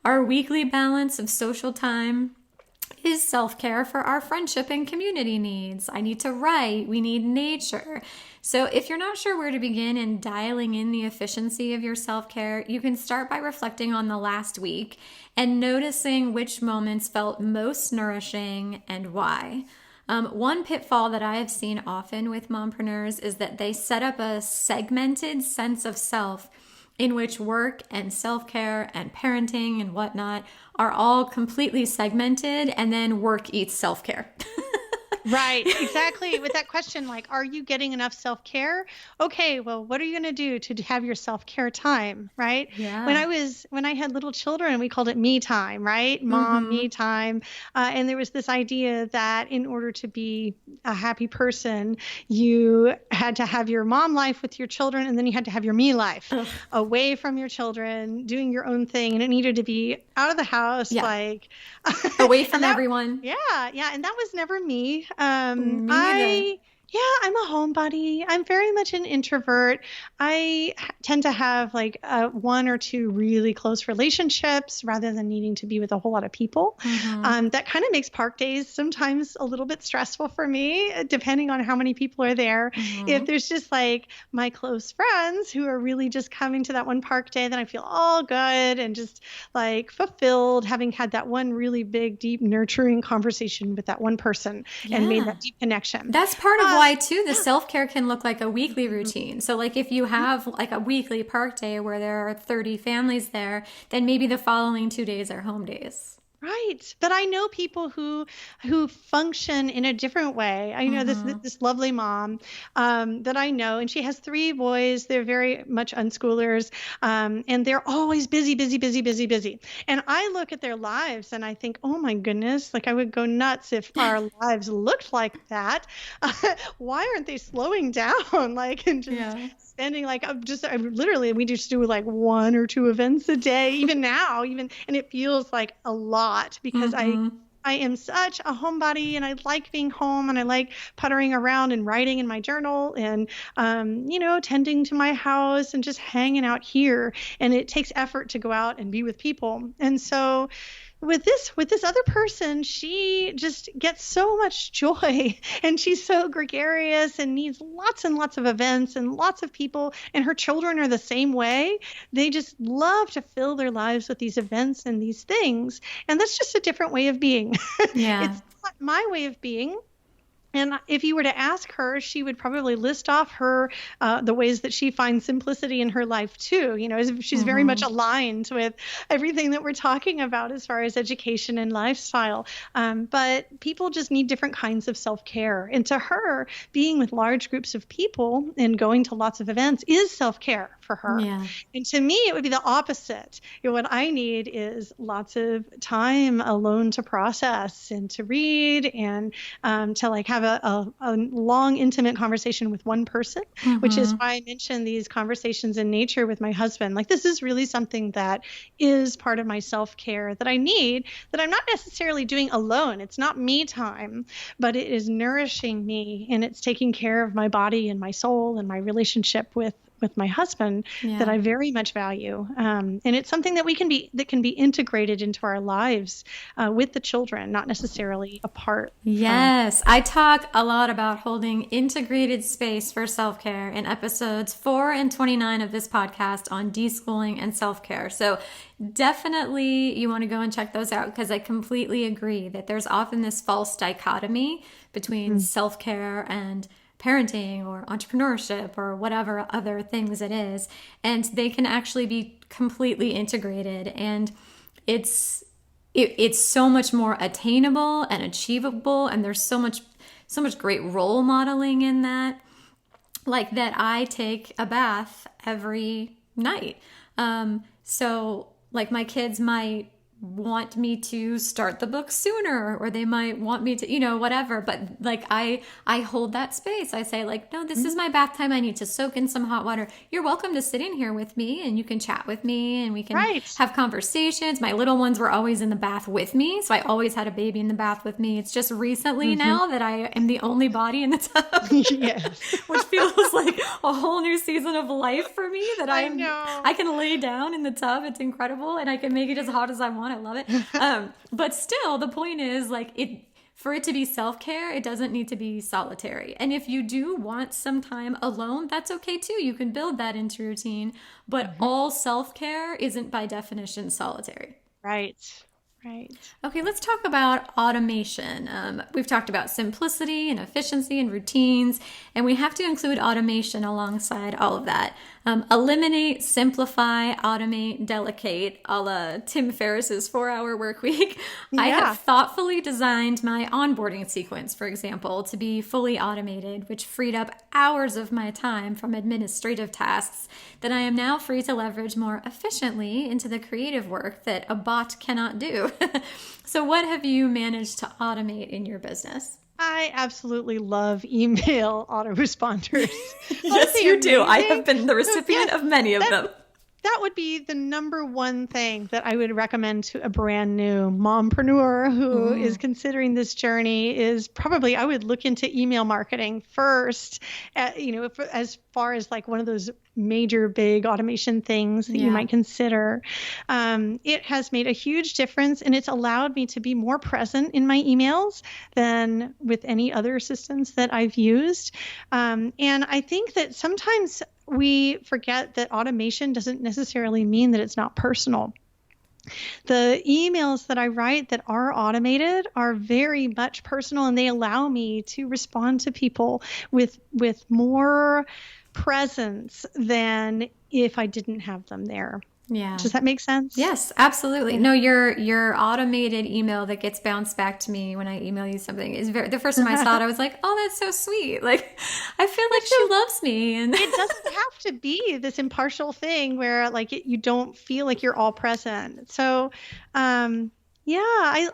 Our weekly balance of social time is self-care for our friendship and community needs. I need to write. We need nature. So if you're not sure where to begin in dialing in the efficiency of your self-care, you can start by reflecting on the last week and noticing which moments felt most nourishing and why. One pitfall that I have seen often with mompreneurs is that they set up a segmented sense of self in which work and self-care and parenting and whatnot are all completely segmented, and then work eats self-care. Right, exactly. With that question, like, are you getting enough self-care? Okay, well, what are you going to do to have your self-care time, right? Yeah. When I had little children, we called it me time, right? Mom, me time. And there was this idea that in order to be a happy person, you had to have your mom life with your children, and then you had to have your me life away from your children, doing your own thing. And it needed to be out of the house, like away from everyone. Yeah. And that was never me. Me neither. I'm a homebody. I'm very much an introvert. I tend to have like one or two really close relationships rather than needing to be with a whole lot of people. That kind of makes park days sometimes a little bit stressful for me, depending on how many people are there. If there's just like my close friends who are really just coming to that one park day, then I feel all good and just like fulfilled, having had that one really big, deep, nurturing conversation with that one person and made that deep connection. That's part of why too the self-care can look like a weekly routine. So like if you have like a weekly park day where there are 30 families there, then maybe the following 2 days are home days. Right. But I know people who function in a different way. I know this lovely mom that I know, and she has 3 boys. They're very much unschoolers, and they're always busy. And I look at their lives and I think, oh my goodness, like I would go nuts if our lives looked like that. Why aren't they slowing down? Like, and just spending like literally we just do like 1 or 2 events a day, even now, and it feels like a lot because I am such a homebody and I like being home and I like puttering around and writing in my journal and, tending to my house and just hanging out here. And it takes effort to go out and be with people. And so with this other person, she just gets so much joy and she's so gregarious and needs lots and lots of events and lots of people, and her children are the same way. They just love to fill their lives with these events and these things. And that's just a different way of being. Yeah. It's not my way of being. And if you were to ask her, she would probably list off the ways that she finds simplicity in her life too. She's very much aligned with everything that we're talking about as far as education and lifestyle. But people just need different kinds of self-care. And to her, being with large groups of people and going to lots of events is self-care for her. Yeah. And to me, it would be the opposite. What I need is lots of time alone to process and to read and to like have a long, intimate conversation with one person, which is why I mentioned these conversations in nature with my husband. Like, this is really something that is part of my self-care that I need, that I'm not necessarily doing alone. It's not me time, but it is nourishing me and it's taking care of my body and my soul and my relationship with my husband that I very much value. And it's something that can be integrated into our lives with the children, not necessarily apart. Yes. I talk a lot about holding integrated space for self-care in episodes 4 and 29 of this podcast on deschooling and self-care. So definitely you want to go and check those out, because I completely agree that there's often this false dichotomy between self-care and parenting or entrepreneurship or whatever other things it is. And they can actually be completely integrated. And it's so much more attainable and achievable. And there's so much great role modeling in that. Like that I take a bath every night. So like my kids might want me to start the book sooner, or they might want me to, whatever. But like, I hold that space. I say like, no, this is my bath time. I need to soak in some hot water. You're welcome to sit in here with me, and you can chat with me, and we can have conversations. My little ones were always in the bath with me. So I always had a baby in the bath with me. It's just recently now that I am the only body in the tub, which feels like a whole new season of life for me, that I can lay down in the tub. It's incredible. And I can make it as hot as I want. I love it. But still, the point is like for it to be self-care, it doesn't need to be solitary. And if you do want some time alone, that's okay too. You can build that into routine, but all self-care isn't by definition solitary. Right. Okay, let's talk about automation. We've talked about simplicity and efficiency and routines, and we have to include automation alongside all of that. Eliminate, simplify, automate, delegate, a la Tim Ferriss's 4-hour work week. I have thoughtfully designed my onboarding sequence, for example, to be fully automated, which freed up hours of my time from administrative tasks that I am now free to leverage more efficiently into the creative work that a bot cannot do. So what have you managed to automate in your business? I absolutely love email autoresponders. Yes, you do. I have been the recipient of many of them. That would be the number one thing that I would recommend to a brand new mompreneur who is considering this journey is probably, I would look into email marketing first, as far as like one of those major big automation things that you might consider. It has made a huge difference, and it's allowed me to be more present in my emails than with any other systems that I've used. And I think that sometimes we forget that automation doesn't necessarily mean that it's not personal. The emails that I write that are automated are very much personal, and they allow me to respond to people with more presence than if I didn't have them there. Yeah. Does that make sense? Yes, absolutely. No, your automated email that gets bounced back to me when I email you something is the first time I saw it, I was like, oh, that's so sweet. Like, I feel like she loves me. And it doesn't have to be this impartial thing where like you don't feel like you're all present. So,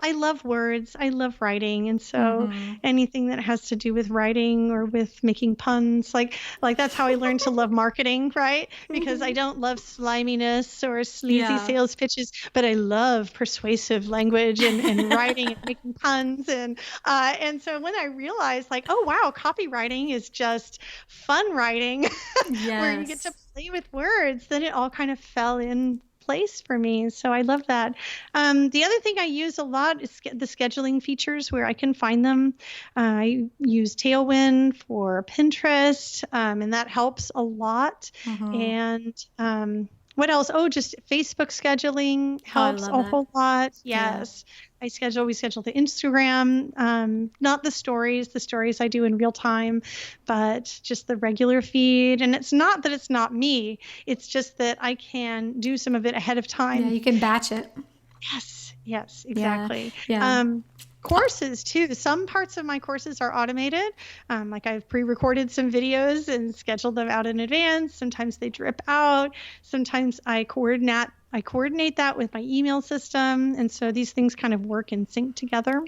I love words. I love writing. And so anything that has to do with writing or with making puns, like that's how I learned to love marketing, right? Because I don't love sliminess or sleazy sales pitches, but I love persuasive language and writing and making puns. And so when I realized like, oh, wow, copywriting is just fun writing where you get to play with words, then it all kind of fell in place for me. So I love that. The other thing I use a lot is the scheduling features where I can find them. I use Tailwind for Pinterest, and that helps a lot. And what else? Oh, just Facebook scheduling helps a whole lot. Yes. We schedule the Instagram, not the stories. The stories I do in real time, but just the regular feed. And it's not that it's not me. It's just that I can do some of it ahead of time. Yeah, you can batch it. Yes, exactly. Yeah. Courses too. Some parts of my courses are automated. Like I've pre-recorded some videos and scheduled them out in advance. Sometimes they drip out. Sometimes I coordinate that with my email system. And so these things kind of work in sync together.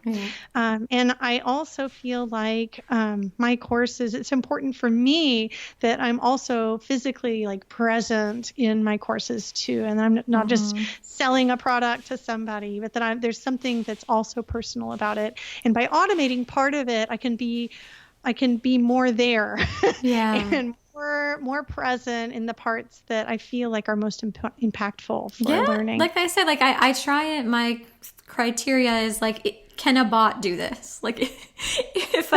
And I also feel like my courses, it's important for me that I'm also physically like present in my courses too. And I'm not just selling a product to somebody, but that there's something that's also personal about it. And by automating part of it, I can be more there. And more present in the parts that I feel like are most impactful for learning. Like I said, like I try it. My criteria is like, can a bot do this? Like if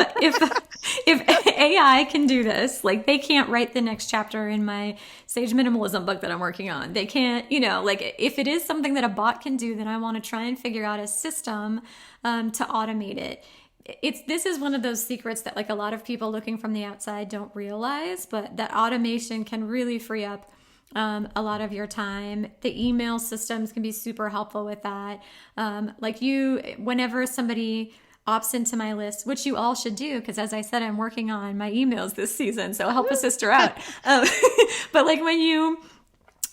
AI can do this, like they can't write the next chapter in my Sage Minimalism book that I'm working on. They can't, like if it is something that a bot can do, then I want to try and figure out a system to automate it. This is one of those secrets that like a lot of people looking from the outside don't realize, but that automation can really free up a lot of your time. The email systems can be super helpful with that. Whenever somebody opts into my list, which you all should do, because as I said, I'm working on my emails this season, so help a sister out. But like when you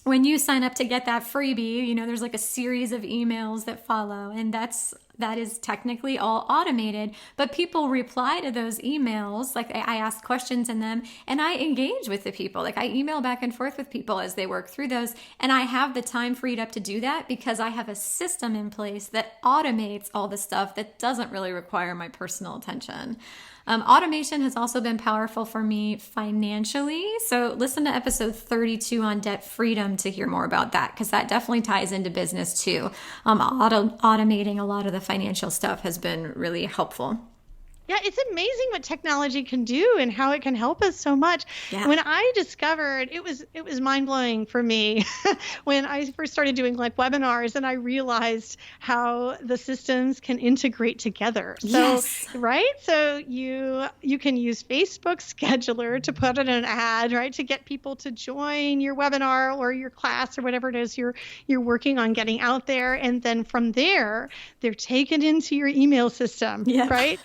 when you sign up to get that freebie, there's like a series of emails that follow, and that is technically all automated, but people reply to those emails. Like I ask questions in them and I engage with the people. Like I email back and forth with people as they work through those. And I have the time freed up to do that because I have a system in place that automates all the stuff that doesn't really require my personal attention. Automation has also been powerful for me financially. So listen to episode 32 on debt freedom to hear more about that, because that definitely ties into business too. Automating a lot of the financial stuff has been really helpful. Yeah, it's amazing what technology can do and how it can help us so much. Yeah. When I discovered, it was mind-blowing for me when I first started doing like webinars and I realized how the systems can integrate together. So, Yes. right? So you can use Facebook Scheduler to put in an ad, right? To get people to join your webinar or your class or whatever it is you're working on getting out there. And then from there, they're taken into your email system, Yeah. right?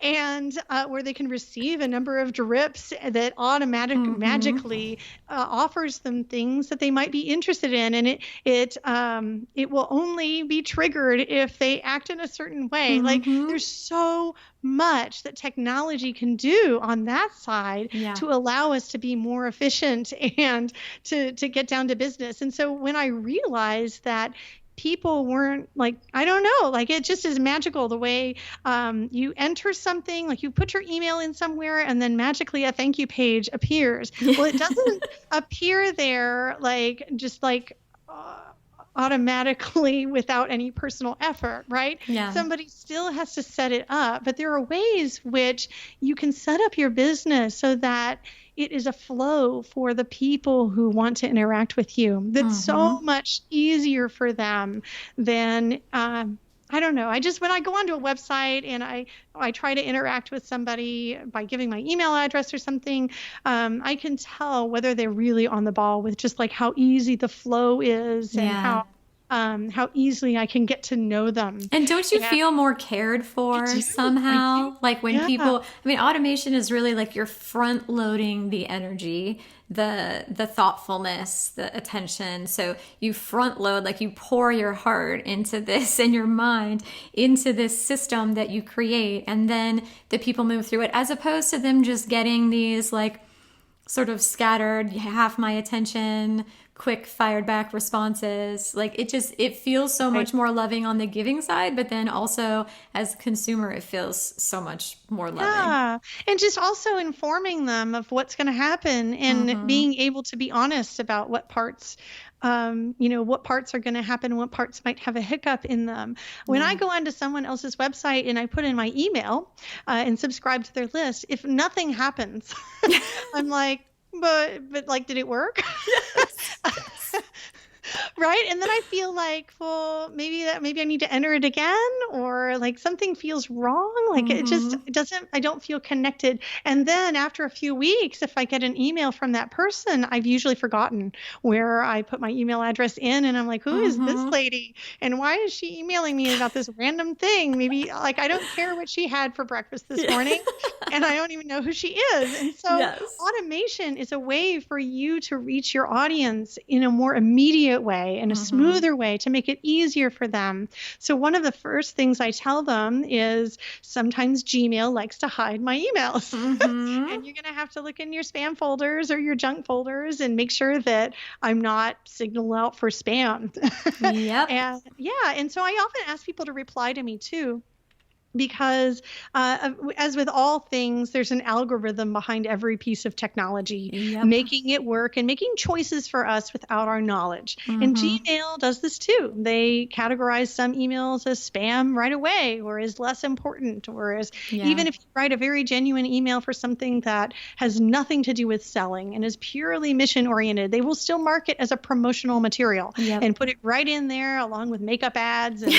And where they can receive a number of drips that magically offers them things that they might be interested in, and it will only be triggered if they act in a certain way. Like there's so much that technology can do on that side to allow us to be more efficient and to get down to business. And so when I realized that people weren't like, I don't know, like it just is magical the way you enter something, like you put your email in somewhere and then magically a thank you page appears. Well, it doesn't appear there like just like automatically without any personal effort, right? Yeah. Somebody still has to set it up, but there are ways which you can set up your business so that it is a flow for the people who want to interact with you. That's so much easier for them than, I don't know. When I go onto a website and I try to interact with somebody by giving my email address or something, I can tell whether they're really on the ball with just like how easy the flow is and how easily I can get to know them. And don't you feel more cared for somehow? Like when people, automation is really like you're front loading the energy, the thoughtfulness, the attention. So you front load, like you pour your heart into this and your mind into this system that you create. And then the people move through it, as opposed to them just getting these like sort of scattered, half my attention, quick fired back responses. Like it feels so much more loving on the giving side, but then also as a consumer, it feels so much more loving. Yeah. And just also informing them of what's going to happen and being able to be honest about what parts, what parts are going to happen and what parts might have a hiccup in them. When I go onto someone else's website and I put in my email and subscribe to their list, if nothing happens, I'm like, but like, did it work? Right. And then I feel like, well, maybe I need to enter it again, or like something feels wrong. Like it doesn't, I don't feel connected. And then after a few weeks, if I get an email from that person, I've usually forgotten where I put my email address in. And I'm like, who is this lady? And why is she emailing me about this random thing? Maybe like, I don't care what she had for breakfast this morning and I don't even know who she is. And so automation is a way for you to reach your audience in a more immediate way, in a smoother way, to make it easier for them. So one of the first things I tell them is sometimes Gmail likes to hide my emails. And you're going to have to look in your spam folders or your junk folders and make sure that I'm not signal out for spam. And so I often ask people to reply to me too, because as with all things, there's an algorithm behind every piece of technology, making it work and making choices for us without our knowledge. And Gmail does this too. They categorize some emails as spam right away, or as less important, or as even if you write a very genuine email for something that has nothing to do with selling and is purely mission oriented, they will still mark it as a promotional material and put it right in there along with makeup ads and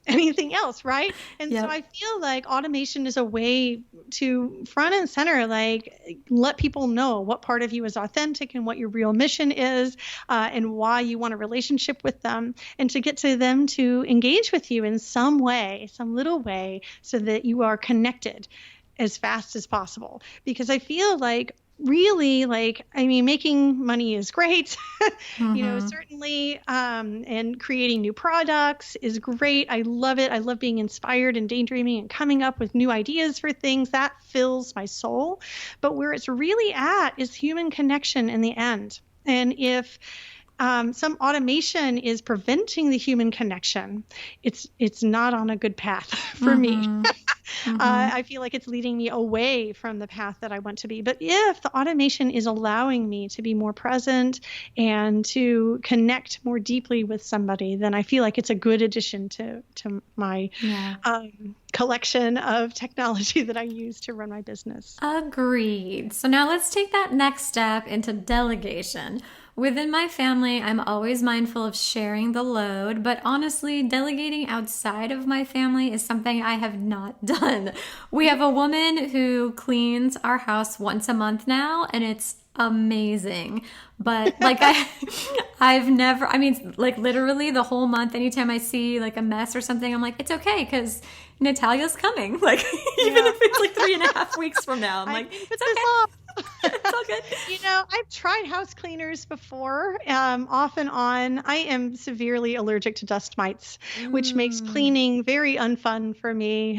anything else, right? And so I feel like automation is a way to front and center, like let people know what part of you is authentic and what your real mission is, and why you want a relationship with them, and to get to them to engage with you in some way, some little way, so that you are connected as fast as possible. Because I feel like really making money is great. Certainly, and creating new products is great. I love it. I love being inspired and daydreaming and coming up with new ideas for things. That fills my soul. But where it's really at is human connection in the end. And if some automation is preventing the human connection, it's not on a good path for me. I feel like it's leading me away from the path that I want to be. But if the automation is allowing me to be more present and to connect more deeply with somebody, then I feel like it's a good addition to my collection of technology that I use to run my business. Agreed. So now let's take that next step into delegation. Within my family, I'm always mindful of sharing the load, but honestly, delegating outside of my family is something I have not done. We have a woman who cleans our house once a month now, and it's amazing. But I've never, literally the whole month, anytime I see a mess or something, I'm like, it's okay because Natalia's coming. Even if it's 3.5 weeks from now, I'm like, it's okay. It's all good. I've tried house cleaners before, off and on. I am severely allergic to dust mites, which makes cleaning very unfun for me,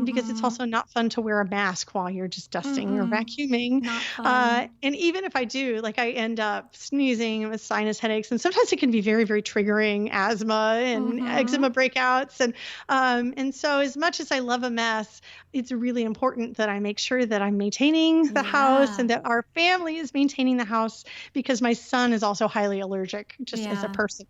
because it's also not fun to wear a mask while you're just dusting or vacuuming. Not fun. And even if I do, I end up sneezing with sinus headaches, and sometimes it can be very, very triggering asthma and eczema breakouts. And so as much as I love a mess, it's really important that I make sure that I'm maintaining the house and that our family is maintaining the house, because my son is also highly allergic just as a person.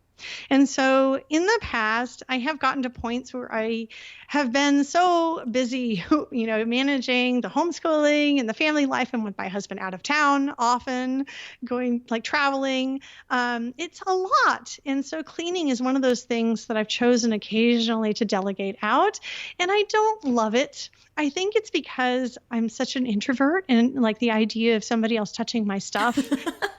And so in the past, I have gotten to points where I have been so busy, managing the homeschooling and the family life, and with my husband out of town, often going traveling. It's a lot. And so cleaning is one of those things that I've chosen occasionally to delegate out. And I don't love it. I think it's because I'm such an introvert, and the idea of somebody else touching my stuff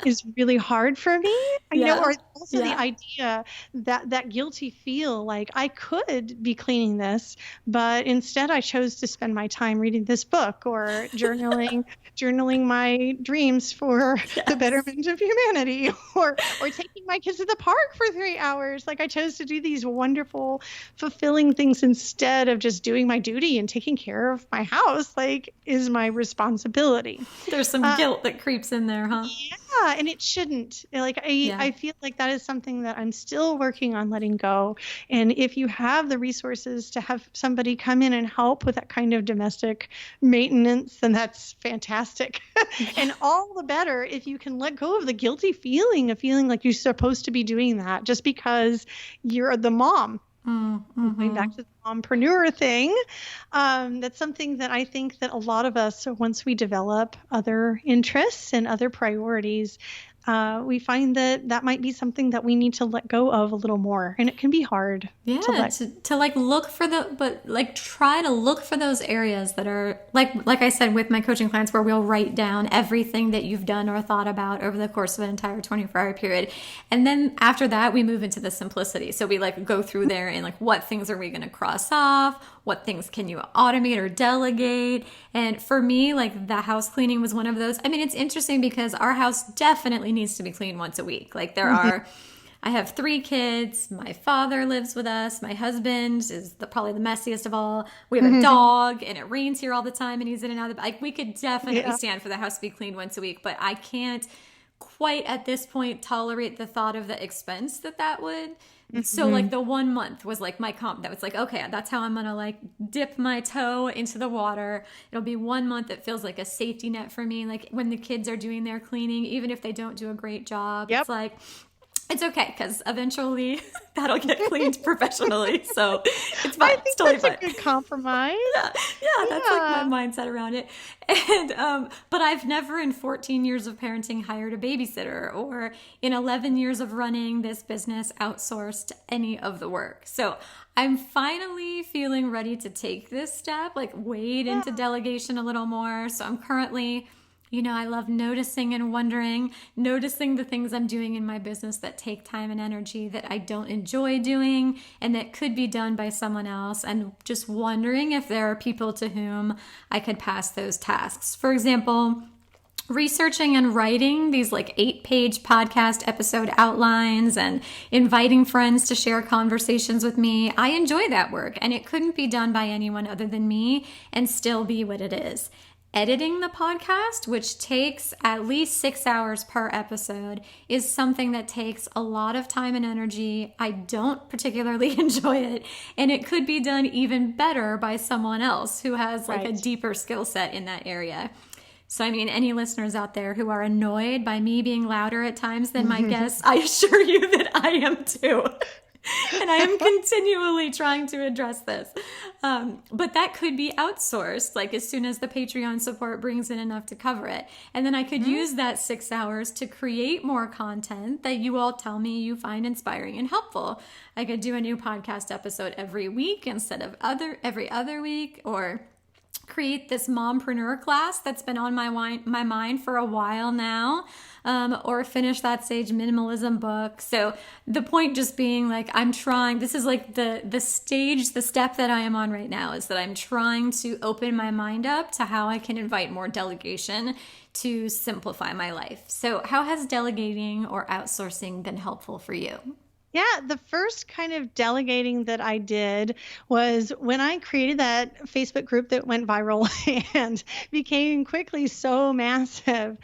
is really hard for me. Or also the idea that guilty feel like I could be cleaning this, but instead I chose to spend my time reading this book or journaling my dreams for the betterment of humanity, or taking my kids to the park for 3 hours. I chose to do these wonderful, fulfilling things instead of just doing my duty and taking care of my house, is my responsibility. There's some guilt that creeps in there, huh? Yeah, and it shouldn't. I feel like that is something that I'm still working on letting go. And if you have the resources to have somebody come in and help with that kind of domestic maintenance, then that's fantastic. And all the better if you can let go of the guilty feeling of feeling like you're supposed to be doing that just because you're the mom. Going back to the mompreneur thing, that's something that I think that a lot of us, once we develop other interests and other priorities, we find that might be something that we need to let go of a little more, and it can be hard. Yeah, to look for try to look for those areas that are like I said with my coaching clients, where we'll write down everything that you've done or thought about over the course of an entire 24-hour period, and then after that we move into the simplicity. So we go through there and what things are we going to cross off, what things can you automate or delegate. And for me, the house cleaning was one of those. I mean, it's interesting because our house definitely needs to be cleaned once a week. I have 3 kids. My father lives with us. My husband is probably the messiest of all. We have a dog, and it rains here all the time, and he's in and out of we could definitely stand for the house to be cleaned once a week, but I can't quite at this point tolerate the thought of the expense that would. So the 1 month was my comp. That was okay, that's how I'm gonna dip my toe into the water. It'll be 1 month that feels like a safety net for me. When the kids are doing their cleaning, even if they don't do a great job, it's it's okay because eventually that'll get cleaned professionally. So it's fine. I think that's a good compromise. Yeah, that's my mindset around it. And but I've never in 14 years of parenting hired a babysitter, or in 11 years of running this business outsourced any of the work. So I'm finally feeling ready to take this step, wade into delegation a little more. So I'm currently, I love noticing and noticing the things I'm doing in my business that take time and energy that I don't enjoy doing and that could be done by someone else, and just wondering if there are people to whom I could pass those tasks. For example, researching and writing these like 8-page podcast episode outlines and inviting friends to share conversations with me. I enjoy that work, and it couldn't be done by anyone other than me and still be what it is. Editing the podcast, which takes at least 6 hours per episode, is something that takes a lot of time and energy. I don't particularly enjoy it, and it could be done even better by someone else who has like a deeper skill set in that area. So, I mean, any listeners out there who are annoyed by me being louder at times than my guests, I assure you that I am too. And I am continually trying to address this. But that could be outsourced, like as soon as the Patreon support brings in enough to cover it. And then I could use that 6 hours to create more content that you all tell me you find inspiring and helpful. I could do a new podcast episode every week instead of every other week, or create this Mompreneur class that's been on my mind for a while now, or finish that Sage Minimalism book. So the point just being like, I'm trying, this is like the step that I am on right now, is that I'm trying to open my mind up to how I can invite more delegation to simplify my life. So how has delegating or outsourcing been helpful for you? Yeah, the first kind of delegating that I did was when I created that Facebook group that went viral and became quickly so massive.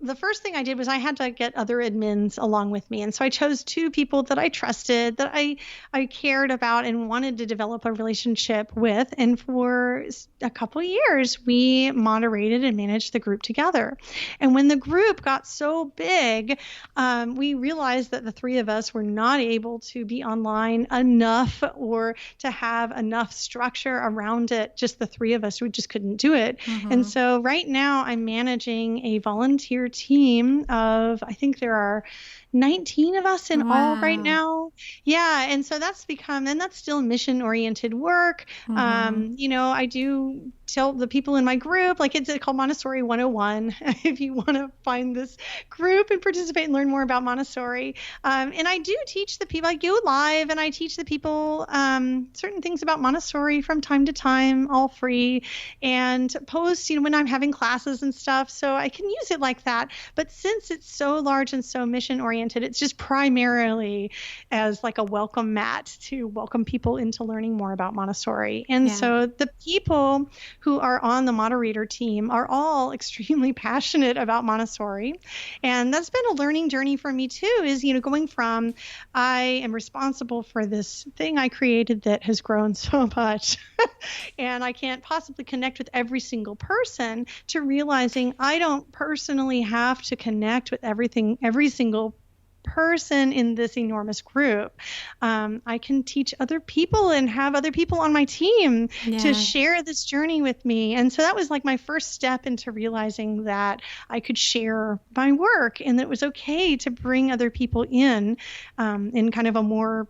The first thing I did was I had to get other admins along with me. And so I chose 2 people that I trusted, that I cared about and wanted to develop a relationship with. And for a couple of years, we moderated and managed the group together. And when the group got so big, we realized that the 3 of us were not able to be online enough or to have enough structure around it. Just the 3 of us, we just couldn't do it. And so right now I'm managing a volunteer team of, I think there are 19 of us in all right now. Yeah. And so that's still mission-oriented work. I do tell the people in my group, like it's called Montessori 101, if you want to find this group and participate and learn more about Montessori. And I do teach the people, I go live and I teach the people certain things about Montessori from time to time, all free, and post, when I'm having classes and stuff. So I can use it like that. But since it's so large and so mission-oriented, it's just primarily as like a welcome mat to welcome people into learning more about Montessori. And so the people who are on the moderator team are all extremely passionate about Montessori. And that's been a learning journey for me too, is, going from, I am responsible for this thing I created that has grown so much and I can't possibly connect with every single person, to realizing I don't personally have to connect with every single person in this enormous group. I can teach other people and have other people on my team to share this journey with me. And so that was like my first step into realizing that I could share my work and that it was okay to bring other people in kind of a more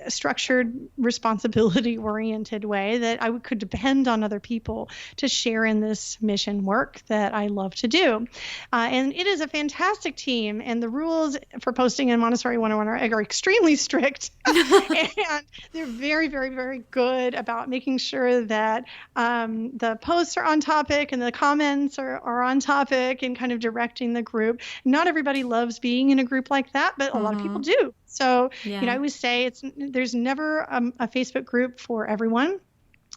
structured, responsibility-oriented way, that I could depend on other people to share in this mission work that I love to do. And it is a fantastic team, and the rules for posting in Montessori 101 are extremely strict. And they're very, very, very good about making sure that the posts are on topic and the comments are on topic, and kind of directing the group. Not everybody loves being in a group like that, but a lot of people do. So, I always say there's never a Facebook group for everyone.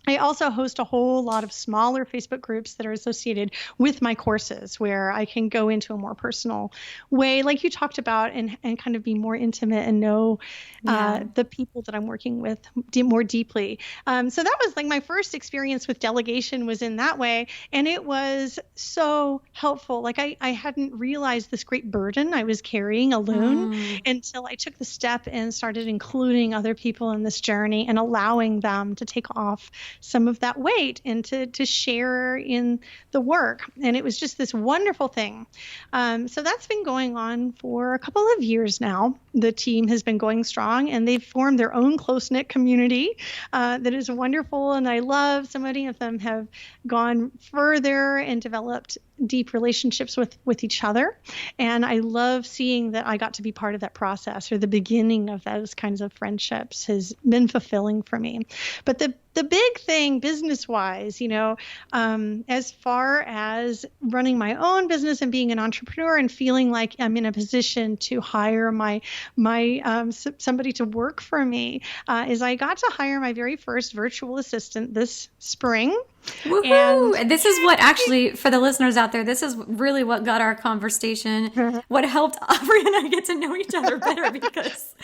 I also host a whole lot of smaller Facebook groups that are associated with my courses, where I can go into a more personal way, like you talked about, and kind of be more intimate and know the people that I'm working with more deeply. So that was like my first experience with delegation, was in that way. And it was so helpful. Like I hadn't realized this great burden I was carrying alone until I took the step and started including other people in this journey and allowing them to take off some of that weight and to share in the work. And it was just this wonderful thing. So that's been going on for a couple of years now. The team has been going strong, and they've formed their own close-knit community that is wonderful. And I love so many of them have gone further and developed deep relationships with each other. And I love seeing that I got to be part of that process, or the beginning of those kinds of friendships has been fulfilling for me. But the big thing business-wise, as far as running my own business and being an entrepreneur and feeling like I'm in a position to hire somebody to work for me, is I got to hire my very first virtual assistant this spring. Woohoo! And this is what actually, for the listeners out there, this is really what got our conversation, what helped Aubrey and I get to know each other better, because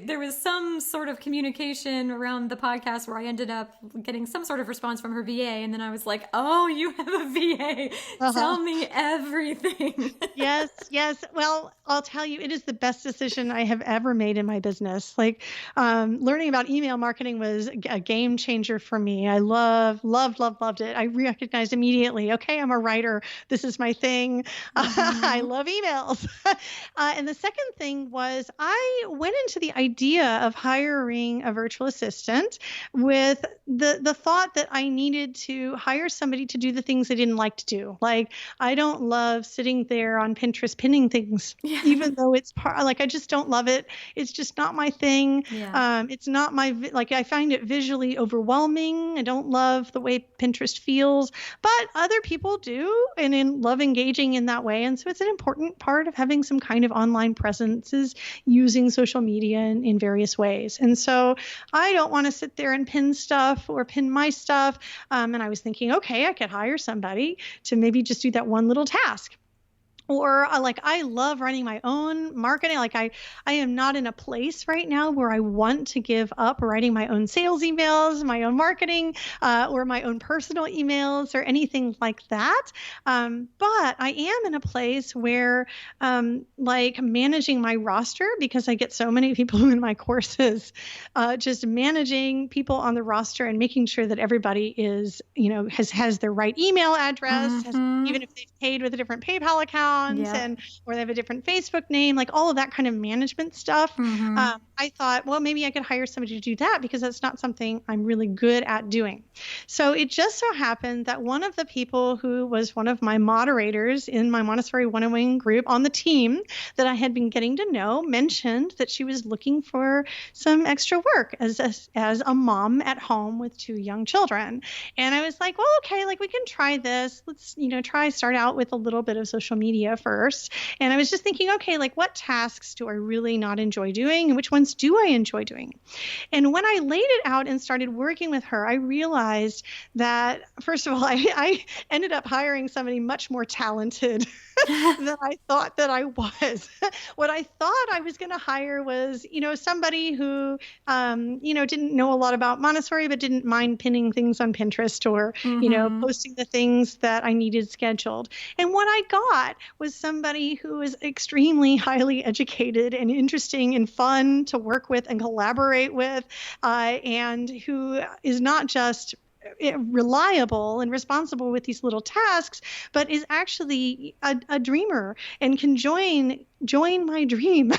there was some sort of communication around the podcast where I ended up getting some sort of response from her VA. And then I was like, oh, you have a VA. Tell me everything. Yes. Well, I'll tell you, it is the best decision I have ever made in my business. Like, learning about email marketing was a game changer for me. I loved it. I recognized immediately, okay, I'm a writer. This is my thing. I love emails. And the second thing was I went into the idea of hiring a virtual assistant with the thought that I needed to hire somebody to do the things I didn't like to do. Like, I don't love sitting there on Pinterest pinning things, even though it's I just don't love it. It's just not my thing. It's not I find it visually overwhelming. I don't love the way Pinterest feels, but other people do and love engaging in that way. And so it's an important part of having some kind of online presence is using social media in various ways. And so I don't want to sit there and pin stuff or pin my stuff. And I was thinking, okay, I could hire somebody to maybe just do that one little task. Or I love running my own marketing. I am not in a place right now where I want to give up writing my own sales emails, my own marketing, or my own personal emails or anything like that. But I am in a place where managing my roster, because I get so many people in my courses, just managing people on the roster and making sure that everybody is, has their right email address, even if they've paid with a different PayPal account. Or they have a different Facebook name, like all of that kind of management stuff. I thought, well, maybe I could hire somebody to do that because that's not something I'm really good at doing. So it just so happened that one of the people who was one of my moderators in my Montessori 101 group on the team that I had been getting to know mentioned that she was looking for some extra work as a mom at home with 2 young children. And I was like, well, okay, we can try this. Let's, start out with a little bit of social media first. And I was just thinking, okay, what tasks do I really not enjoy doing and which ones do I enjoy doing? And when I laid it out and started working with her, I realized that, first of all, I ended up hiring somebody much more talented than I thought that I was. What I thought I was going to hire was, somebody who, didn't know a lot about Montessori, but didn't mind pinning things on Pinterest or, posting the things that I needed scheduled. And what I got was somebody who is extremely highly educated and interesting and fun to work with and collaborate with, and who is not just reliable and responsible with these little tasks, but is actually a dreamer and can join my dream.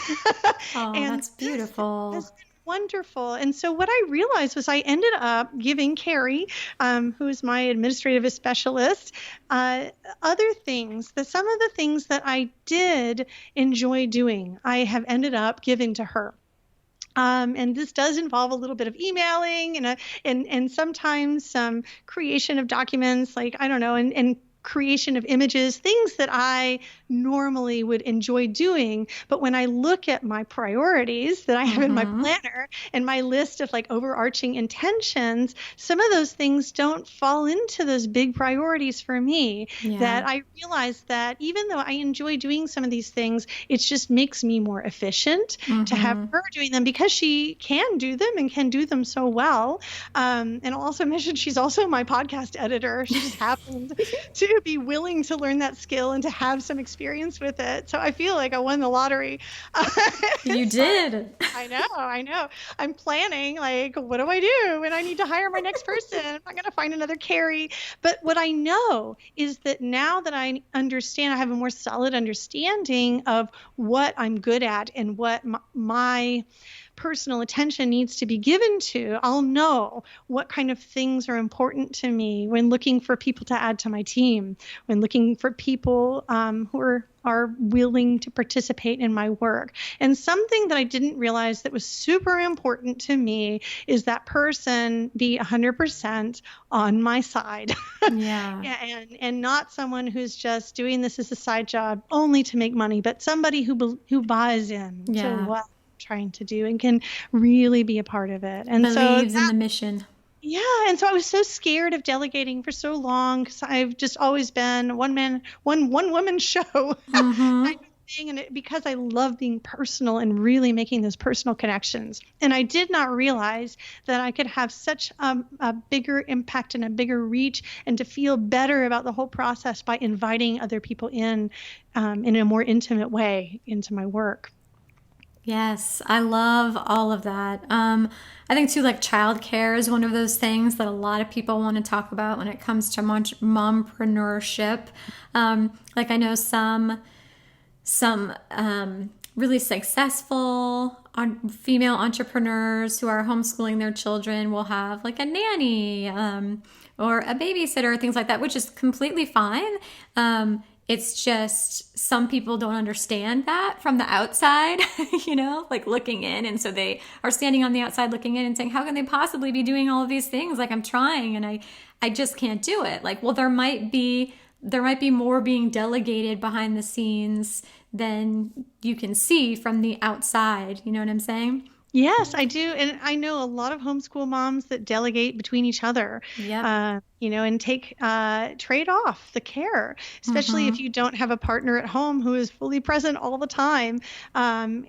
Oh, and that's beautiful. That's wonderful. And so what I realized was I ended up giving Carrie, who's my administrative specialist, other things, some of the things that I did enjoy doing, I have ended up giving to her. And this does involve a little bit of emailing and sometimes some creation of documents, and creation of images, things that I normally would enjoy doing. But when I look at my priorities that I have in my planner and my list of overarching intentions, some of those things don't fall into those big priorities for me. That I realize that even though I enjoy doing some of these things, it just makes me more efficient to have her doing them because she can do them and can do them so well. And I'll also mention she's also my podcast editor. She just happened to be willing to learn that skill and to have some experience with it. So I feel like I won the lottery. You did. I know. I'm planning, what do I do when I need to hire my next person? I'm not going to find another Carrie. But what I know is that now that I understand, I have a more solid understanding of what I'm good at and what my personal attention needs to be given to, I'll know what kind of things are important to me when looking for people to add to my team, when looking for people who are willing to participate in my work. And something that I didn't realize that was super important to me is that person be 100% on my side. Yeah. and not someone who's just doing this as a side job only to make money, but somebody who buys in to what I'm trying to do and can really be a part of it. And believes in the mission. Yeah. And so I was so scared of delegating for so long because I've just always been one woman show kind of thing. And because I love being personal and really making those personal connections. And I did not realize that I could have such a bigger impact and a bigger reach and to feel better about the whole process by inviting other people in a more intimate way into my work. Yes, I love all of that. I think too, like childcare is one of those things that a lot of people want to talk about when it comes to mompreneurship. Like I know some really successful female entrepreneurs who are homeschooling their children will have like a nanny or a babysitter, things like that, which is completely fine. It's just some people don't understand that from the outside, like looking in. And so they are standing on the outside looking in and saying, how can they possibly be doing all of these things? Like I'm trying and I just can't do it. Like, well, there might be more being delegated behind the scenes than you can see from the outside. You know what I'm saying? Yes, I do. And I know a lot of homeschool moms that delegate between each other, and trade off the care, especially if you don't have a partner at home who is fully present all the time. And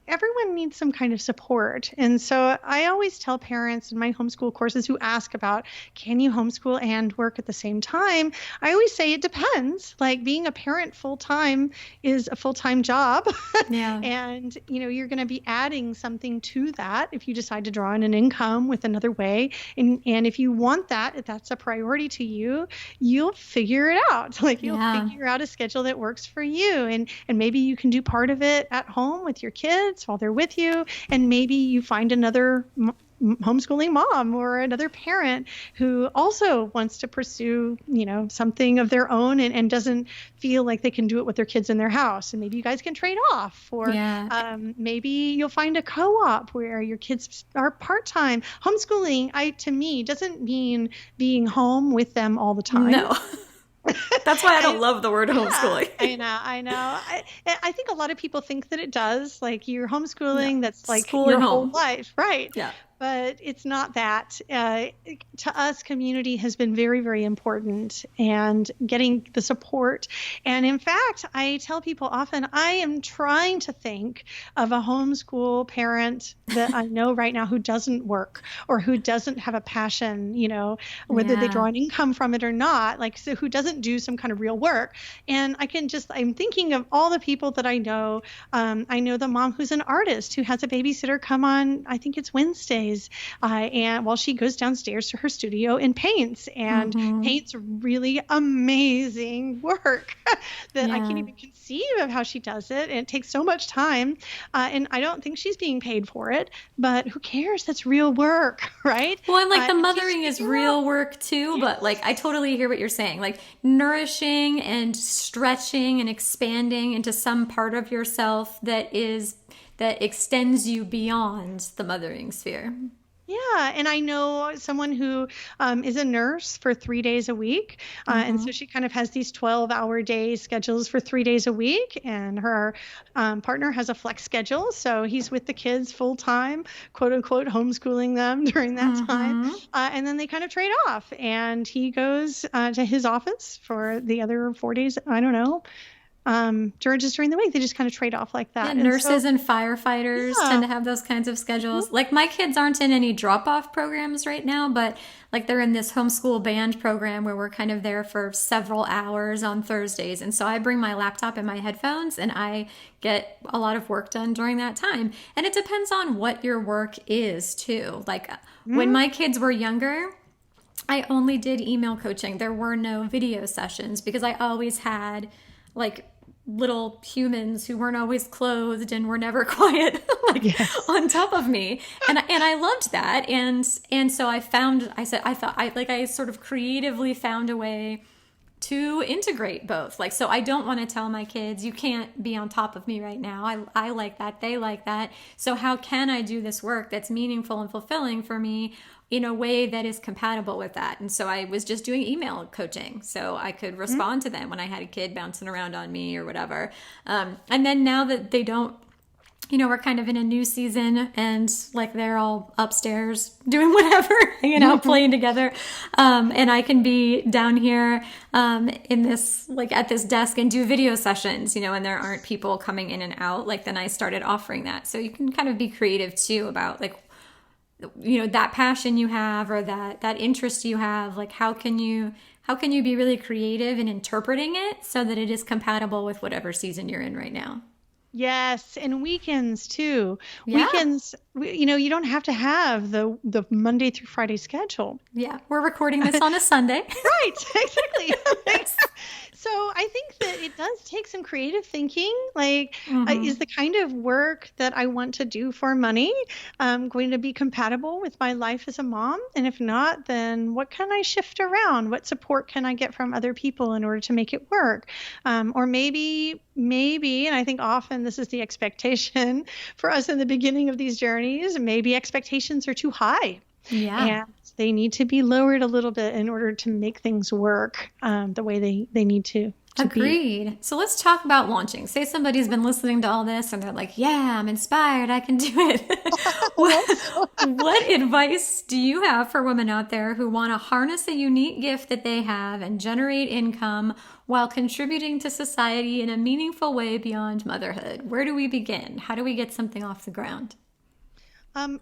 everyone needs some kind of support. And so I always tell parents in my homeschool courses who ask about, can you homeschool and work at the same time? I always say it depends. Like being a parent full time is a full-time job. Yeah. And, you're going to be adding something to that if you decide to draw in an income with another way. And if you want that, if that's a priority to you, you'll figure it out. Like you'll figure out a schedule that works for you. And maybe you can do part of it at home with your kids while they're with you. And maybe you find another homeschooling mom or another parent who also wants to pursue, something of their own and doesn't feel like they can do it with their kids in their house. And maybe you guys can trade off, or maybe you'll find a co-op where your kids are part-time. Homeschooling, to me, doesn't mean being home with them all the time. No. That's why I don't love the word homeschooling. I know. I think a lot of people think that it does. Like you're homeschooling, that's like School your at whole home. life. Right. Yeah. But it's not that. To us, community has been very, very important, and getting the support. And in fact, I tell people often, I am trying to think of a homeschool parent that I know right now who doesn't work or who doesn't have a passion, whether they draw an income from it or not, so who doesn't do some kind of real work. And I'm thinking of all the people that I know. I know the mom who's an artist who has a babysitter come on, I think it's Wednesday, and while she goes downstairs to her studio and paints paints really amazing work that I can't even conceive of how she does it. And it takes so much time. And I don't think she's being paid for it, but who cares? That's real work, right? Well, and the mothering is real work too, but I totally hear what you're saying. Like nourishing and stretching and expanding into some part of yourself that extends you beyond the mothering sphere. Yeah. And I know someone who is a nurse for 3 days a week. And so she kind of has these 12-hour day schedules for 3 days a week. And her partner has a flex schedule. So he's with the kids full time, quote unquote, homeschooling them during that time. And then they kind of trade off. And he goes to his office for the other 4 days. I don't know. Just during the week, they just kind of trade off like that. Yeah, nurses and firefighters tend to have those kinds of schedules. Like my kids aren't in any drop-off programs right now, but they're in this homeschool band program where we're kind of there for several hours on Thursdays. And so I bring my laptop and my headphones and I get a lot of work done during that time. And it depends on what your work is too. When my kids were younger, I only did email coaching. There were no video sessions because I always had little humans who weren't always clothed and were never quiet, like on top of me. And I loved that. And so I sort of creatively found a way to integrate both. Like, so I don't want to tell my kids, you can't be on top of me right now. I like that. They like that. So how can I do this work that's meaningful and fulfilling for me in a way that is compatible with that? And so I was just doing email coaching so I could respond to them when I had a kid bouncing around on me or whatever. And then now that they don't, we're kind of in a new season and like they're all upstairs doing whatever, hanging out, playing together. And I can be down here in this, like at this desk and do video sessions, and there aren't people coming in and out. Like then I started offering that. So you can kind of be creative too about like, that passion you have or that interest you have. Like how can you be really creative in interpreting it so that it is compatible with whatever season you're in right now? Yes, and weekends too. Yeah. Weekends, you don't have to have the Monday through Friday schedule. Yeah, we're recording this on a Sunday. Right, exactly. So I think that it does take some creative thinking. Like, is the kind of work that I want to do for money going to be compatible with my life as a mom? And if not, then what can I shift around? What support can I get from other people in order to make it work? Or maybe, and I think often this is the expectation for us in the beginning of these journeys, maybe expectations are too high. Yeah. And they need to be lowered a little bit in order to make things work the way they need to Agreed. be. So let's talk about launching. Say somebody's been listening to all this and they're like, yeah, I'm inspired. I can do it. What advice do you have for women out there who want to harness a unique gift that they have and generate income while contributing to society in a meaningful way beyond motherhood? Where do we begin? How do we get something off the ground?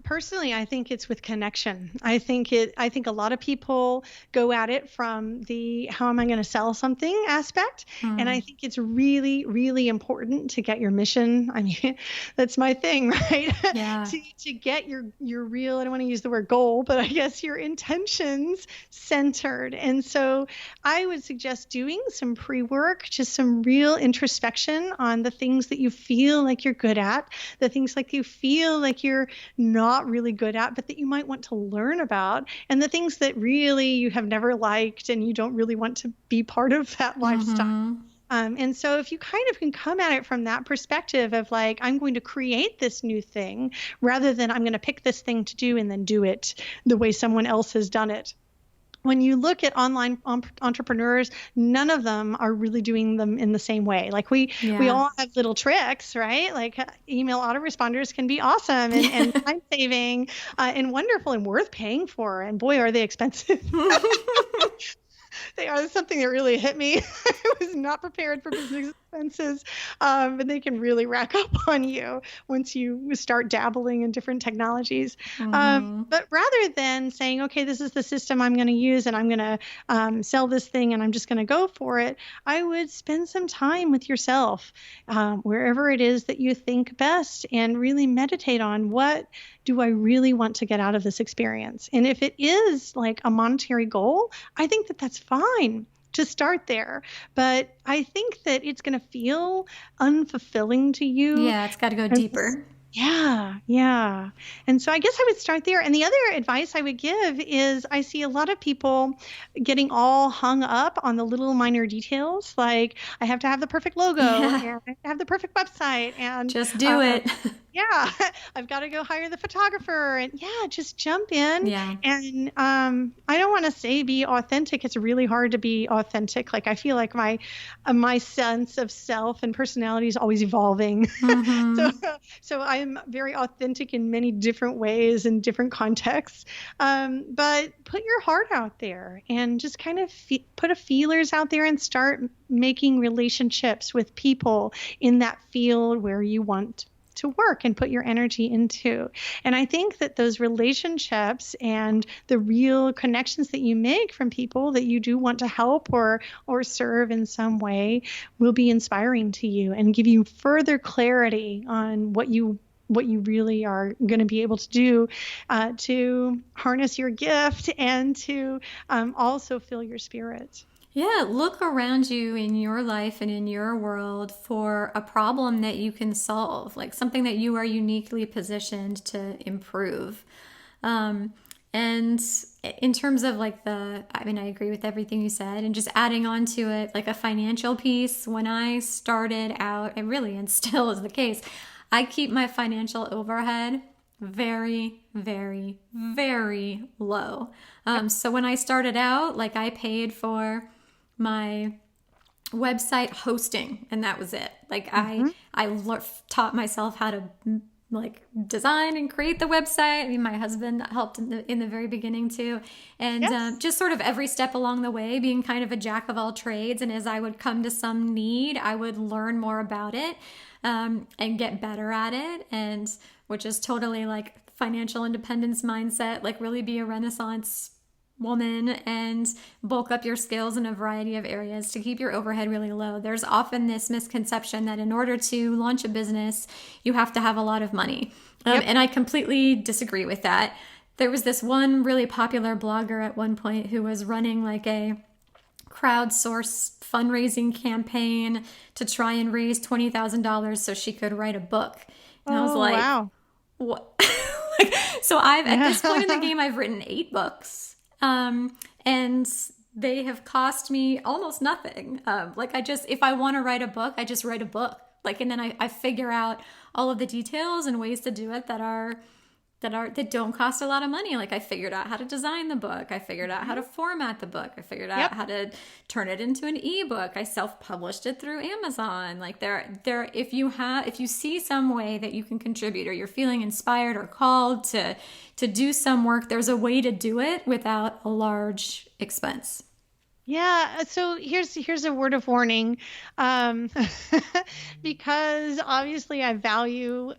Personally, I think it's with connection. I think a lot of people go at it from the how am I going to sell something aspect. And I think it's really, really important to get your mission. I mean, that's my thing, right? Yeah. to get your real, I don't want to use the word goal, but I guess your intentions centered. And so I would suggest doing some pre-work, just some real introspection on the things that you feel like you're good at, the things like you feel like you're not really good at, but that you might want to learn about, and the things that really you have never liked and you don't really want to be part of that lifestyle. And so if you kind of can come at it from that perspective of like, I'm going to create this new thing rather than I'm going to pick this thing to do and then do it the way someone else has done it. When you look at online entrepreneurs, none of them are really doing them in the same way. Like we all have little tricks, right? Like email autoresponders can be awesome and time-saving and wonderful and worth paying for. And boy, are they expensive. They are something that really hit me. I was not prepared for business expenses, and they can really rack up on you once you start dabbling in different technologies. But rather than saying, okay, this is the system I'm going to use and I'm going to sell this thing and I'm just going to go for it, I would spend some time with yourself, wherever it is that you think best, and really meditate on what do I really want to get out of this experience? And if it is like a monetary goal, I think that that's fine to start there. But I think that it's going to feel unfulfilling to you. Yeah, it's got to go deeper. Yeah. And so I guess I would start there. And the other advice I would give is I see a lot of people getting all hung up on the little minor details. Like I have to have the perfect logo and I have to have the perfect website and just do it. Yeah, I've got to go hire the photographer and just jump in. Yeah. And I don't want to say be authentic. It's really hard to be authentic. Like I feel like my sense of self and personality is always evolving. So I'm very authentic in many different ways and different contexts. But put your heart out there and just kind of put a feelers out there and start making relationships with people in that field where you want to work and put your energy into. And I think that those relationships and the real connections that you make from people that you do want to help or serve in some way will be inspiring to you and give you further clarity on what you really are going to be able to do to harness your gift and to also fill your spirit. Yeah, look around you in your life and in your world for a problem that you can solve, like something that you are uniquely positioned to improve. And in terms of like I agree with everything you said, and just adding on to it, like a financial piece, when I started out, and still is the case, I keep my financial overhead very, very, very low. So when I started out, like I paid for my website hosting and that was it. Like I taught myself how to like design and create the website. I mean, my husband helped in the very beginning too. And just sort of every step along the way, being kind of a jack of all trades. And as I would come to some need, I would learn more about it and get better at it. And which is totally like financial independence mindset, like really be a Renaissance woman and bulk up your skills in a variety of areas to keep your overhead really low. There's often this misconception that in order to launch a business, you have to have a lot of money. And I completely disagree with that. There was this one really popular blogger at one point who was running like a crowdsourced fundraising campaign to try and raise $20,000 so she could write a book. And I was like, wow. What? So at this point in the game, I've written 8 books. And they have cost me almost nothing. If I want to write a book, I just write a book. And then I figure out all of the details and ways to do it that don't cost a lot of money. Like I figured out how to design the book. I figured out how to format the book. I figured out how to turn it into an ebook. I self-published it through Amazon. Like if you see some way that you can contribute or you're feeling inspired or called to do some work, there's a way to do it without a large expense. Yeah. So here's a word of warning, because obviously I value,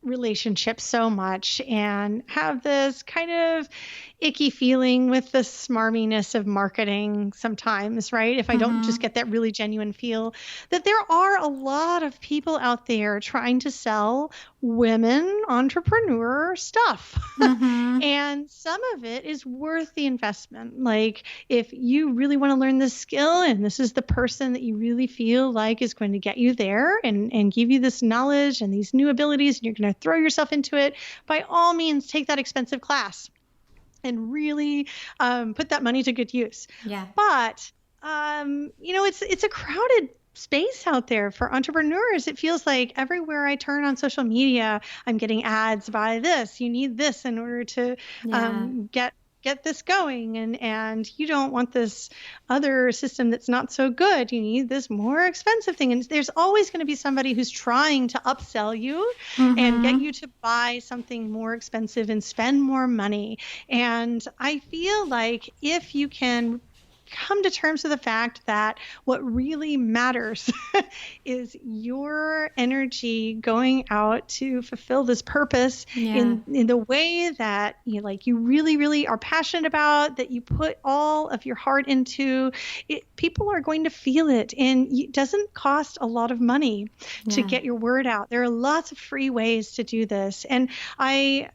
relationships so much and have this kind of icky feeling with the smarminess of marketing sometimes, right? If I don't just get that really genuine feel that there are a lot of people out there trying to sell women entrepreneur stuff. And some of it is worth the investment. Like if you really want to learn this skill and this is the person that you really feel like is going to get you there and give you this knowledge and these new abilities and you're going to throw yourself into it, by all means, take that expensive class and really put that money to good use. Yeah. But, it's a crowded space out there for entrepreneurs. It feels like everywhere I turn on social media, I'm getting ads, buy this, you need this in order to get this going. And you don't want this other system that's not so good. You need this more expensive thing. And there's always going to be somebody who's trying to upsell you and get you to buy something more expensive and spend more money. And I feel like if you can come to terms with the fact that what really matters is your energy going out to fulfill this purpose in the way that you really, really are passionate about, that you put all of your heart into it, people are going to feel it. And it doesn't cost a lot of money to get your word out. There are lots of free ways to do this. And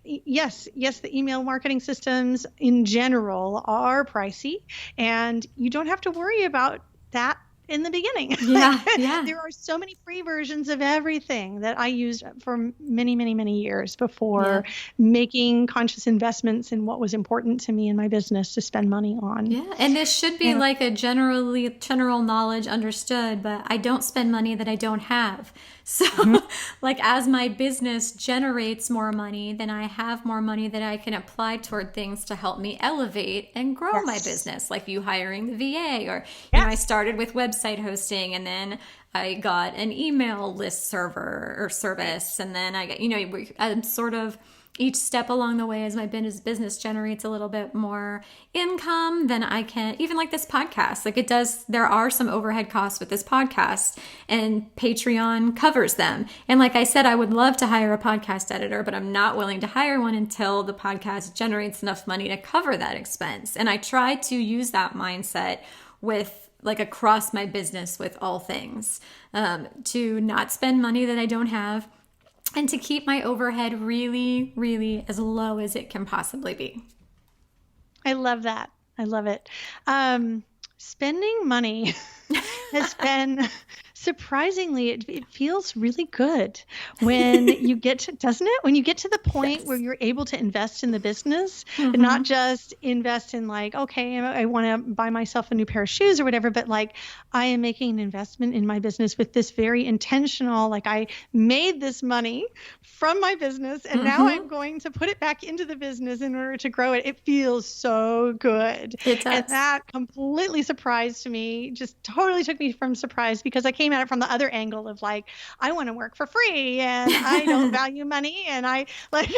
yes, the email marketing systems in general are pricey, and you don't have to worry about that in the beginning. There are so many free versions of everything that I used for many, many, many years before making conscious investments in what was important to me in my business to spend money on. Yeah. And this should be like a general knowledge understood, but I don't spend money that I don't have. So like as my business generates more money, then I have more money that I can apply toward things to help me elevate and grow my business, like you hiring the VA or, I started with website hosting and then I got an email list server or service. And then I got, I'm sort of each step along the way as my business generates a little bit more income, then I can, even like this podcast, like it does, there are some overhead costs with this podcast and Patreon covers them. And like I said, I would love to hire a podcast editor, but I'm not willing to hire one until the podcast generates enough money to cover that expense. And I try to use that mindset with like across my business with all things, to not spend money that I don't have, and to keep my overhead really, really as low as it can possibly be. I love that. I love it. spending money has been surprisingly, it feels really good when you get to, doesn't it? When you get to the point where you're able to invest in the business and not just invest in like, okay, I want to buy myself a new pair of shoes or whatever, but like I am making an investment in my business with this very intentional, like I made this money from my business and now I'm going to put it back into the business in order to grow it. It feels so good. It does. And that completely surprised me, just totally took me from surprise because I came at it from the other angle of like, I want to work for free and I don't value money. And I like,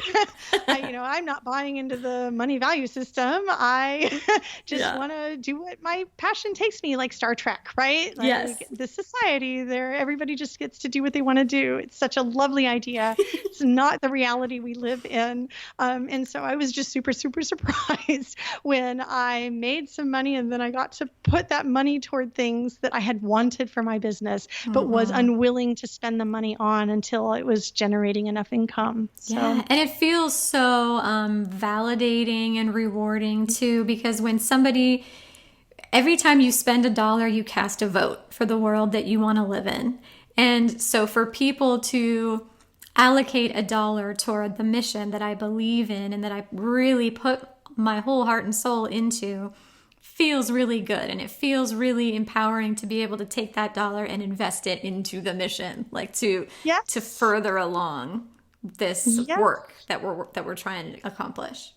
I'm not buying into the money value system. I just want to do what my passion takes me, like Star Trek, right? Like this society there, everybody just gets to do what they want to do. It's such a lovely idea. It's not the reality we live in. And so I was just super, super surprised when I made some money and then I got to put that money toward things that I had wanted for my business, but was unwilling to spend the money on until it was generating enough income. So. Yeah, and it feels so validating and rewarding too, because when somebody, every time you spend $1, you cast a vote for the world that you want to live in. And so for people to allocate $1 toward the mission that I believe in and that I really put my whole heart and soul into feels really good. And it feels really empowering to be able to take that $1 and invest it into the mission, like to further along this work that we're trying to accomplish.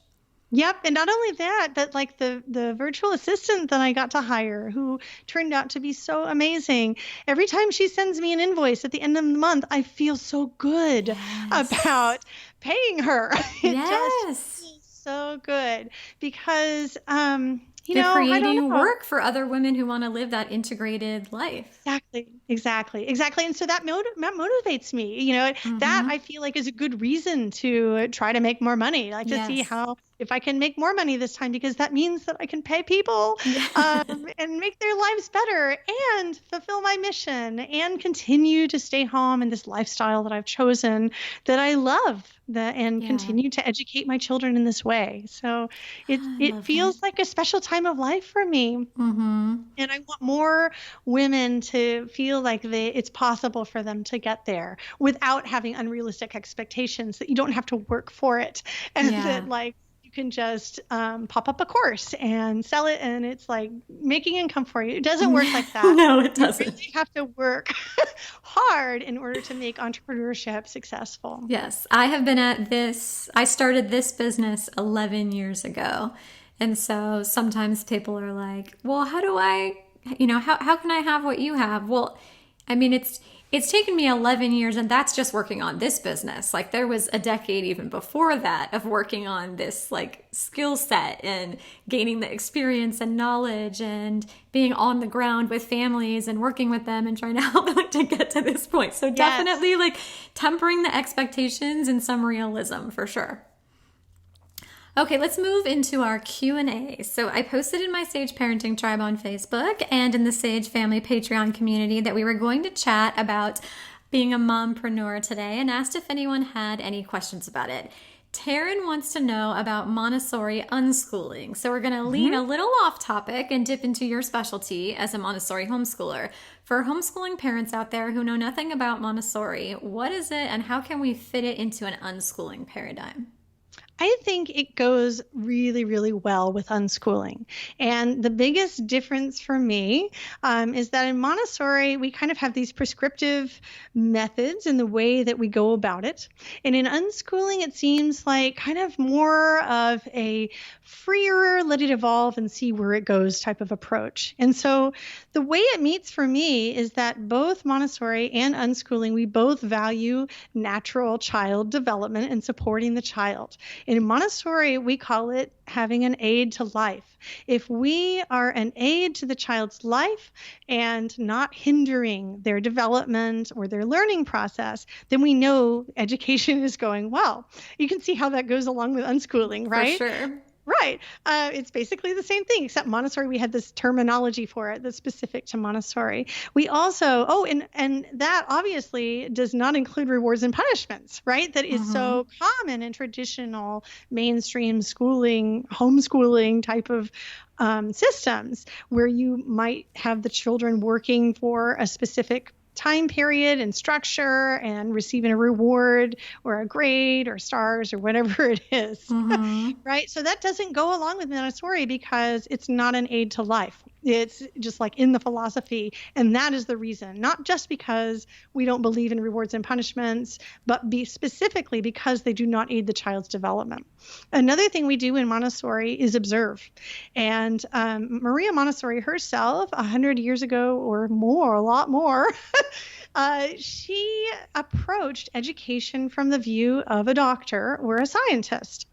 Yep. And not only that, but like the virtual assistant that I got to hire, who turned out to be so amazing. Every time she sends me an invoice at the end of the month, I feel so good about paying her. It just feels so good because, You're creating work for other women who want to live that integrated life. Exactly. And so that motivates me, that I feel like is a good reason to try to make more money, like to see how, if I can make more money this time, because that means that I can pay people and make their lives better and fulfill my mission and continue to stay home in this lifestyle that I've chosen that I love and continue to educate my children in this way. So it feels like a special time of life for me. And I want more women to feel like it's possible for them to get there without having unrealistic expectations, that you don't have to work for it and that like you can just pop up a course and sell it and it's like making income for you. It doesn't work like that. No, it doesn't. You really have to work hard in order to make entrepreneurship successful. Yes, I have been at this. I started this business 11 years ago. And so sometimes people are like, well, how do I, how can I have what you have? Well, I mean, it's taken me 11 years, and that's just working on this business. Like there was a decade even before that of working on this like skill set and gaining the experience and knowledge and being on the ground with families and working with them and trying to help them to get to this point. So definitely like tempering the expectations and some realism for sure. Okay, let's move into our Q&A. So I posted in my Sage Parenting Tribe on Facebook and in the Sage Family Patreon community that we were going to chat about being a mompreneur today and asked if anyone had any questions about it. Taryn wants to know about Montessori unschooling. So we're going to lean a little off topic and dip into your specialty as a Montessori homeschooler. For homeschooling parents out there who know nothing about Montessori, what is it and how can we fit it into an unschooling paradigm? I think it goes really, really well with unschooling. And the biggest difference for me is that in Montessori, we kind of have these prescriptive methods in the way that we go about it. And in unschooling, it seems like kind of more of a freer, let it evolve and see where it goes type of approach. And so the way it meets for me is that both Montessori and unschooling, we both value natural child development and supporting the child. In Montessori, we call it having an aid to life. If we are an aid to the child's life and not hindering their development or their learning process, then we know education is going well. You can see how that goes along with unschooling, right? For sure. Right. It's basically the same thing, except Montessori, we had this terminology for it that's specific to Montessori. We also, and that obviously does not include rewards and punishments, right? That is so common in traditional mainstream schooling, homeschooling type of systems, where you might have the children working for a specific time period and structure and receiving a reward or a grade or stars or whatever it is. Right? So that doesn't go along with Montessori because it's not an aid to life. It's just like in the philosophy. And that is the reason, not just because we don't believe in rewards and punishments, but specifically because they do not aid the child's development. Another thing we do in Montessori is observe. And Maria Montessori herself, 100 years ago or more, a lot more, she approached education from the view of a doctor or a scientist.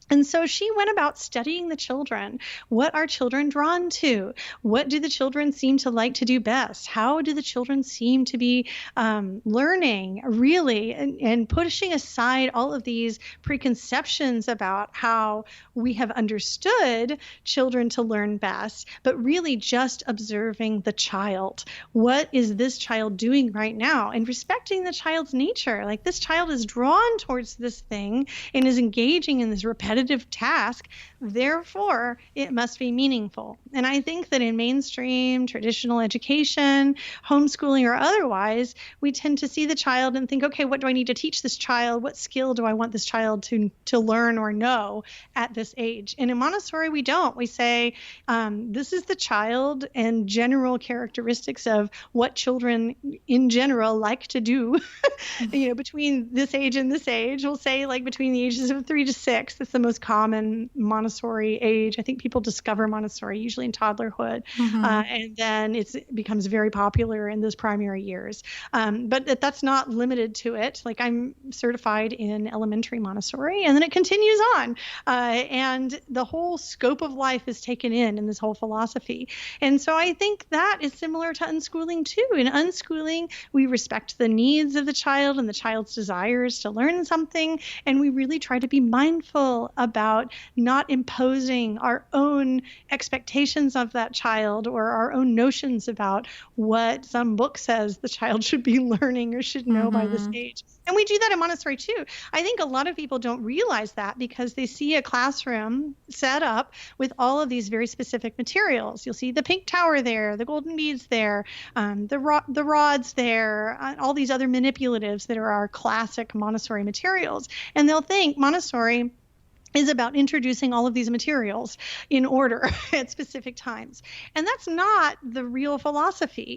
And so she went about studying the children. What are children drawn to? What do the children seem to like to do best? How do the children seem to be learning really, and pushing aside all of these preconceptions about how we have understood children to learn best, but really just observing the child. What is this child doing right now? And respecting the child's nature. Like, this child is drawn towards this thing and is engaging in this repetitive task, therefore it must be meaningful. And I think that in mainstream traditional education, homeschooling or otherwise, we tend to see the child and think, okay, what do I need to teach this child? What skill do I want this child to learn or know at this age? And in Montessori, we don't. We say, this is the child and general characteristics of what children in general like to do, between this age and this age. We'll say like between the ages of 3 to 6. That's the most common Montessori age. I think people discover Montessori usually in toddlerhood, and then it becomes very popular in those primary years. But that's not limited to it. Like, I'm certified in elementary Montessori, and then it continues on. And the whole scope of life is taken in this whole philosophy. And so I think that is similar to unschooling too. In unschooling, we respect the needs of the child and the child's desires to learn something, and we really try to be mindful about not imposing our own expectations of that child or our own notions about what some book says the child should be learning or should know by this age. And we do that in Montessori too. I think a lot of people don't realize that because they see a classroom set up with all of these very specific materials. You'll see the pink tower there, the golden beads there, the rods there, all these other manipulatives that are our classic Montessori materials. And they'll think Montessori is about introducing all of these materials in order at specific times. And that's not the real philosophy.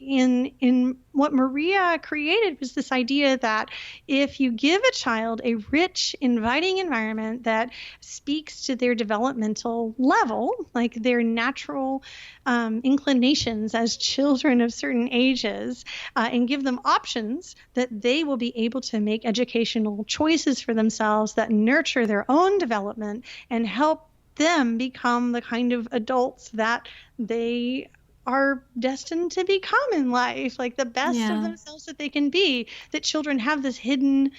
In what Maria created was this idea that if you give a child a rich, inviting environment that speaks to their developmental level, like their natural inclinations as children of certain ages, and give them options, that they will be able to make educational choices for themselves that nurture their own development and help them become the kind of adults that they are destined to become in life, like the best of themselves that they can be, that children have this hidden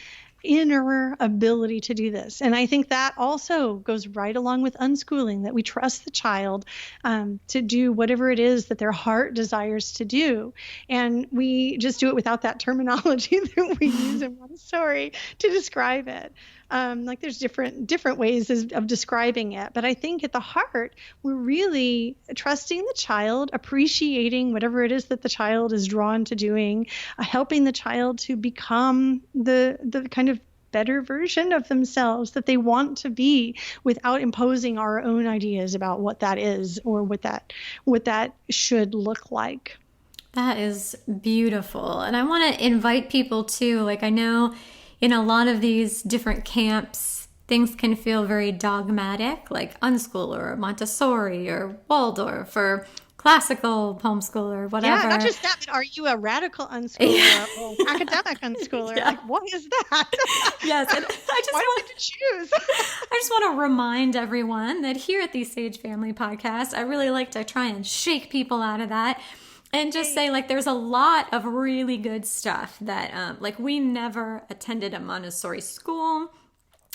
inner ability to do this. And I think that also goes right along with unschooling, that we trust the child to do whatever it is that their heart desires to do. And we just do it without that terminology that we use in Montessori to describe it. Like, there's different ways of describing it. But I think at the heart, we're really trusting the child, appreciating whatever it is that the child is drawn to doing, helping the child to become the kind of better version of themselves that they want to be, without imposing our own ideas about what that is or what that should look like. That is beautiful. And I want to invite people to, like, I know in a lot of these different camps, things can feel very dogmatic, like unschooler or Montessori or Waldorf or classical homeschooler, whatever. Yeah, not just that, but are you a radical unschooler or academic unschooler? Yeah. Like, what is that? Yes, and Why do we have to choose? I just want to remind everyone that here at the Sage Family Podcast, I really like to try and shake people out of that. And just say, like, there's a lot of really good stuff that, like, we never attended a Montessori school.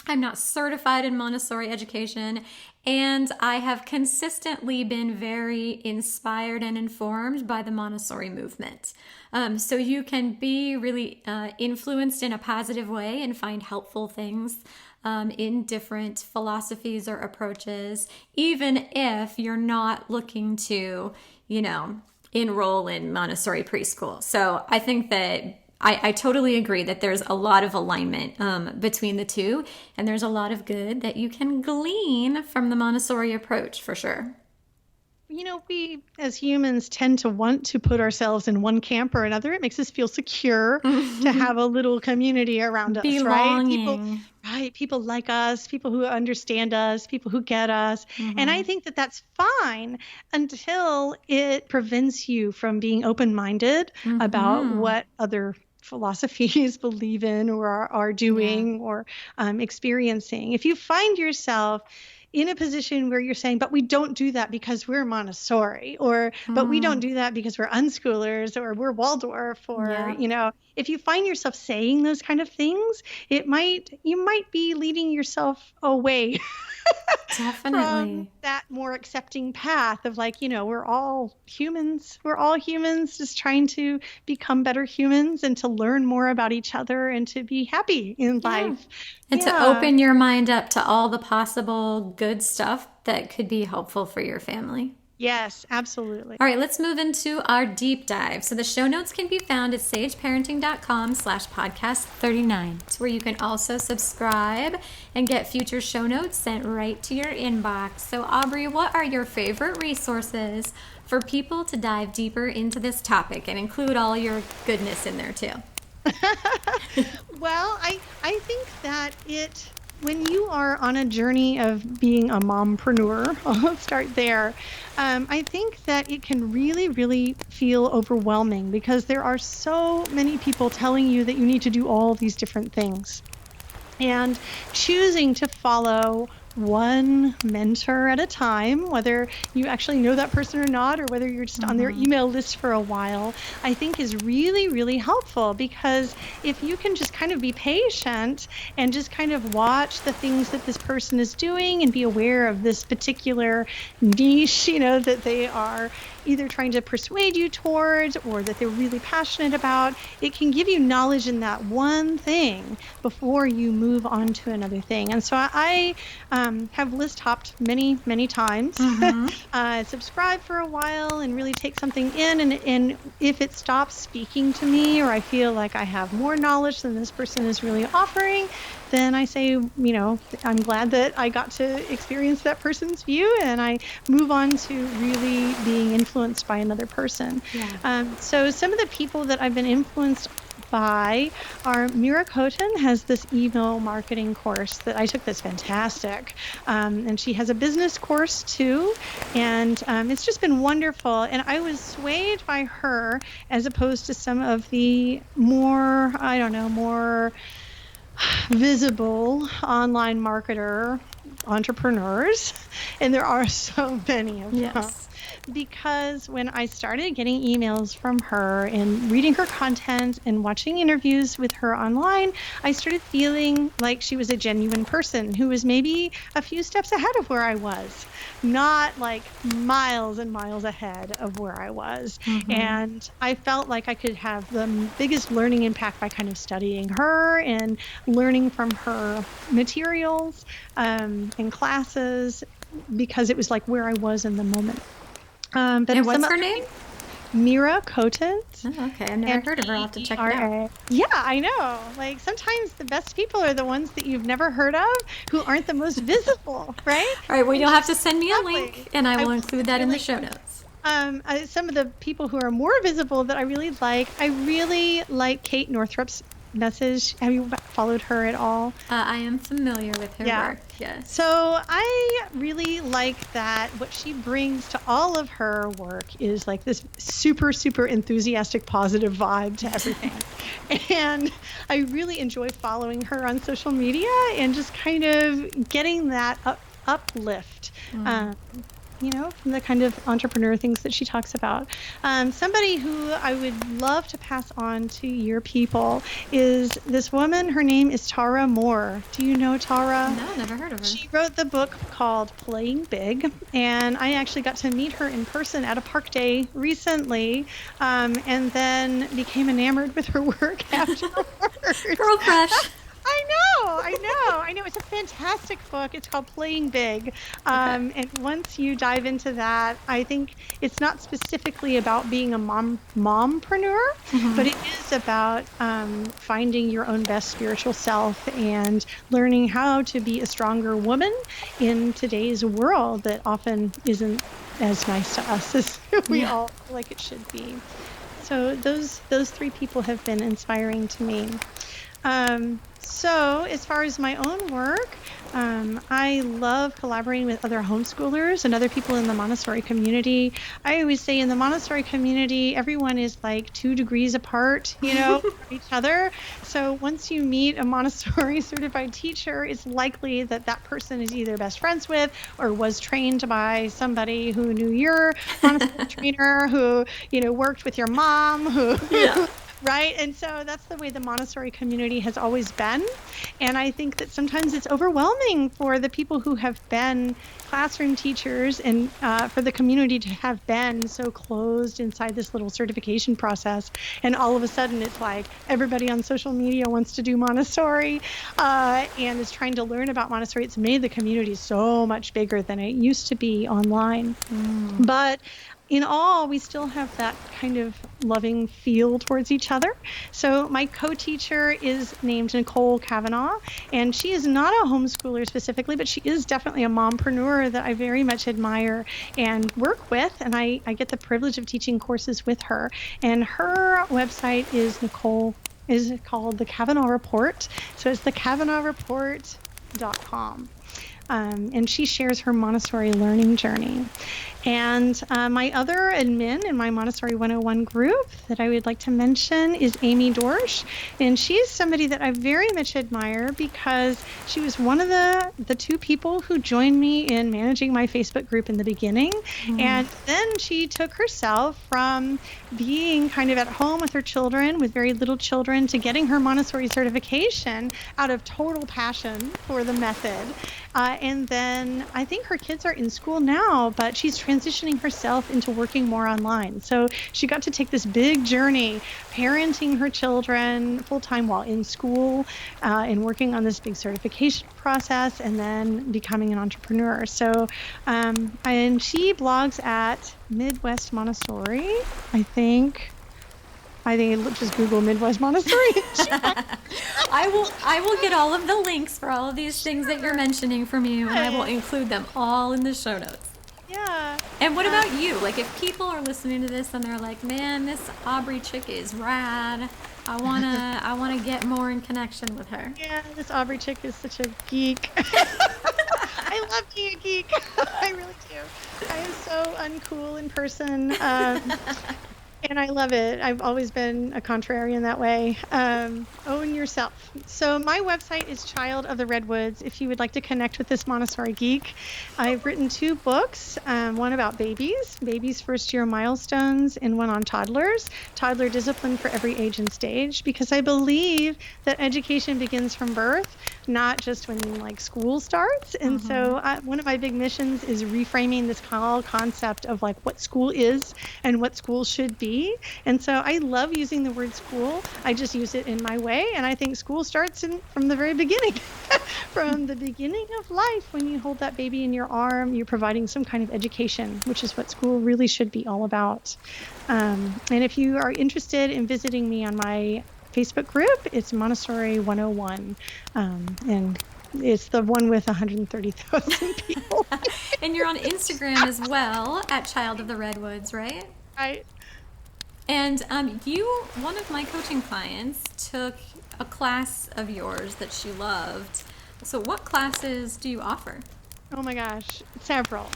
I'm not certified in Montessori education, and I have consistently been very inspired and informed by the Montessori movement. So you can be really influenced in a positive way and find helpful things in different philosophies or approaches, even if you're not looking to, enroll in Montessori preschool. So I think that I totally agree that there's a lot of alignment between the two, and there's a lot of good that you can glean from the Montessori approach for sure. We as humans tend to want to put ourselves in one camp or another. It makes us feel secure to have a little community around us, Belonging. right? People like us, people who understand us, people who get us. And I think that that's fine until it prevents you from being open-minded about what other philosophies believe in or are doing or experiencing. If you find yourself in a position where you're saying, but we don't do that because we're Montessori, or but we don't do that because we're unschoolers, or we're Waldorf, or if you find yourself saying those kind of things, you might be leading yourself away from that more accepting path of we're all humans. We're all humans just trying to become better humans and to learn more about each other and to be happy in life. And to open your mind up to all the possible good stuff that could be helpful for your family. Yes, absolutely. All right, let's move into our deep dive. So the show notes can be found at sageparenting.com/podcast39. It's where you can also subscribe and get future show notes sent right to your inbox. So Aubrey, what are your favorite resources for people to dive deeper into this topic and include all your goodness in there too? Well, I think that when you are on a journey of being a mompreneur, I'll start there. I think that it can really, really feel overwhelming because there are so many people telling you that you need to do all these different things. And choosing to follow one mentor at a time, whether you actually know that person or not, or whether you're just on their email list for a while, I think is really, really helpful, because if you can just kind of be patient and just kind of watch the things that this person is doing and be aware of this particular niche, that they are either trying to persuade you towards or that they're really passionate about, it can give you knowledge in that one thing before you move on to another thing. And so I have list hopped many, many times, subscribe for a while and really take something in. And if it stops speaking to me, or I feel like I have more knowledge than this person is really offering, then I say, I'm glad that I got to experience that person's view, and I move on to really being influenced by another person. So some of the people that I've been influenced by are Mira Coton has this email marketing course that I took that's fantastic. And she has a business course too. And it's just been wonderful. And I was swayed by her as opposed to some of the more visible online marketer entrepreneurs, and there are so many of them. Because when I started getting emails from her and reading her content and watching interviews with her online, I started feeling like she was a genuine person who was maybe a few steps ahead of where I was, not like miles and miles ahead of where I was. And I felt like I could have the biggest learning impact by kind of studying her and learning from her materials and classes, because it was like where I was in the moment. And what's her name? Mira Coton. Oh, okay. I've never heard of her. I'll have to check it out. Yeah, I know. Like sometimes the best people are the ones that you've never heard of, who aren't the most visible, right? All right. Well, you'll have to send me a link, and I will include that in the show notes. Some of the people who are more visible that I really like Kate Northrup's message. Have you followed her at all? I am familiar with her work, yes. So I really like that what she brings to all of her work is like this super, super enthusiastic, positive vibe to everything. And I really enjoy following her on social media and just kind of getting that uplift. from the kind of entrepreneur things that she talks about. Somebody who I would love to pass on to your people is this woman. Her name is Tara Moore. Do you know Tara? No, never heard of her. She wrote the book called Playing Big, and I actually got to meet her in person at a park day recently, and then became enamored with her work afterwards. Girl crush. I know. It's a fantastic book. It's called Playing Big. And once you dive into that, I think it's not specifically about being a mompreneur, but it is about finding your own best spiritual self and learning how to be a stronger woman in today's world that often isn't as nice to us as we all feel like it should be. So those three people have been inspiring to me. So as far as my own work, I love collaborating with other homeschoolers and other people in the Montessori community. I always say in the Montessori community, everyone is like 2 degrees apart, from each other. So once you meet a Montessori certified teacher, it's likely that that person is either best friends with or was trained by somebody who knew your Montessori trainer, who, worked with your mom, who... Yeah. Right? And so that's the way the Montessori community has always been. And I think that sometimes it's overwhelming for the people who have been classroom teachers and for the community to have been so closed inside this little certification process. And all of a sudden it's like everybody on social media wants to do Montessori and is trying to learn about Montessori. It's made the community so much bigger than it used to be online. But in all, we still have that kind of loving feel towards each other. So my co-teacher is named Nicole Kavanaugh, and she is not a homeschooler specifically, but she is definitely a mompreneur that I very much admire and work with, and I get the privilege of teaching courses with her. And her website is called The Kavanaugh Report. So it's thekavanaughReport.com. And she shares her Montessori learning journey. And my other admin in my Montessori 101 group that I would like to mention is Amy Dorsch. And she's somebody that I very much admire because she was one of the 2 people who joined me in managing my Facebook group in the beginning. And then she took herself from being kind of at home with her children, with very little children, to getting her Montessori certification out of total passion for the method. And then I think her kids are in school now, but she's transitioning herself into working more online. So she got to take this big journey, parenting her children full-time while in school and working on this big certification process and then becoming an entrepreneur. So, and she blogs at Midwest Montessori, I think just Google Midwest Montessori. I will get all of the links for all of these things that you're mentioning from you, and I will include them all in the show notes. Yeah. And what about you? Like, if people are listening to this and they're like, "Man, this Aubrey chick is rad. I wanna get more in connection with her." Yeah, this Aubrey chick is such a geek. I love being a geek. I really do. I am so uncool in person. And I love it. I've always been a contrarian that way. Own yourself. So my website is Child of the Redwoods. If you would like to connect with this Montessori geek, I've written 2 books, one about babies' first-year milestones, and one on toddler discipline for every age and stage, because I believe that education begins from birth, not just when school starts. And so one of my big missions is reframing this whole concept of what school is and what school should be. And so I love using the word school. I just use it in my way. And I think school starts from the very beginning. From the beginning of life, when you hold that baby in your arm, you're providing some kind of education, which is what school really should be all about. And if you are interested in visiting me on my Facebook group, it's Montessori 101. And it's the one with 130,000 people. And you're on Instagram as well, at Child of the Redwoods, right? Right. And one of my coaching clients took a class of yours that she loved. So what classes do you offer? Oh my gosh, several.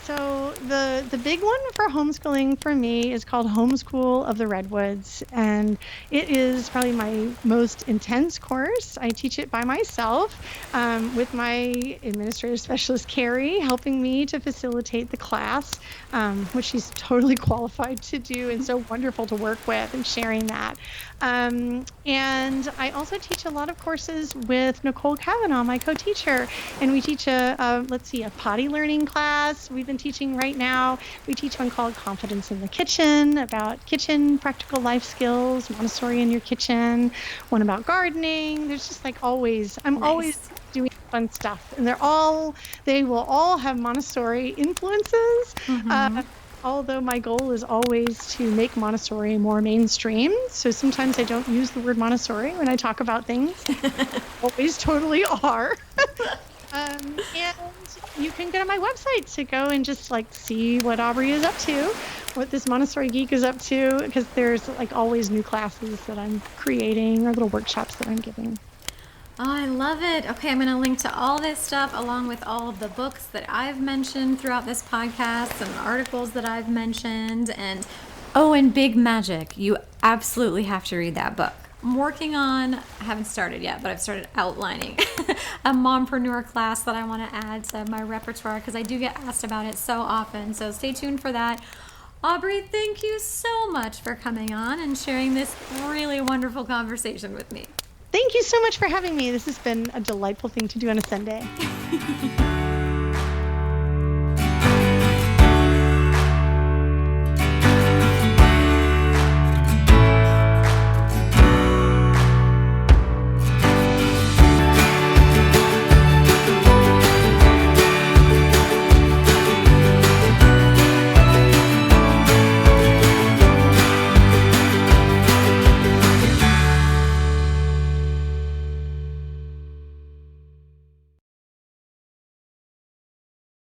So the big one for homeschooling for me is called Homeschool of the Redwoods, and it is probably my most intense course. I teach it by myself with my administrative specialist, Carrie, helping me to facilitate the class, which she's totally qualified to do and so wonderful to work with and sharing that. And I also teach a lot of courses with Nicole Kavanaugh, my co-teacher, and we teach a potty learning class we've been teaching right now. We teach one called Confidence in the Kitchen, about kitchen practical life skills, Montessori in your kitchen, one about gardening. There's just like always, I'm always doing fun stuff, and they will all have Montessori influences. Although my goal is always to make Montessori more mainstream. So sometimes I don't use the word Montessori when I talk about things. Always totally are. And you can go to my website to go and just like see what Aubrey is up to, what this Montessori geek is up to, because there's like always new classes that I'm creating or little workshops that I'm giving. Oh, I love it. Okay, I'm going to link to all this stuff along with all of the books that I've mentioned throughout this podcast and articles that I've mentioned. And Big Magic. You absolutely have to read that book. I'm working on, I haven't started yet, but I've started outlining a Mompreneur class that I want to add to my repertoire because I do get asked about it so often. So stay tuned for that. Aubrey, thank you so much for coming on and sharing this really wonderful conversation with me. Thank you so much for having me. This has been a delightful thing to do on a Sunday.